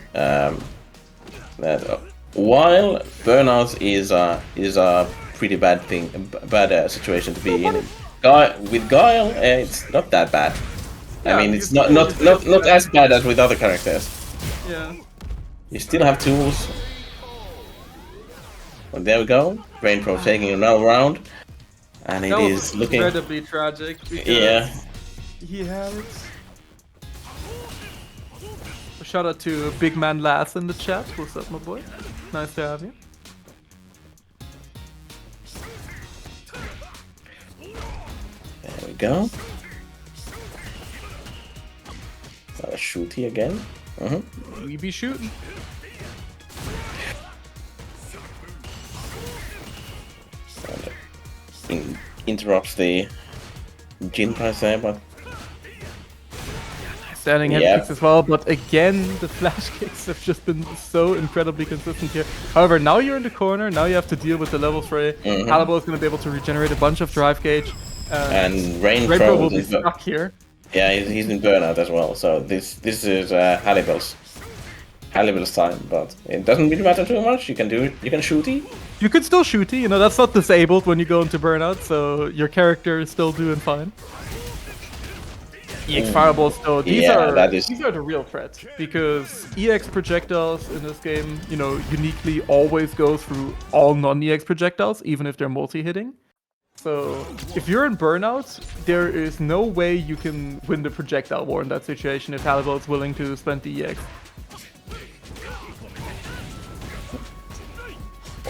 while burnout is a pretty bad thing, bad situation to be in. With Guile, it's not that bad. Yeah, I mean, it's not as bad as with other characters. Yeah. You still have tools. Well, there we go. Brain Pro taking another round, and it is looking incredibly tragic. Yeah. He had it. A shout out to Big Man Lass in the chat. What's up, my boy? Nice to have you. There we go. Shooty again. We be shooting. Interrupts the Jin price there, but Standing head kicks as well, but again, the flash kicks have just been so incredibly consistent here. However, now you're in the corner, now you have to deal with the level fray. Hannibal is going to be able to regenerate a bunch of drive gauge. And Rain Pro will be stuck here. Yeah, he's in burnout as well, so this is Hannibal's time, but it doesn't really matter too much. You can shooty. You could still shooty, you know, that's not disabled when you go into burnout, so your character is still doing fine. EX fireballs though, these are the real threat, because EX projectiles in this game, you know, uniquely always go through all non-EX projectiles, even if they're multi-hitting. So if you're in burnout, there is no way you can win the projectile war in that situation if Hannibal is willing to spend the EX.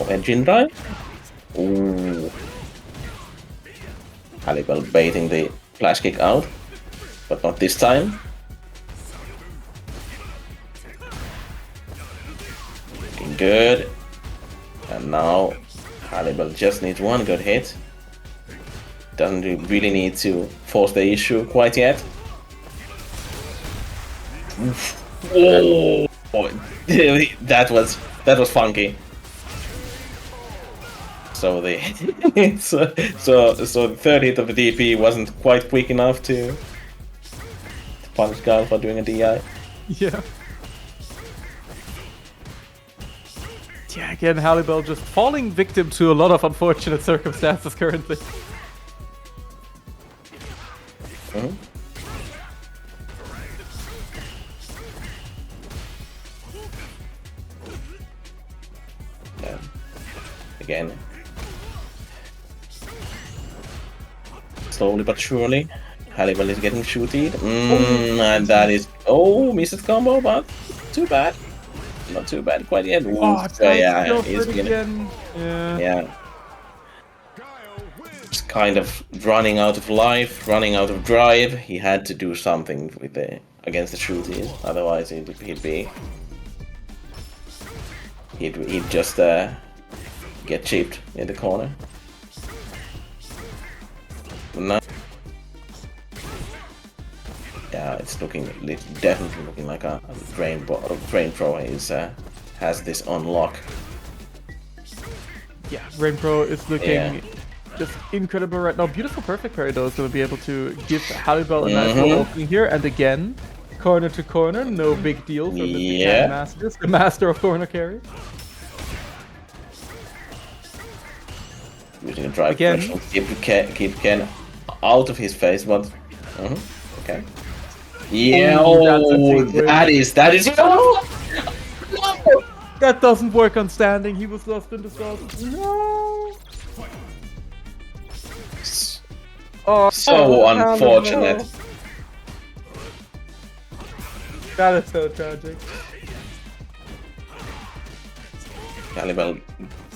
Engine drive? Ooh. Hannibal baiting the flash kick out, but not this time. Looking good. And now Hannibal just needs one good hit. Doesn't really need to force the issue quite yet. Oh, that was funky. So the so the third hit of the DP wasn't quite quick enough to punish Guile for doing a DI. Yeah. Yeah, again, Hannibal just falling victim to a lot of unfortunate circumstances currently. Yeah. Again. Slowly but surely, Hannibal is getting shooted. And that is missed combo, but too bad. Not too bad quite yet. Yeah, he's getting. Yeah. Just kind of running out of life, running out of drive. He had to do something with against the shooties, otherwise he'd just get chipped in the corner. No. Yeah, it's definitely looking like a Drain Pro has this on lock. Yeah, Rain Pro is looking just incredible right now. Beautiful perfect parry though is going to be able to give Hannibal a nice little opening here, and again, corner to corner, no big deal for Mr. Can Masters, the master of corner carry. Using a drive pressure, keep Ken out of his face, but okay. Yeah, that is. No! That doesn't work on standing. He was lost in the sauce. No. Oh, so unfortunate. No. That is so tragic. Hannibal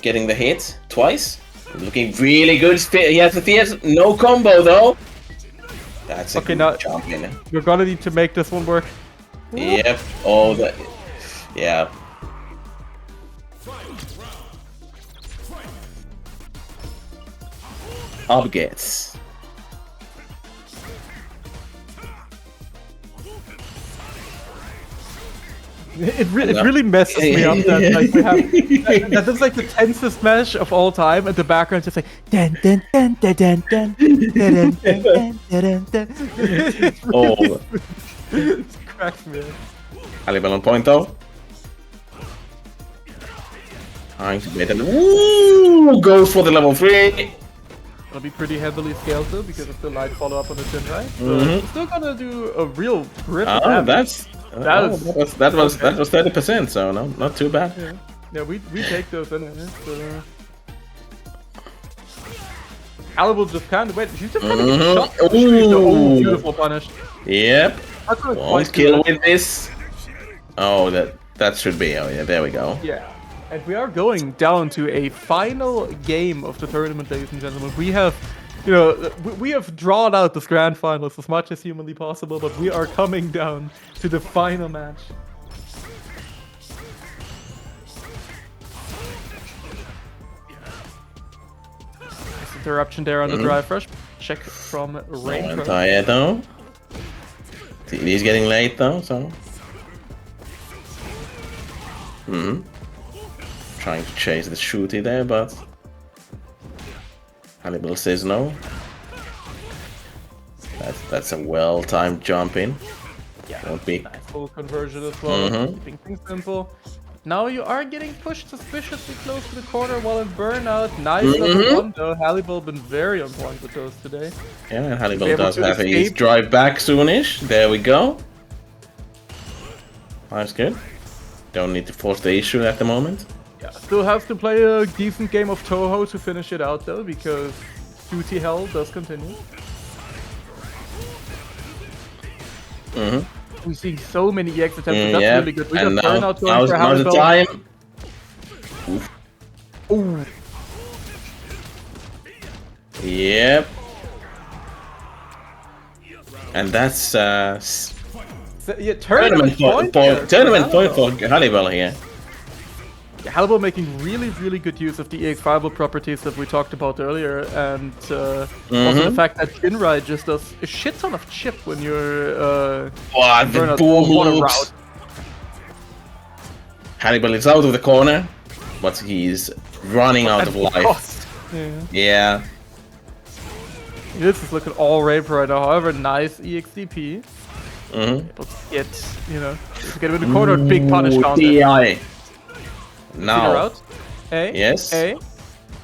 getting the hit twice. Looking really good. He has the Thea's no combo though. That's a good jump in. You're gonna need to make this one work. Yep. Yeah. Up gets. It really messes me up that like we have that is like the tensest match of all time, and the background just like dun dun dun dun dun dun dun dun dun dun dun. It's really, Oh, it cracks me up. Halibal on point though. Trying to get it. Ooh, goes for the level 3. It'll be pretty heavily scaled though because of the light follow up on the chin, right? So it's still gonna do a real grip. Oh, damage. that was 30%, so no, not too bad. Yeah, we take those anyway. So. Halibal just kind of wait. She's just kind of getting shot. Oh, beautiful punish. Yep. That's not One quite kill good. with this. Oh, that should be. Oh yeah, there we go. Yeah. And we are going down to a final game of the tournament, ladies and gentlemen. We have, we have drawn out this grand finals as much as humanly possible, but we are coming down to the final match. Nice interruption there on the drive rush. Check from Rain. Tired though. He's getting late though, so. Trying to chase the shooty there, but Halibal says no. That's a well-timed jump in. Yeah, won't be. nice full conversion as well. Keeping things simple. Now you are getting pushed suspiciously close to the corner while in burnout. Nice number 1 though. Halibal been very on point with those today. Yeah, and Halibal does have his drive back soonish. There we go. That's good. Don't need to force the issue at the moment. Yeah, still has to play a decent game of Toho to finish it out though, because duty hell does continue. We see so many EX attempts, that's really good. We got burnout going for now's the Halibal. time. Ooh. Yep. And that's Yeah, tournament point for Halibal here. Yeah, Halibal making really good use of the EX5 properties that we talked about earlier, and also the fact that Jinrai just does a shit ton of chip when you're the burnout boom water loops. route. Halibal is out of the corner, but he's running out of life. Yeah. This is looking all rape right now. However, nice EXDP. Able to get, to get him in the corner, big punish counter. DI. Now. Out. A. Yes. A.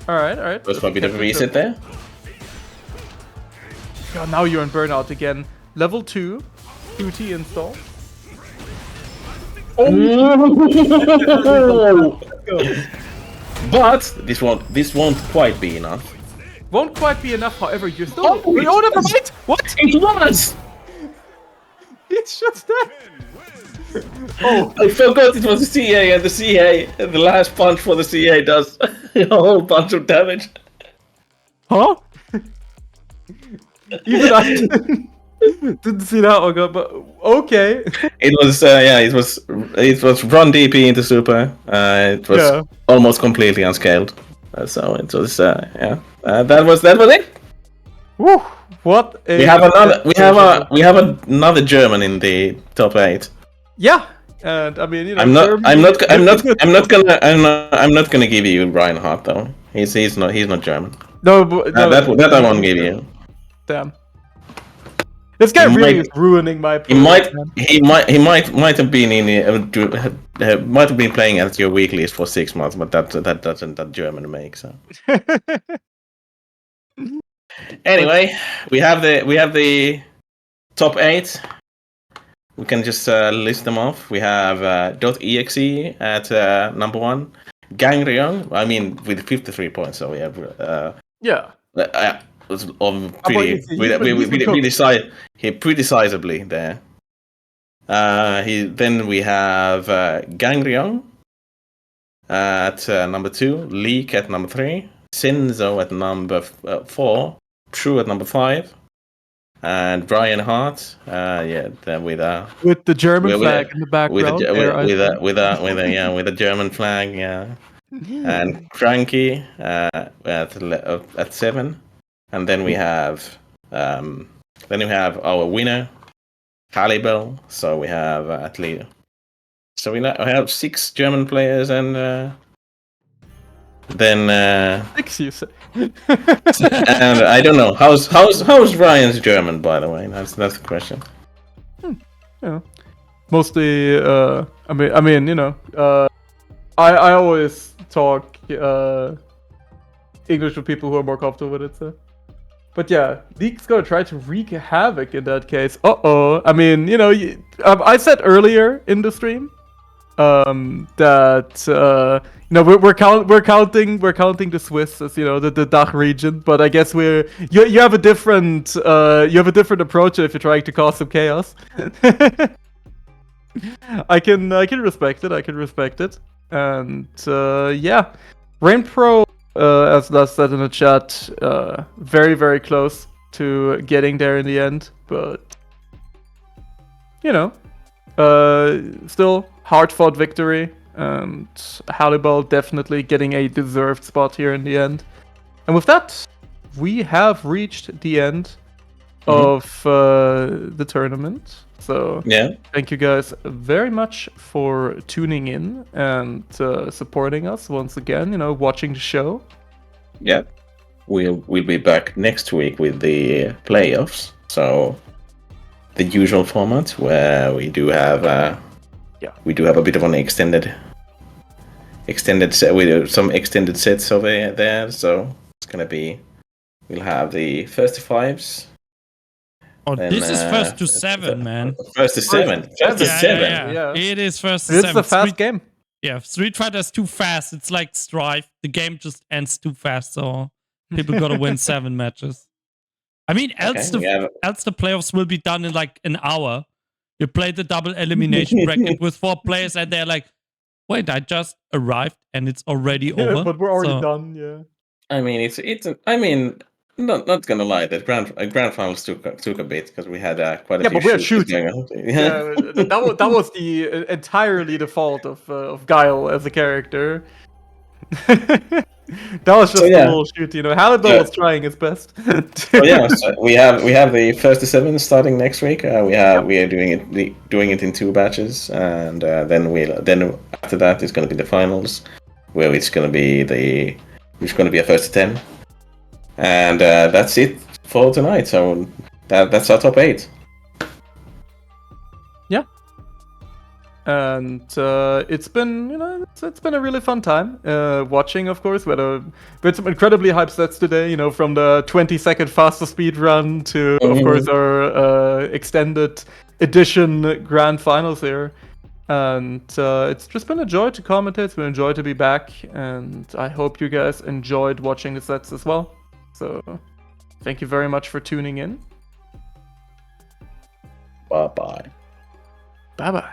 Alright. There's probably a bit of a reset there. God, now you're in burnout again. Level 2. QT install. Oh! But this won't quite be enough. Won't quite be enough, however, you're still. Oh, never mind! What? It was! It's just that. Oh, I forgot it was the CA, and the last punch for the CA does a whole bunch of damage. Huh? Even I didn't see that one go, but okay. It was run DP into super. It was almost completely unscaled. So it was that was it. Woo! What a we have another German in the top 8. Yeah, and I mean, I'm not gonna give you Reinhardt though. He's not German. No, but that I won't give you. Damn. This guy really is ruining my. He might have been playing at your weeklies for 6 months, but that doesn't that German make so. Anyway, we have the top 8. We can just list them off. We have .exe at number 1, Gangryong. I mean, with 53 points, so we have was pretty sizably there. Then we have Gangryong at number 2, Leak at number 3, Sinzo at number 4, True at number 5, and Brian Hart, then with the German flag in the background, with a German flag, and Cranky at 7, and then we have our winner, Halibal. So we have at least So we now have 6 German players, and then 6, you say? and I don't know how's Ryan's German, by the way. That's the question. Yeah. Mostly, I mean, you know, I always talk English with people who are more comfortable with it. So. But yeah, League's gonna try to wreak havoc in that case. I mean, you know, I said earlier in the stream that you know we're counting the Swiss as, you know, the DACH region, but I guess you have a different approach if you're trying to cause some chaos. I can respect it. And yeah, Rain Pro, as Les said in the chat, very, very close to getting there in the end, but you know, still hard-fought victory, and Hannibal definitely getting a deserved spot here in the end. And with that, we have reached the end of the tournament. So Yeah. thank you guys very much for tuning in and supporting us once again, you know, watching the show. Yeah. We'll be back next week with the playoffs. So the usual format where we do have a bit of an extended set with some extended sets over there. So it's gonna be, we'll have the first to 5s. Oh, then, this is first to 7, man. First to 7. First to 7. Yeah. It is first to It's 7. a fast game. Yeah, Street Fighter's too fast. It's like Strife. The game just ends too fast, so people gotta win 7 matches. I mean, else the playoffs will be done in like an hour. You play the double elimination bracket with 4 players, and they're like, "Wait, I just arrived, and it's already over." But we're already done. Yeah. I mean, I mean, not gonna lie, that grand finals took a bit because we had quite a few. But we're shoots shooting. going on. Yeah, that was the entirely the fault of Guile as a character. That was just a little shoot, you know. Hannibal was trying his best. So we have the first to 7 starting next week. We are doing it in 2 batches, and then after that it's going to be the finals, where it's going to be a first to 10, and that's it for tonight. So that's our top 8. Yeah. And it's been, you know, it's been a really fun time watching. Of course, we had some incredibly hype sets today. You know, from the 20-second faster speed run to, of course, our extended edition grand finals here. And it's just been a joy to commentate. It's been a joy to be back, and I hope you guys enjoyed watching the sets as well. So, thank you very much for tuning in. Bye bye. Bye bye.